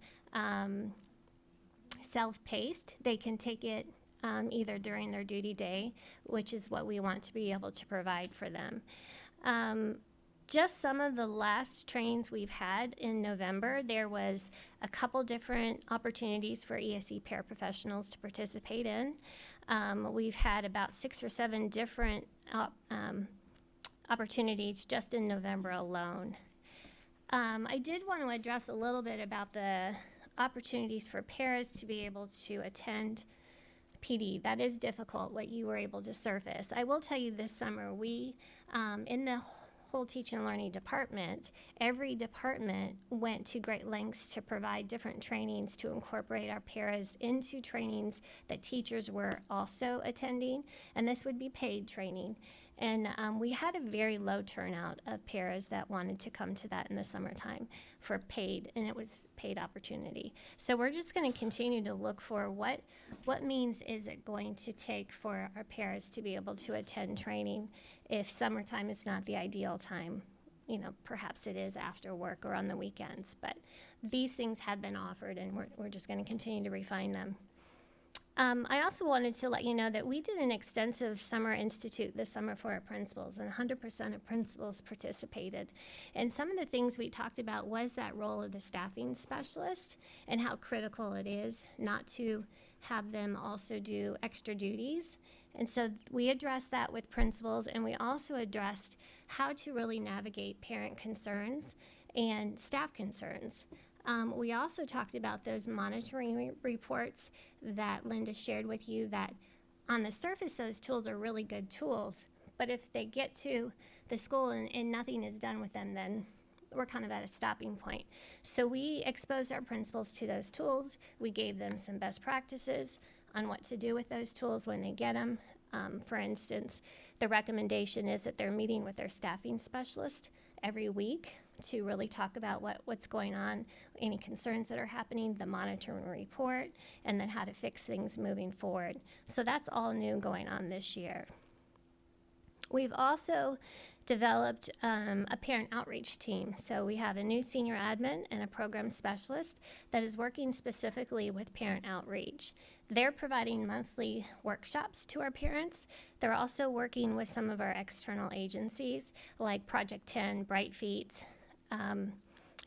self-paced, they can take it either during their duty day, which is what we want to be able to provide for them. Just some of the last trainings we've had in November, there was a couple different opportunities for ESE paraprofessionals to participate in. We've had about 6 or 7 different opportunities just in November alone. I did want to address a little bit about the opportunities for paras to be able to attend PD. That is difficult, what you were able to surface. I will tell you this summer, we, in the whole teaching and learning department, every department went to great lengths to provide different trainings to incorporate our paras into trainings that teachers were also attending, and this would be paid training. And we had a very low turnout of paras that wanted to come to that in the summertime for paid, and it was paid opportunity. So we're just going to continue to look for what means is it going to take for our paras to be able to attend training if summertime is not the ideal time. You know, perhaps it is after work or on the weekends, but these things have been offered, and we're just going to continue to refine them. I also wanted to let you know that we did an extensive summer institute this summer for our principals, and 100% of principals participated. And some of the things we talked about was that role of the staffing specialist and how critical it is not to have them also do extra duties. And so we addressed that with principals, and we also addressed how to really navigate parent concerns and staff concerns. We also talked about those monitoring reports that Linda shared with you, that on the surface those tools are really good tools, but if they get to the school and nothing is done with them, then we're kind of at a stopping point. So we exposed our principals to those tools. We gave them some best practices on what to do with those tools when they get them. For instance, the recommendation is that they're meeting with their staffing specialist every week to really talk about what's going on, any concerns that are happening, the monitoring report, and then how to fix things moving forward. So that's all new going on this year. We've also developed a parent outreach team. So we have a new senior admin and a program specialist that is working specifically with parent outreach. They're providing monthly workshops to our parents. They're also working with some of our external agencies like Project 10, Bright Feet,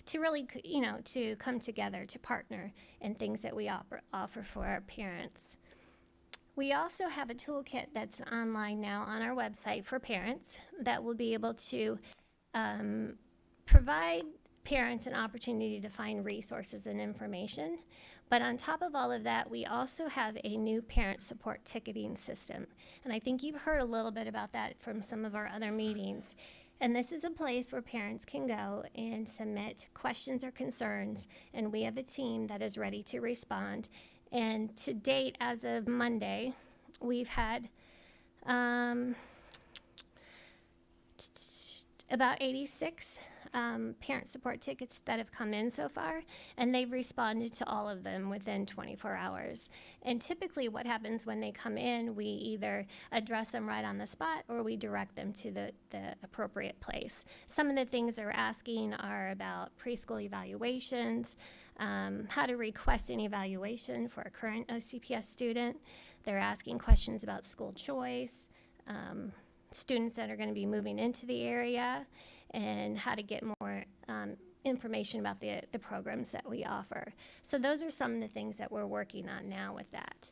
to really, to come together, to partner in things that we offer for our parents. We also have a toolkit that's online now on our website for parents that will be able to provide parents an opportunity to find resources and information. But on top of all of that, we also have a new parent support ticketing system. And I think you've heard a little bit about that from some of our other meetings. And this is a place where parents can go and submit questions or concerns, and we have a team that is ready to respond. And to date, as of Monday, we've had about 86 parent support tickets that have come in so far, and they've responded to all of them within 24 hours. And typically what happens when they come in, we either address them right on the spot or we direct them to the appropriate place. Some of the things they're asking are about preschool evaluations, how to request an evaluation for a current OCPS student. They're asking questions about school choice, students that are going to be moving into the area, and how to get more information about the programs that we offer. So those are some of the things that we're working on now with that.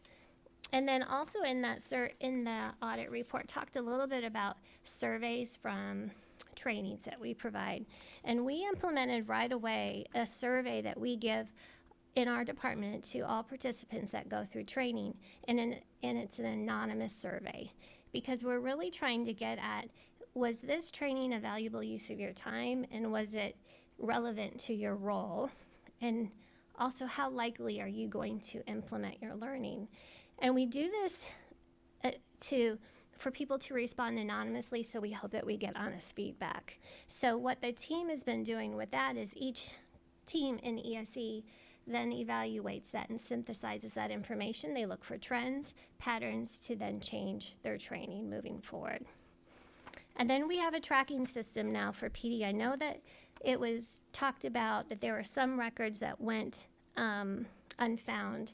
And then also in the audit report, talked a little bit about surveys from trainings that we provide. And we implemented right away a survey that we give in our department to all participants that go through training, and it's an anonymous survey, because we're really trying to get at, was this training a valuable use of your time, and was it relevant to your role? And also, how likely are you going to implement your learning? And we do this for people to respond anonymously, so we hope that we get honest feedback. So what the team has been doing with that is each team in ESE then evaluates that and synthesizes that information. They look for trends, patterns to then change their training moving forward. And then we have a tracking system now for PD. I know that it was talked about that there were some records that went unfound.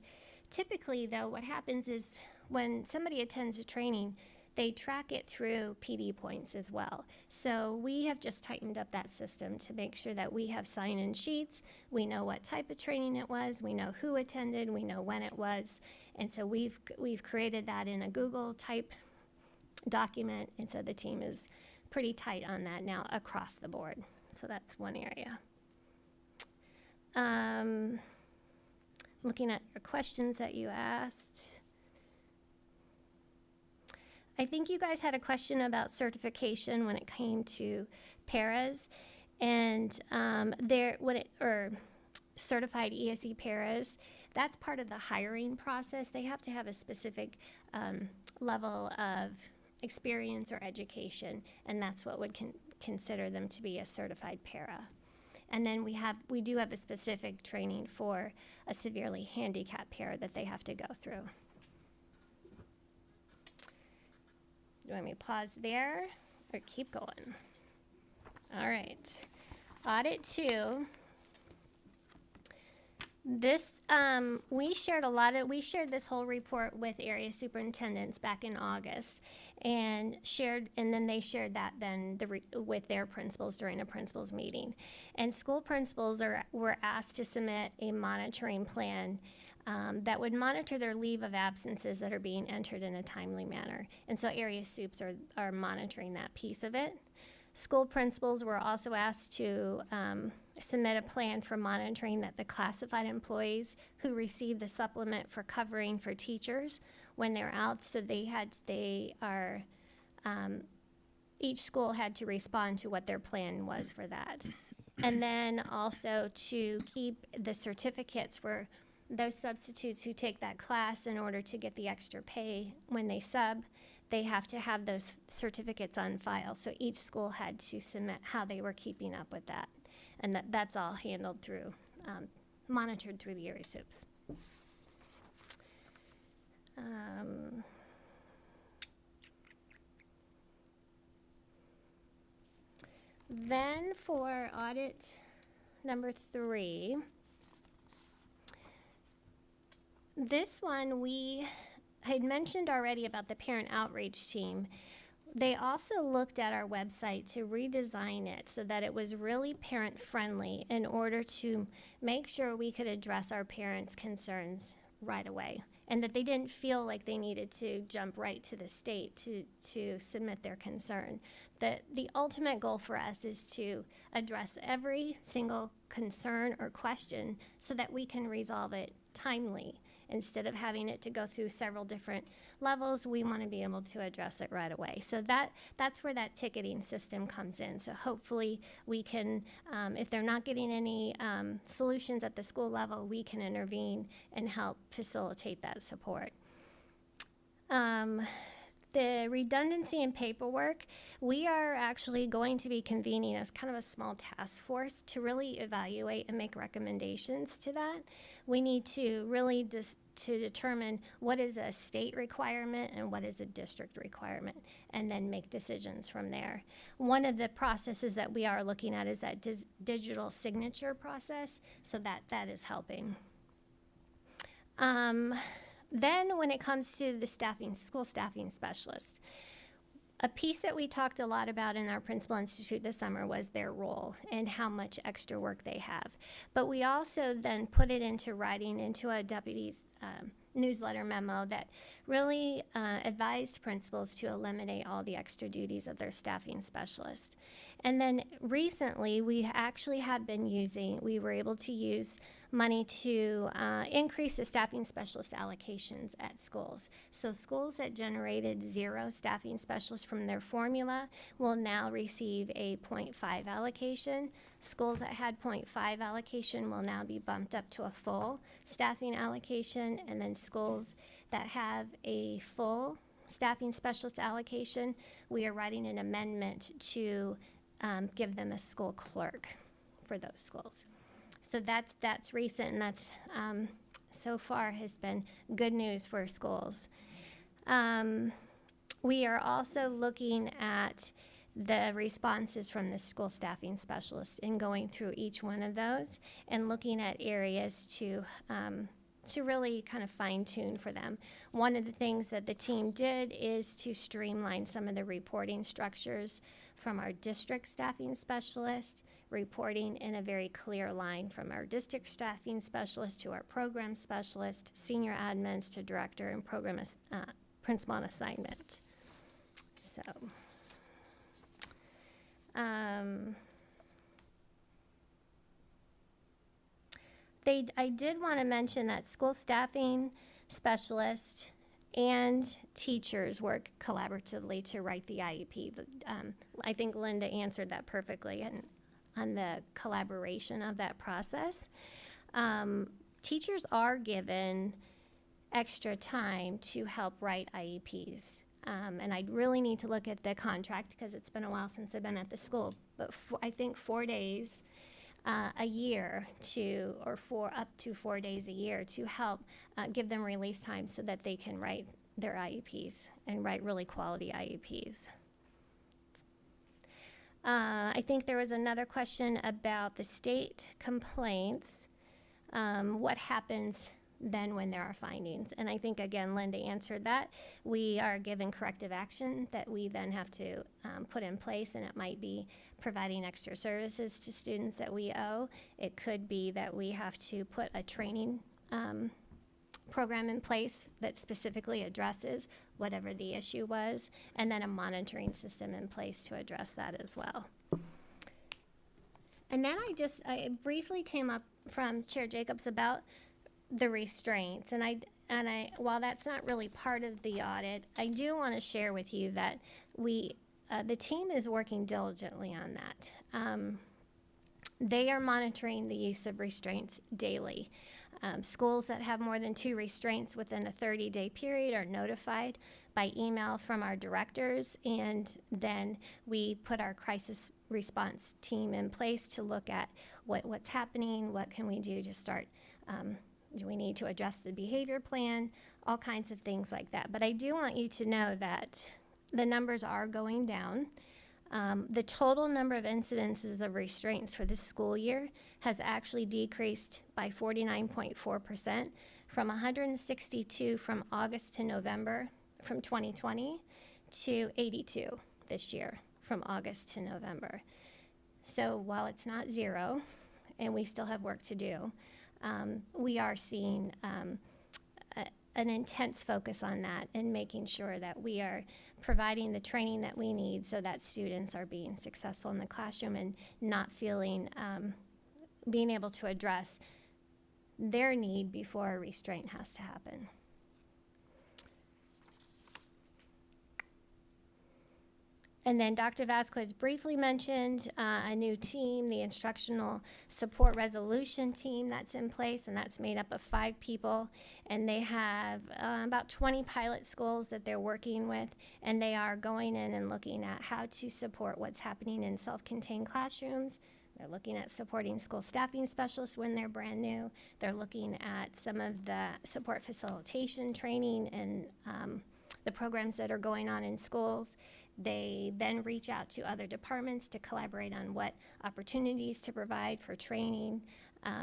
Typically, though, what happens is when somebody attends a training, they track it through PD points as well. So we have just tightened up that system to make sure that we have sign-in sheets. We know what type of training it was. We know who attended. We know when it was. And so we've created that in a Google type document. And so the team is pretty tight on that now across the board. So that's one area. Looking at your questions that you asked. I think you guys had a question about certification when it came to paras, and certified ESE paras. That's part of the hiring process. They have to have a specific level of experience or education, and that's what would consider them to be a certified para. And then we do have a specific training for a severely handicapped para that they have to go through. Do you want me to pause there or keep going? All right. Audit 2. This, we shared this whole report with area superintendents back in August and then they shared that with their principals during a principals meeting. And school principals were asked to submit a monitoring plan that would monitor their leave of absences that are being entered in a timely manner. And so area soups are monitoring that piece of it. School principals were also asked to submit a plan for monitoring that the classified employees who receive the supplement for covering for teachers when they're out, so each school had to respond to what their plan was for that. And then also to keep the certificates for those substitutes who take that class in order to get the extra pay when they sub. They have to have those certificates on file. So each school had to submit how they were keeping up with that. And that's all handled through, monitored through the area soups. Then for audit number 3, this one I had mentioned already about the parent outreach team. They also looked at our website to redesign it so that it was really parent friendly in order to make sure we could address our parents' concerns right away and that they didn't feel like they needed to jump right to the state to submit their concern. The ultimate goal for us is to address every single concern or question so that we can resolve it timely. Instead of having it to go through several different levels, we want to be able to address it right away. So that's where that ticketing system comes in. So hopefully we can, if they're not getting any solutions at the school level, we can intervene and help facilitate that support. The redundancy in paperwork, we are actually going to be convening as kind of a small task force to really evaluate and make recommendations to that. We need to really to determine what is a state requirement and what is a district requirement, and then make decisions from there. One of the processes that we are looking at is that digital signature process, so that is helping. Then when it comes to the school staffing specialist, a piece that we talked a lot about in our Principal Institute this summer was their role and how much extra work they have. But we also then put it into writing into a deputy's newsletter memo that really advised principals to eliminate all the extra duties of their staffing specialist. And then recently we were able to use money to increase the staffing specialist allocations at schools. So schools that generated 0 staffing specialists from their formula will now receive a 0.5 allocation. Schools that had 0.5 allocation will now be bumped up to a full staffing allocation, and then schools that have a full staffing specialist allocation, we are writing an amendment to give them a school clerk for those schools. So that's recent, and that's so far has been good news for schools. We are also looking at the responses from the school staffing specialist and going through each one of those and looking at areas to really kind of fine tune for them. One of the things that the team did is to streamline some of the reporting structures from our district staffing specialist, reporting in a very clear line from our district staffing specialist to our program specialist, senior admins to director and program principal on assignment. So, I did want to mention that school staffing specialists and teachers work collaboratively to write the IEP. But, I think Linda answered that perfectly on the collaboration of that process. Teachers are given extra time to help write IEPs. And I really need to look at the contract because it's been a while since I've been at the school. But I think 4 days a year up to 4 days a year to help give them release time so that they can write their IEPs and write really quality IEPs. I think there was another question about the state complaints. What happens then when there are findings? And I think, again, Linda answered that. We are given corrective action that we then have to put in place, and it might be providing extra services to students that we owe. It could be that we have to put a training program in place that specifically addresses whatever the issue was, and then a monitoring system in place to address that as well. And then I briefly came up from Chair Jacobs about the restraints, and I while that's not really part of the audit, I do want to share with you that the team is working diligently on that. They are monitoring the use of restraints daily. Schools that have more than 2 restraints within a 30-day period are notified by email from our directors, and then we put our crisis response team in place to look at what's happening, what can we do to start, do we need to address the behavior plan, all kinds of things like that. But I do want you to know that the numbers are going down. The total number of incidences of restraints for this school year has actually decreased by 49.4% from 162 from August to November from 2020 to 82 this year from August to November. So while it's not zero, and we still have work to do, we are seeing an intense focus on that and making sure that we are providing the training that we need so that students are being successful in the classroom and not feeling, being able to address their need before a restraint has to happen. And then Dr. Vasquez briefly mentioned a new team, the Instructional Support Resolution Team that's in place, and that's made up of 5 people. And they have about 20 pilot schools that they're working with, and they are going in and looking at how to support what's happening in self-contained classrooms. They're looking at supporting school staffing specialists when they're brand new. They're looking at some of the support facilitation training and the programs that are going on in schools. They then reach out to other departments to collaborate on what opportunities to provide for training.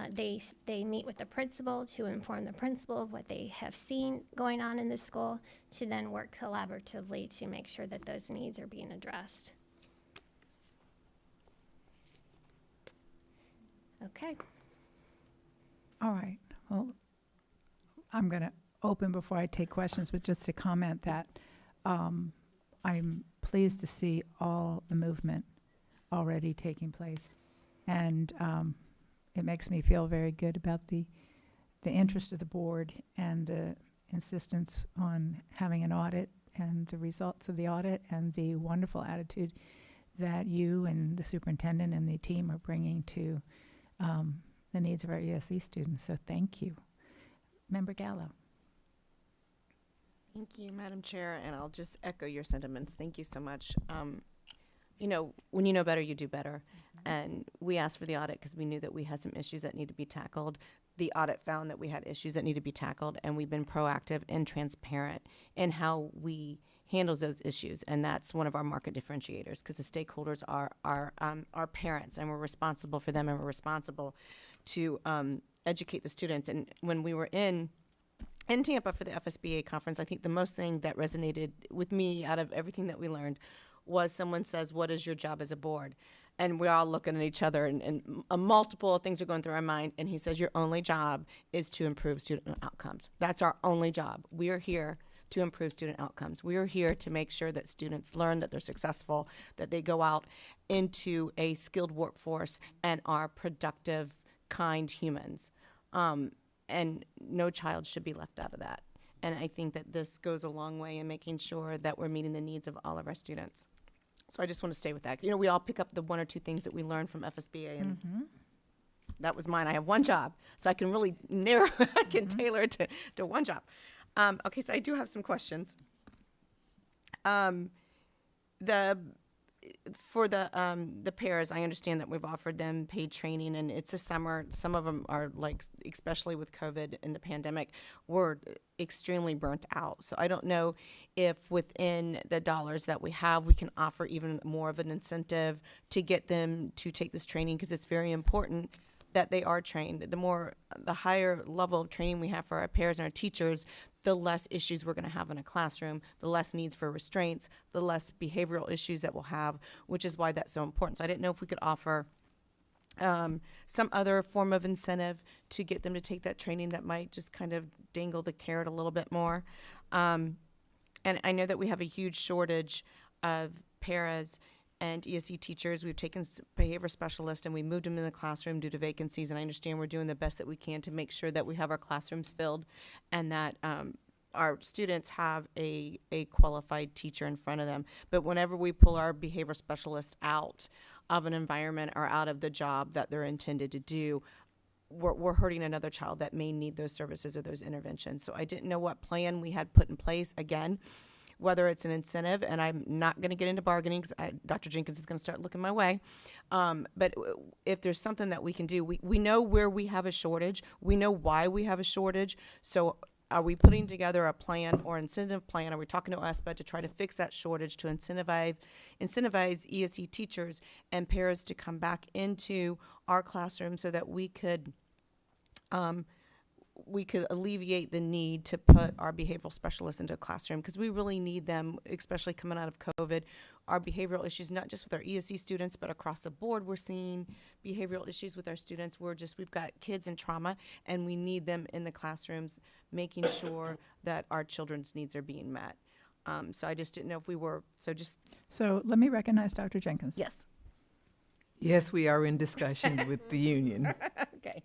They meet with the principal to inform the principal of what they have seen going on in the school, to then work collaboratively to make sure that those needs are being addressed. Okay. All right. Well, I'm going to open before I take questions, but just to comment that I'm pleased to see all the movement already taking place. And it makes me feel very good about the interest of the board and the insistence on having an audit and the results of the audit and the wonderful attitude that you and the superintendent and the team are bringing to the needs of our ESE students. So thank you. Member Gallo. Thank you, Madam Chair, and I'll just echo your sentiments. Thank you so much. You know, when you know better, you do better. And we asked for the audit because we knew that we had some issues that need to be tackled. The audit found that we had issues that need to be tackled, and we've been proactive and transparent in how we handle those issues. And that's one of our market differentiators, because the stakeholders are our parents, and we're responsible for them, and we're responsible to educate the students. And when we were in Tampa for the FSBA conference, I think the most thing that resonated with me out of everything that we learned was someone says, what is your job as a board? And we're all looking at each other, and multiple things are going through our mind. And he says, your only job is to improve student outcomes. That's our only job. We are here to improve student outcomes. We are here to make sure that students learn, that they're successful, that they go out into a skilled workforce and are productive, kind humans. And no child should be left out of that. And I think that this goes a long way in making sure that we're meeting the needs of all of our students. So I just want to stay with that. You know, we all pick up the one or two things that we learned from FSBA, and that was mine. I have one job, so I can really narrow, I can tailor it to one job. Okay, so I do have some questions. For the pairs, I understand that we've offered them paid training, and it's a summer. Some of them are, like, especially with COVID and the pandemic, were extremely burnt out. So I don't know if within the dollars that we have, we can offer even more of an incentive to get them to take this training, because it's very important that they are trained. The higher level of training we have for our pairs and our teachers, the less issues we're going to have in a classroom, the less needs for restraints, the less behavioral issues that we'll have, which is why that's so important. So I didn't know if we could offer some other form of incentive to get them to take that training that might just kind of dangle the carrot a little bit more. And I know that we have a huge shortage of paras and ESE teachers. We've taken behavior specialists and we moved them in the classroom due to vacancies. And I understand we're doing the best that we can to make sure that we have our classrooms filled and that our students have a qualified teacher in front of them. But whenever we pull our behavior specialists out of an environment or out of the job that they're intended to do, we're hurting another child that may need those services or those interventions. So I didn't know what plan we had put in place. Again, whether it's an incentive, and I'm not going to get into bargaining because Dr. Jenkins is going to start looking my way. But if there's something that we can do, we know where we have a shortage. We know why we have a shortage. So are we putting together a plan or incentive plan? Are we talking to OSPA to try to fix that shortage, to incentivize ESE teachers and paras to come back into our classroom so that we could alleviate the need to put our behavioral specialists into a classroom, because we really need them, especially coming out of COVID. Our behavioral issues, not just with our ESE students, but across the board, we're seeing behavioral issues with our students. We've got kids in trauma, and we need them in the classrooms, making sure that our children's needs are being met. So I just didn't know if we were, So let me recognize Dr. Jenkins. Yes. Yes, we are in discussion with the union. Okay.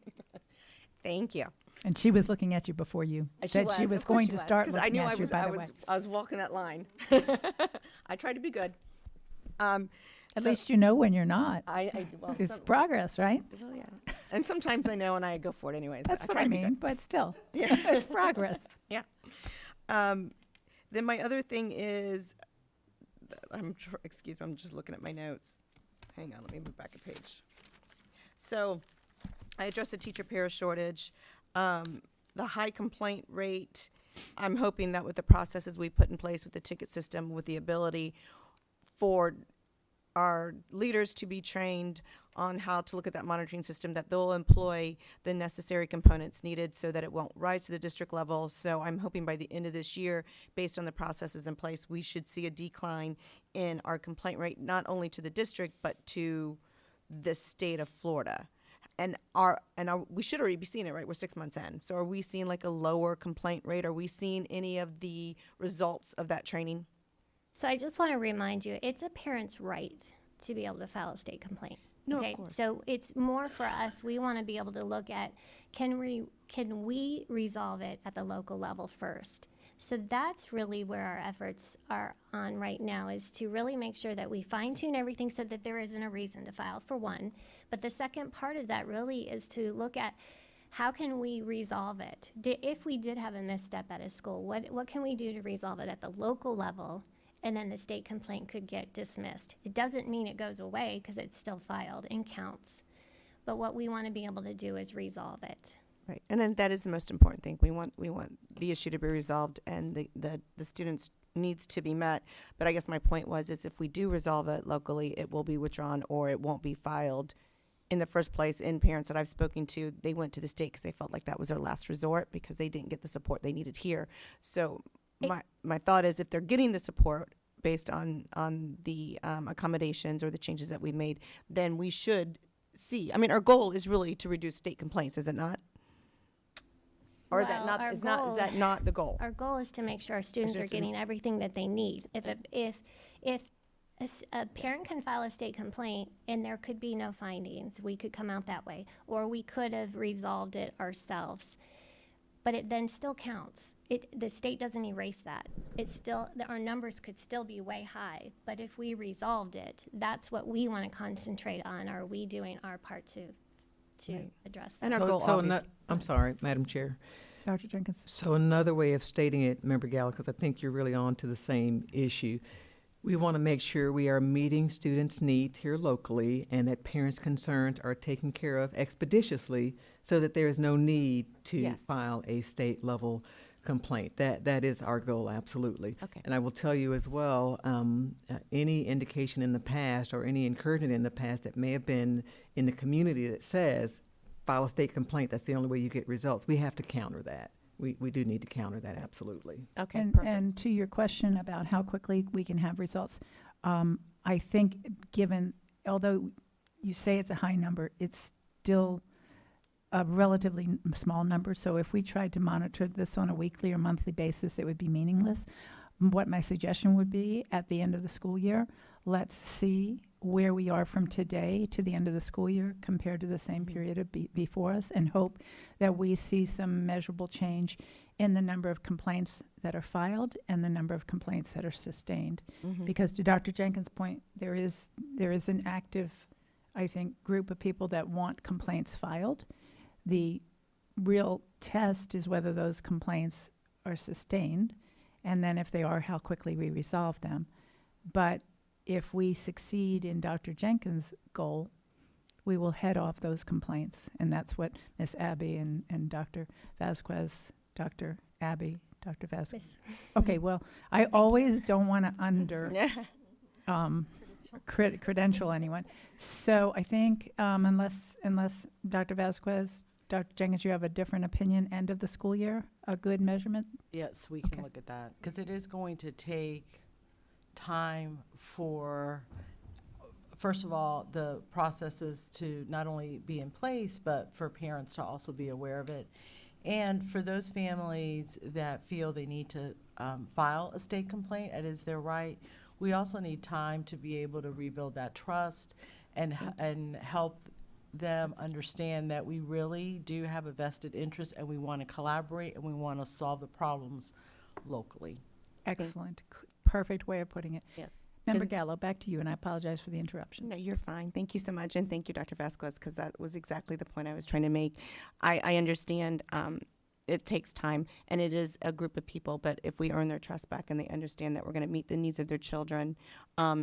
Thank you. And she was looking at you before you said she was going to start Because looking I knew at you, by the way. I was walking that line. I tried to be good. At least you know when you're not. Well, It's progress, right? well, yeah. And sometimes I know and I go for it anyways. That's what try I to be good. mean, but still, Yeah. it's progress. Yeah. Then my other thing is, excuse me, I'm just looking at my notes. Hang on, let me move back a page. So I addressed the teacher para shortage. The high complaint rate, I'm hoping that with the processes we put in place with the ticket system, with the ability for our leaders to be trained on how to look at that monitoring system, that they'll employ the necessary components needed so that it won't rise to the district level. So I'm hoping by the end of this year, based on the processes in place, we should see a decline in our complaint rate, not only to the district, but to the state of Florida. And we should already be seeing it, right? We're 6 months in. So are we seeing like a lower complaint rate? Are we seeing any of the results of that training? So I just want to remind you, it's a parent's right to be able to file a state complaint. No, Okay, of course. so it's more for us, we want to be able to look at, can we resolve it at the local level first? So that's really where our efforts are on right now, is to really make sure that we fine tune everything so that there isn't a reason to file, for one. But the second part of that really is to look at how can we resolve it? If we did have a misstep at a school, what can we do to resolve it at the local level? And then the state complaint could get dismissed. It doesn't mean it goes away, because it's still filed and counts. But what we want to be able to do is resolve it. Right, and then that is the most important thing. We want the issue to be resolved and the students' needs to be met. But I guess my point is if we do resolve it locally, it will be withdrawn or it won't be filed in the first place, in parents that I've spoken to, they went to the state because they felt like that was their last resort because they didn't get the support they needed here. So my thought is, if they're getting the support based on the accommodations or the changes that we've made, then we should see. I mean, our goal is really to reduce state complaints, is it not? Or is that Well, not? our Is not? Is that goal- not the goal? Our goal is to make sure our students are just getting everything that they need. If a parent can file a state complaint and there could be no findings, we could come out that way, or we could have resolved it ourselves. But it then still counts. The state doesn't erase that. It's still, our numbers could still be way high, but if we resolved it, that's what we want to concentrate on. Are we doing our part to address that? And our goal, obviously. I'm sorry, Madam Chair. Dr. Jenkins? So another way of stating it, Member Gallo, because I think you're really on to the same issue. We want to make sure we are meeting students' needs here locally and that parents' concerns are taken care of expeditiously so that there is no need to Yes. file a state-level complaint. That is our goal, absolutely. Okay. And I will tell you as well, any indication in the past or any encouragement in the past that may have been in the community that says, file a state complaint, that's the only way you get results, we have to counter that. We do need to counter that, absolutely. Okay, And, perfect. and to your question about how quickly we can have results, I think given, although you say it's a high number, it's still a relatively small number. So if we tried to monitor this on a weekly or monthly basis, it would be meaningless. What my suggestion would be at the end of the school year, let's see where we are from today to the end of the school year compared to the same period before us, and hope that we see some measurable change in the number of complaints that are filed and the number of complaints that are sustained. Because to Dr. Jenkins' point, there is an active, I think, group of people that want complaints filed. The real test is whether those complaints are sustained, and then if they are, how quickly we resolve them. But if we succeed in Dr. Jenkins' goal, we will head off those complaints. And that's what Ms. Abby and Dr. Vasquez, Dr. Abby, Dr. Vasquez. Okay, well, I always don't want to credential anyone. So I think unless Dr. Vasquez, Dr. Jenkins, you have a different opinion, end of the school year, a good measurement? Yes, we can Okay. look at that, because it is going to take time for, first of all, the processes to not only be in place, but for parents to also be aware of it. And for those families that feel they need to file a state complaint, it is their right. We also need time to be able to rebuild that trust and help them understand that we really do have a vested interest and we want to collaborate and we want to solve the problems locally. Excellent. Perfect way of putting it. Yes. Member And- Gallo, back to you, and I apologize for the interruption. No, you're fine. Thank you so much. And thank you, Dr. Vasquez, because that was exactly the point I was trying to make. I understand it takes time, and it is a group of people, but if we earn their trust back and they understand that we're going to meet the needs of their children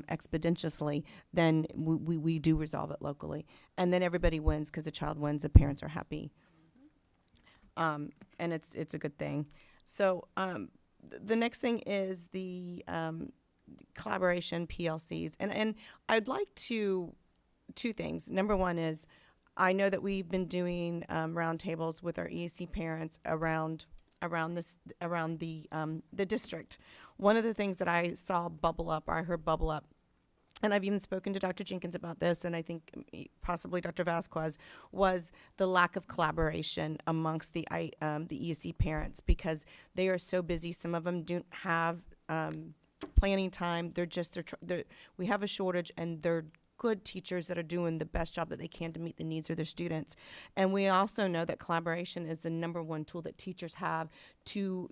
expeditiously, then we do resolve it locally. And then everybody wins because the child wins, the parents are happy. And it's a good thing. So the next thing is the collaboration PLCs. And I'd like two things. Number one is, I know that we've been doing roundtables with our EAC parents around the district. One of the things that I saw bubble up, or I heard bubble up, and I've even spoken to Dr. Jenkins about this, and I think possibly Dr. Vasquez, was the lack of collaboration amongst the EAC parents, because they are so busy. Some of them don't have planning time. We have a shortage, and they're good teachers that are doing the best job that they can to meet the needs of their students. And we also know that collaboration is the number one tool that teachers have to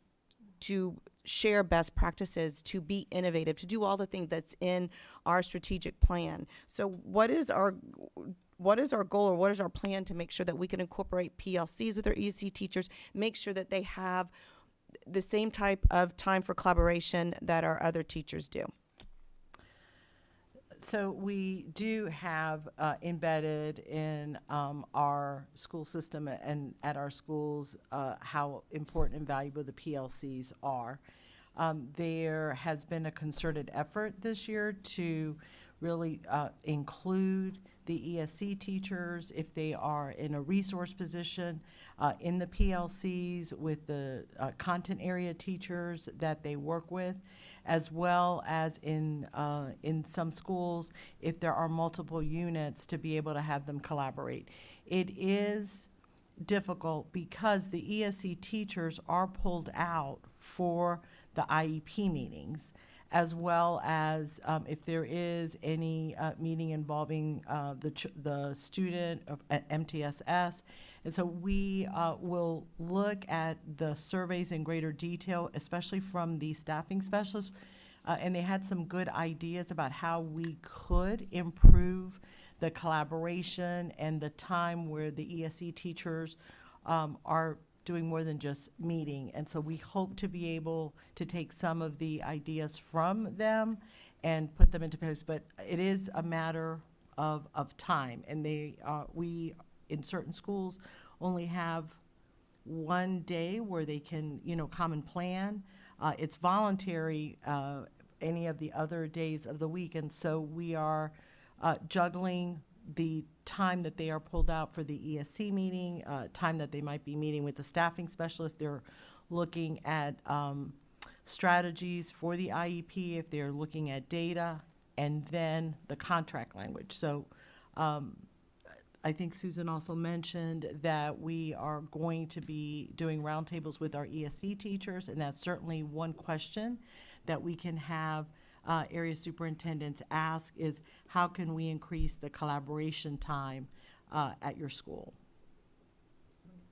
share best practices, to be innovative, to do all the things that's in our strategic plan. So what is our goal, or what is our plan to make sure that we can incorporate PLCs with our EC teachers, make sure that they have the same type of time for collaboration that our other teachers do? So we do have embedded in our school system and at our schools how important and valuable the PLCs are. There has been a concerted effort this year to really include the ESC teachers if they are in a resource position, in the PLCs with the content area teachers that they work with, as well as in some schools, if there are multiple units, to be able to have them collaborate. It is difficult because the ESC teachers are pulled out for the IEP meetings, as well as if there is any meeting involving the student at MTSS. And so we will look at the surveys in greater detail, especially from the staffing specialists. And they had some good ideas about how we could improve the collaboration and the time where the ESC teachers are doing more than just meeting. And so we hope to be able to take some of the ideas from them and put them into place. But it is a matter of time. And we, in certain schools, only have one day where they can, come and plan. It's voluntary any of the other days of the week. And so we are juggling the time that they are pulled out for the ESC meeting, time that they might be meeting with the staffing specialist if they're looking at strategies for the IEP, if they're looking at data, and then the contract language. So I think Susan also mentioned that we are going to be doing roundtables with our ESC teachers, and that's certainly one question that we can have area superintendents ask is, how can we increase the collaboration time at your school?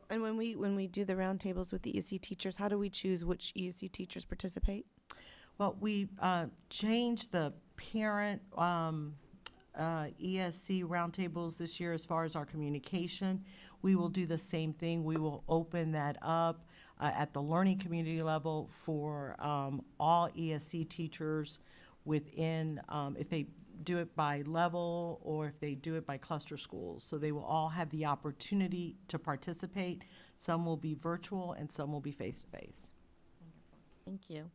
And when we do the roundtables with the ESC teachers, how do we choose which ESC teachers participate? Well, we changed the parent ESC roundtables this year as far as our communication. We will do the same thing. We will open that up at the learning community level for all ESC teachers within, if they do it by level or if they do it by cluster schools. So they will all have the opportunity to participate. Some will be virtual and some will be face-to-face. Thank you.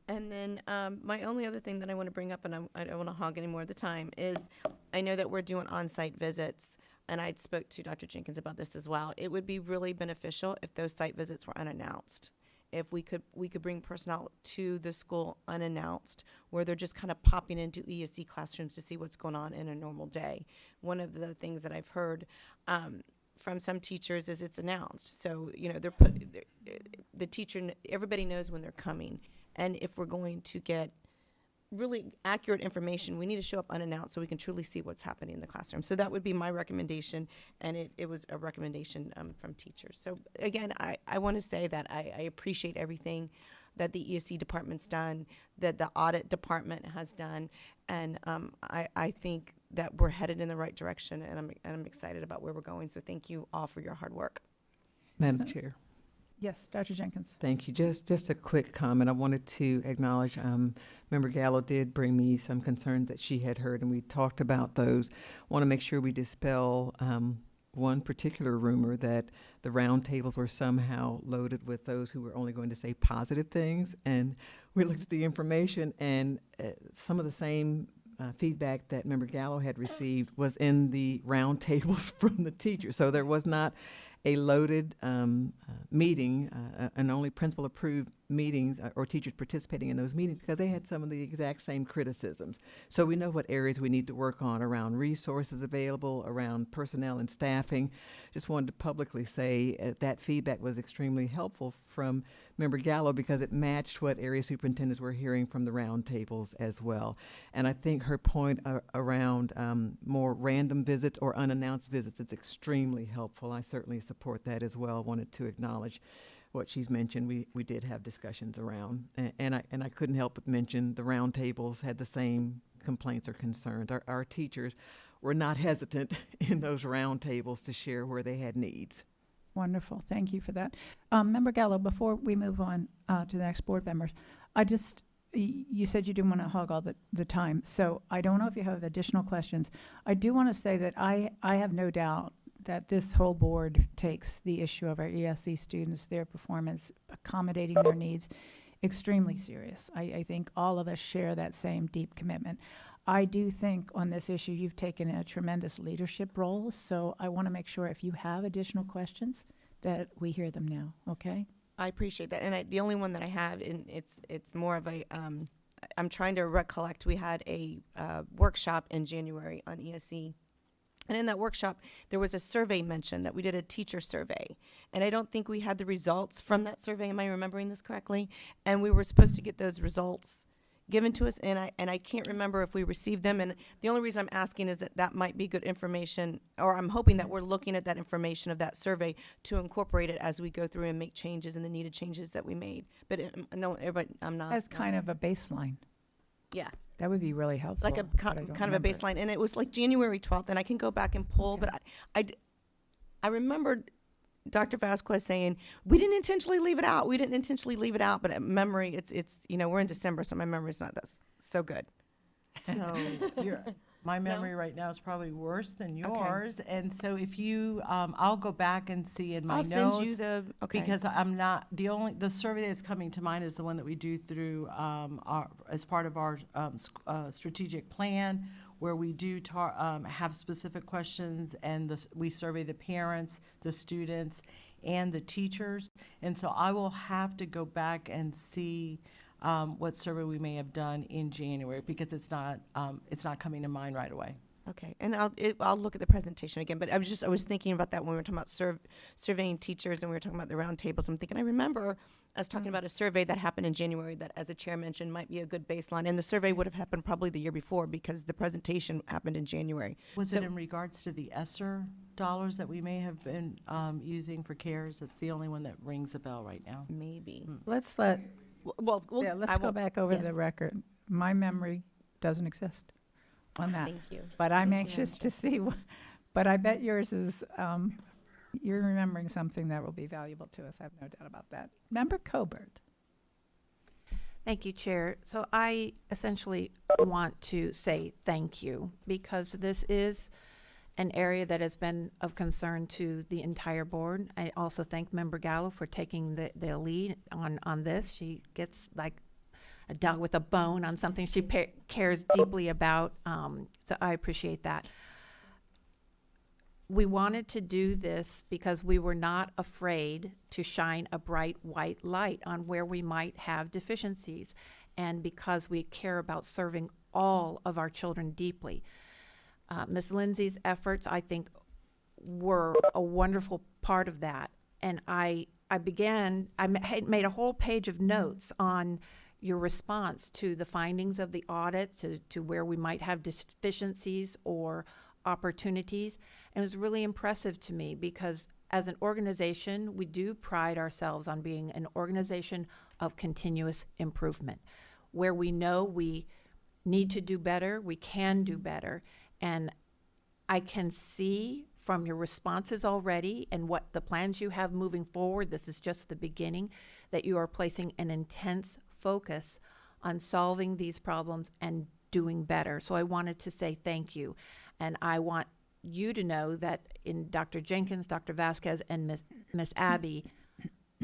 And then my only other thing that I want to bring up, and I don't want to hog any more of the time, is I know that we're doing on-site visits, and I spoke to Dr. Jenkins about this as well. It would be really beneficial if those site visits were unannounced. If we could bring personnel to the school unannounced, where they're just kind of popping into ESC classrooms to see what's going on in a normal day. One of the things that I've heard from some teachers is it's announced. So, they're the teacher, everybody knows when they're coming. And if we're going to get really accurate information, we need to show up unannounced so we can truly see what's happening in the classroom. So that would be my recommendation, and it was a recommendation from teachers. So again, I want to say that I appreciate everything that the ESC department's done, that the audit department has done, and I think that we're headed in the right direction, and I'm excited about where we're going. So thank you all for your hard work. Madam Chair. Yes, Dr. Jenkins. Thank you. Just a quick comment. I wanted to acknowledge Member Gallo did bring me some concerns that she had heard, and we talked about those. Want to make sure we dispel one particular rumor that the roundtables were somehow loaded with those who were only going to say positive things. And we looked at the information, and some of the same feedback that Member Gallo had received was in the roundtables from the teachers. So there was not a loaded meeting and only principal approved meetings or teachers participating in those meetings because they had some of the exact same criticisms. So we know what areas we need to work on around resources available, around personnel and staffing. Just wanted to publicly say that feedback was extremely helpful from Member Gallo because it matched what area superintendents were hearing from the roundtables as well. And I think her point around more random visits or unannounced visits, it's extremely helpful. I certainly support that as well. Wanted to acknowledge what she's mentioned. We did have discussions around, and I couldn't help but mention the roundtables had the same complaints or concerns. Our teachers were not hesitant in those roundtables to share where they had needs. Wonderful. Thank you for that. Member Gallo, before we move on to the next board members, you said you didn't want to hog all the time, so I don't know if you have additional questions. I do want to say that I have no doubt that this whole board takes the issue of our ESC students, their performance, accommodating their needs, extremely serious. I think all of us share that same deep commitment. I do think on this issue, you've taken a tremendous leadership role, so I want to make sure if you have additional questions, that we hear them now, okay? I appreciate that. And the only one that I have, and it's more of a, I'm trying to recollect, we had a workshop in January on ESE. And in that workshop, there was a survey mentioned that we did a teacher survey. And I don't think we had the results from that survey. Am I remembering this correctly? And we were supposed to get those results given to us, and I can't remember if we received them. And the only reason I'm asking is that might be good information, or I'm hoping that we're looking at that information of that survey to incorporate it as we go through and make changes and the needed changes that we made. But no, everybody, I'm not. As kind of a baseline. Yeah. That would be really helpful. Like a but I don't kind of a remember it. baseline, and it was like January 12th, and I can go back and pull, Okay. but I remembered Dr. Vasquez saying, we didn't intentionally leave it out, but memory, it's we're in December, so my memory's not so good. So my memory right now is probably worse than Okay. yours. And so if you, I'll go back and see in my I'll notes. send you Because I'm not, the survey that's coming to mind is the one that we do through, as part of our strategic plan, where we do have specific questions, and we survey the parents, the students, and the teachers. And so I will have to go back and see what survey we may have done in January, because it's not coming to mind right away. Okay, and I'll look at the presentation again, but I was thinking about that when we were talking about surveying teachers and we were talking about the round tables. I'm thinking, I remember us talking about a survey that happened in January that, as the chair mentioned, might be a good baseline, and the survey would have happened probably the year before because the presentation happened in January. Was it in regards to the ESSER dollars that we may have been using for CARES? That's the only one that rings a bell right now. Maybe. Let's let's I go will- back over the yes. record. My memory doesn't exist on that. Thank you. But I'm Thank you, anxious Madam to see, but I bet yours is, you're remembering something that will be valuable to us. I have no doubt about that. Member Cobert. Thank you, Chair. So I essentially want to say thank you, because this is an area that has been of concern to the entire board. I also thank Member Gallo for taking the lead on this. She gets like a dog with a bone on something she cares deeply about. So I appreciate that. We wanted to do this because we were not afraid to shine a bright white light on where we might have deficiencies, and because we care about serving all of our children deeply. Ms. Lindsay's efforts, I think, were a wonderful part of that. And I made a whole page of notes on your response to the findings of the audit, to where we might have deficiencies or opportunities. And it was really impressive to me, because as an organization, we do pride ourselves on being an organization of continuous improvement, where we know we need to do better, we can do better. And I can see from your responses already and what the plans you have moving forward, this is just the beginning, that you are placing an intense focus on solving these problems and doing better. So I wanted to say thank you. And I want you to know that in Dr. Jenkins, Dr. Vasquez, and Ms. Abby,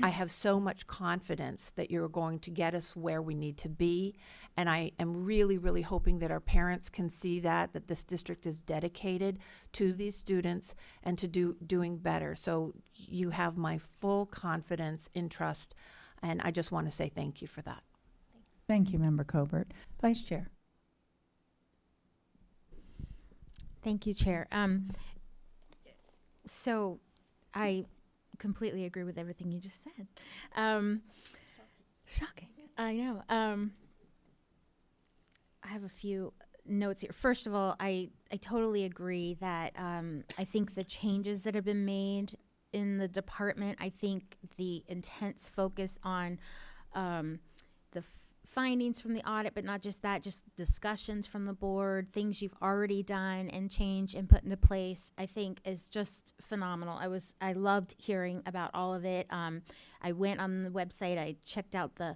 I have so much confidence that you're going to get us where we need to be. And I am really, really hoping that our parents can see that this district is dedicated to these students and to doing better. So you have my full confidence and trust. And I just want to say thank you for that. Thank you, Member Cobert. Vice Chair. Thank you, Chair. So I completely agree with everything you just said. Shocking. I know. I have a few notes here. First of all, I totally agree that I think the changes that have been made in the department, I think the intense focus on the findings from the audit, but not just that, just discussions from the board, things you've already done and changed and put into place, I think is just phenomenal. I loved hearing about all of it. I went on the website, I checked out the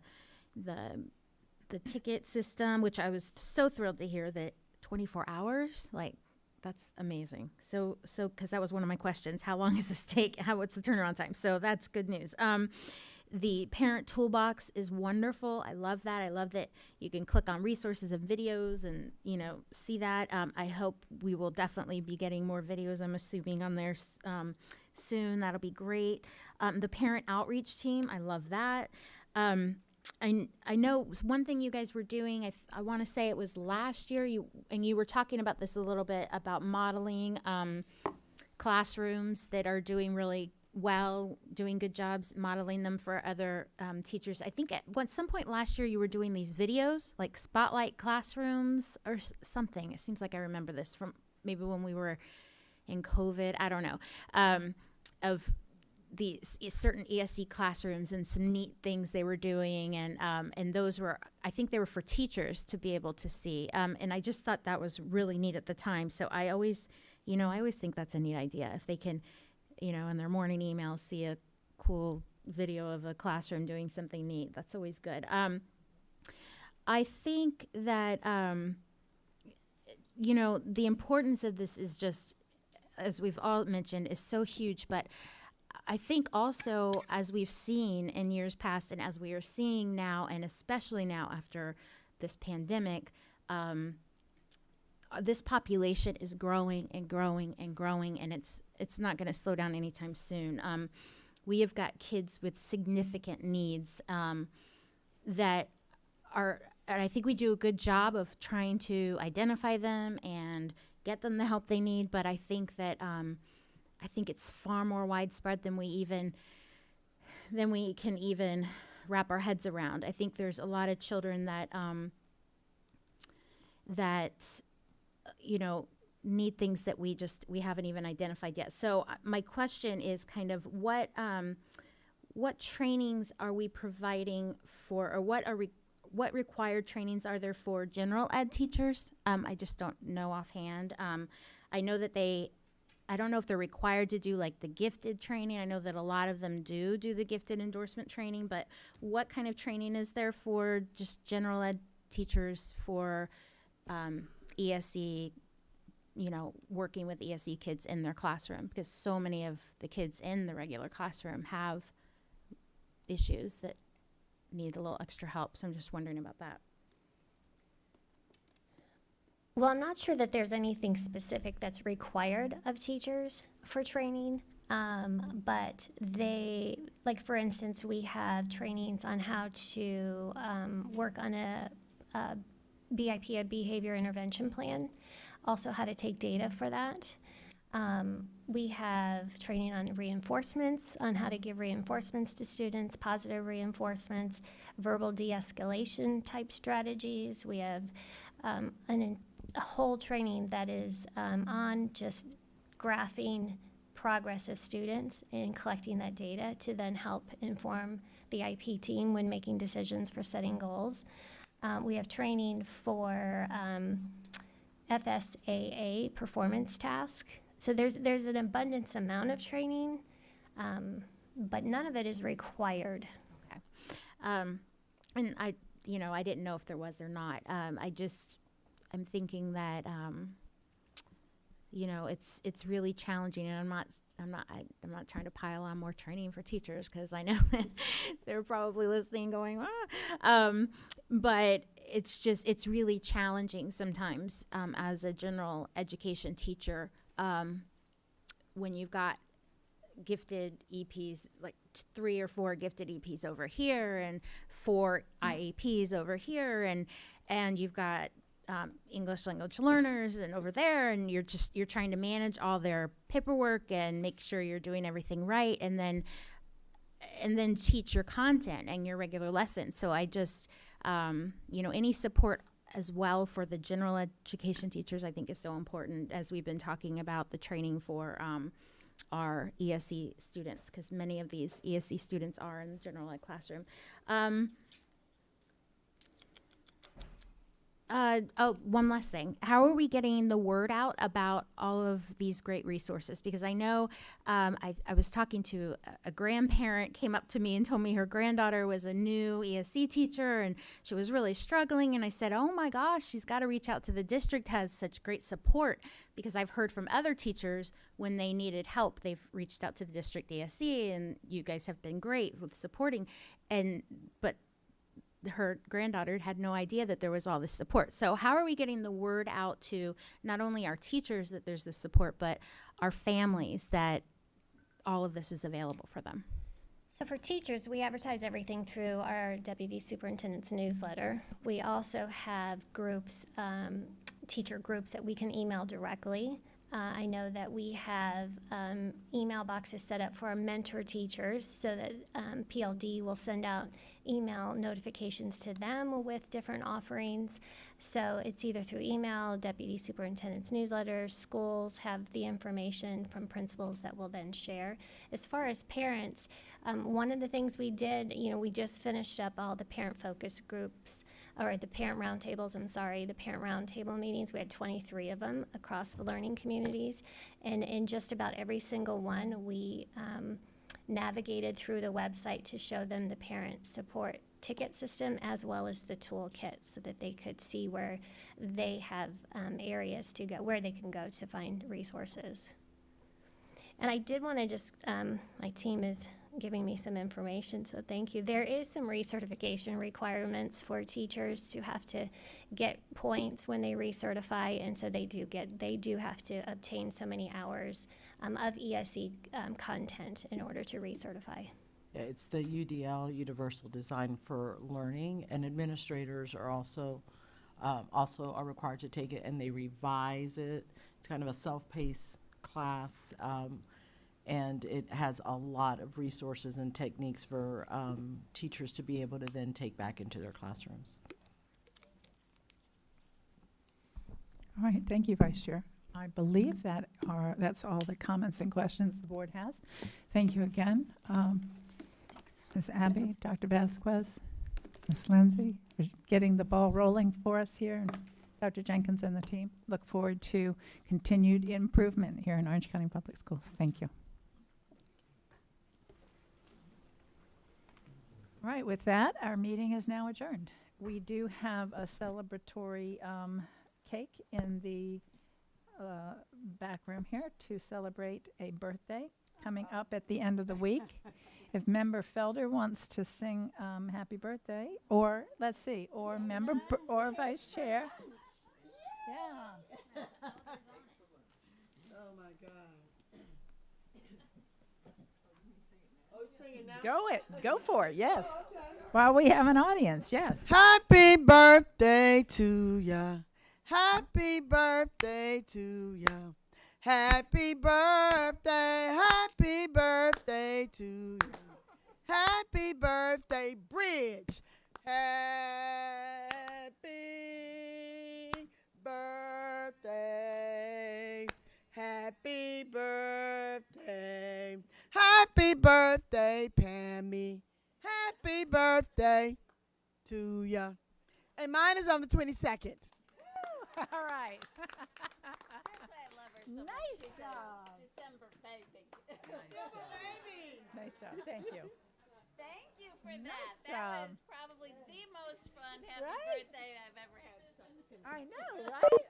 ticket system, which I was so thrilled to hear that 24 hours, like that's amazing. So, cause that was one of my questions. How long does this take? What's the turnaround time? So that's good news. The parent toolbox is wonderful. I love that. I love that you can click on resources and videos and, see that. I hope we will definitely be getting more videos, I'm assuming, on there soon. That'll be great. The parent outreach team, I love that. I know one thing you guys were doing, I want to say it was last year, you were talking about this a little bit, about modeling classrooms that are doing really well, doing good jobs, modeling them for other teachers. I think at some point last year you were doing these videos, like spotlight classrooms or something. It seems like I remember this from maybe when we were in COVID, I don't know, of these certain ESC classrooms and some neat things they were doing, and those were, I think they were for teachers to be able to see, and I just thought that was really neat at the time. So I always think that's a neat idea if they can, in their morning emails see a cool video of a classroom doing something neat. That's always good. I think that the importance of this is just, as we've all mentioned, is so huge, but I think also, as we've seen in years past and as we are seeing now, and especially now after this pandemic, this population is growing and growing and growing, and it's not going to slow down anytime soon. We have got kids with significant needs that are, and I think we do a good job of trying to identify them and get them the help they need, but I think that I think it's far more widespread than we can even wrap our heads around. I think there's a lot of children that need things that we haven't even identified yet. So my question is kind of what trainings are we providing for, or what required trainings are there for general ed teachers? I just don't know offhand. I know that I don't know if they're required to do like the gifted training. I know that a lot of them do the gifted endorsement training, but what kind of training is there for just general ed teachers for ESE, working with ESE kids in their classroom? Because so many of the kids in the regular classroom have issues that need a little extra help. So I'm just wondering about that. Well, I'm not sure that there's anything specific that's required of teachers for training, but for instance, we have trainings on how to work on a BIP, a behavior intervention plan, also how to take data for that. We have training on reinforcements, on how to give reinforcements to students, positive reinforcements, verbal de-escalation type strategies. We have a whole training that is on just graphing progress of students and collecting that data to then help inform the IP team when making decisions for setting goals. We have training for FSAA performance task. So there's an abundance amount of training, but none of it is required. Okay. And I didn't know if there was or not. I'm thinking that, it's really challenging, and I'm not trying to pile on more training for teachers, because I know that they're probably listening going, but it's really challenging sometimes as a general education teacher when you've got gifted EPs, like 3 or 4 gifted EPs over here and 4 IEPs over here, and you've got English language learners and over there, and you're trying to manage all their paperwork and make sure you're doing everything right, and then teach your content and your regular lessons. So I just, any support as well for the general education teachers, I think, is so important, as we've been talking about the training for our ESE students, because many of these ESE students are in the general ed classroom. One last thing. How are we getting the word out about all of these great resources? Because I know I was talking to a grandparent, came up to me and told me her granddaughter was a new ESC teacher and she was really struggling. And I said, oh my gosh, she's got to reach out to the district, has such great support. Because I've heard from other teachers when they needed help, they've reached out to the district ESC, and you guys have been great with supporting. But her granddaughter had no idea that there was all this support. So how are we getting the word out to not only our teachers that there's this support, but our families that all of this is available for them? So for teachers, we advertise everything through our Deputy Superintendent's newsletter. We also have groups, teacher groups that we can email directly. I know that we have email boxes set up for our mentor teachers so that PLD will send out email notifications to them with different offerings. So it's either through email, Deputy Superintendent's newsletter, schools have the information from principals that we'll then share. As far as parents, one of the things we did, we just finished up all the parent focus groups, or the parent roundtables, the parent roundtable meetings. We had 23 of them across the learning communities. And in just about every single one, we navigated through the website to show them the parent support ticket system as well as the toolkit so that they could see where they have areas to go, where they can go to find resources. And I did want to just, my team is giving me some information, so thank you. There is some recertification requirements for teachers to have to get points when they recertify, and so they do have to obtain so many hours of ESE content in order to recertify. Yeah, it's the UDL, Universal Design for Learning, and administrators are also are required to take it, and they revise it. It's kind of a self-paced class, and it has a lot of resources and techniques for teachers to be able to then take back into their classrooms. All right, thank you, Vice Chair. I believe that's all the comments and questions the board has. Thank you again. Ms. Abby, Dr. Vasquez, Ms. Lindsay, for getting the ball rolling for us here, and Dr. Jenkins and the team. Look forward to continued improvement here in Orange County Public Schools. Thank you. All right, with that, our meeting is now adjourned. We do have a celebratory cake in the back room here to celebrate a birthday coming up at the end of the week. If Member Felder wants to sing happy birthday, or let's see, or Member or Vice Chair. Yeah. Oh my God. Oh, singing now? Go for it, yes. While we have an audience, yes. Happy birthday to ya. Happy birthday to ya. Happy birthday to ya. Happy birthday, Bridge. Happy birthday. Happy birthday. Happy birthday, Pammy. Happy birthday to ya. And mine is on the 22nd. All right. That's why I love her so much. Nice She's a job. December baby. December baby. Nice job. Thank you. Thank you for Nice that. job. That was probably the most fun happy Right? birthday I've ever had. I know, right?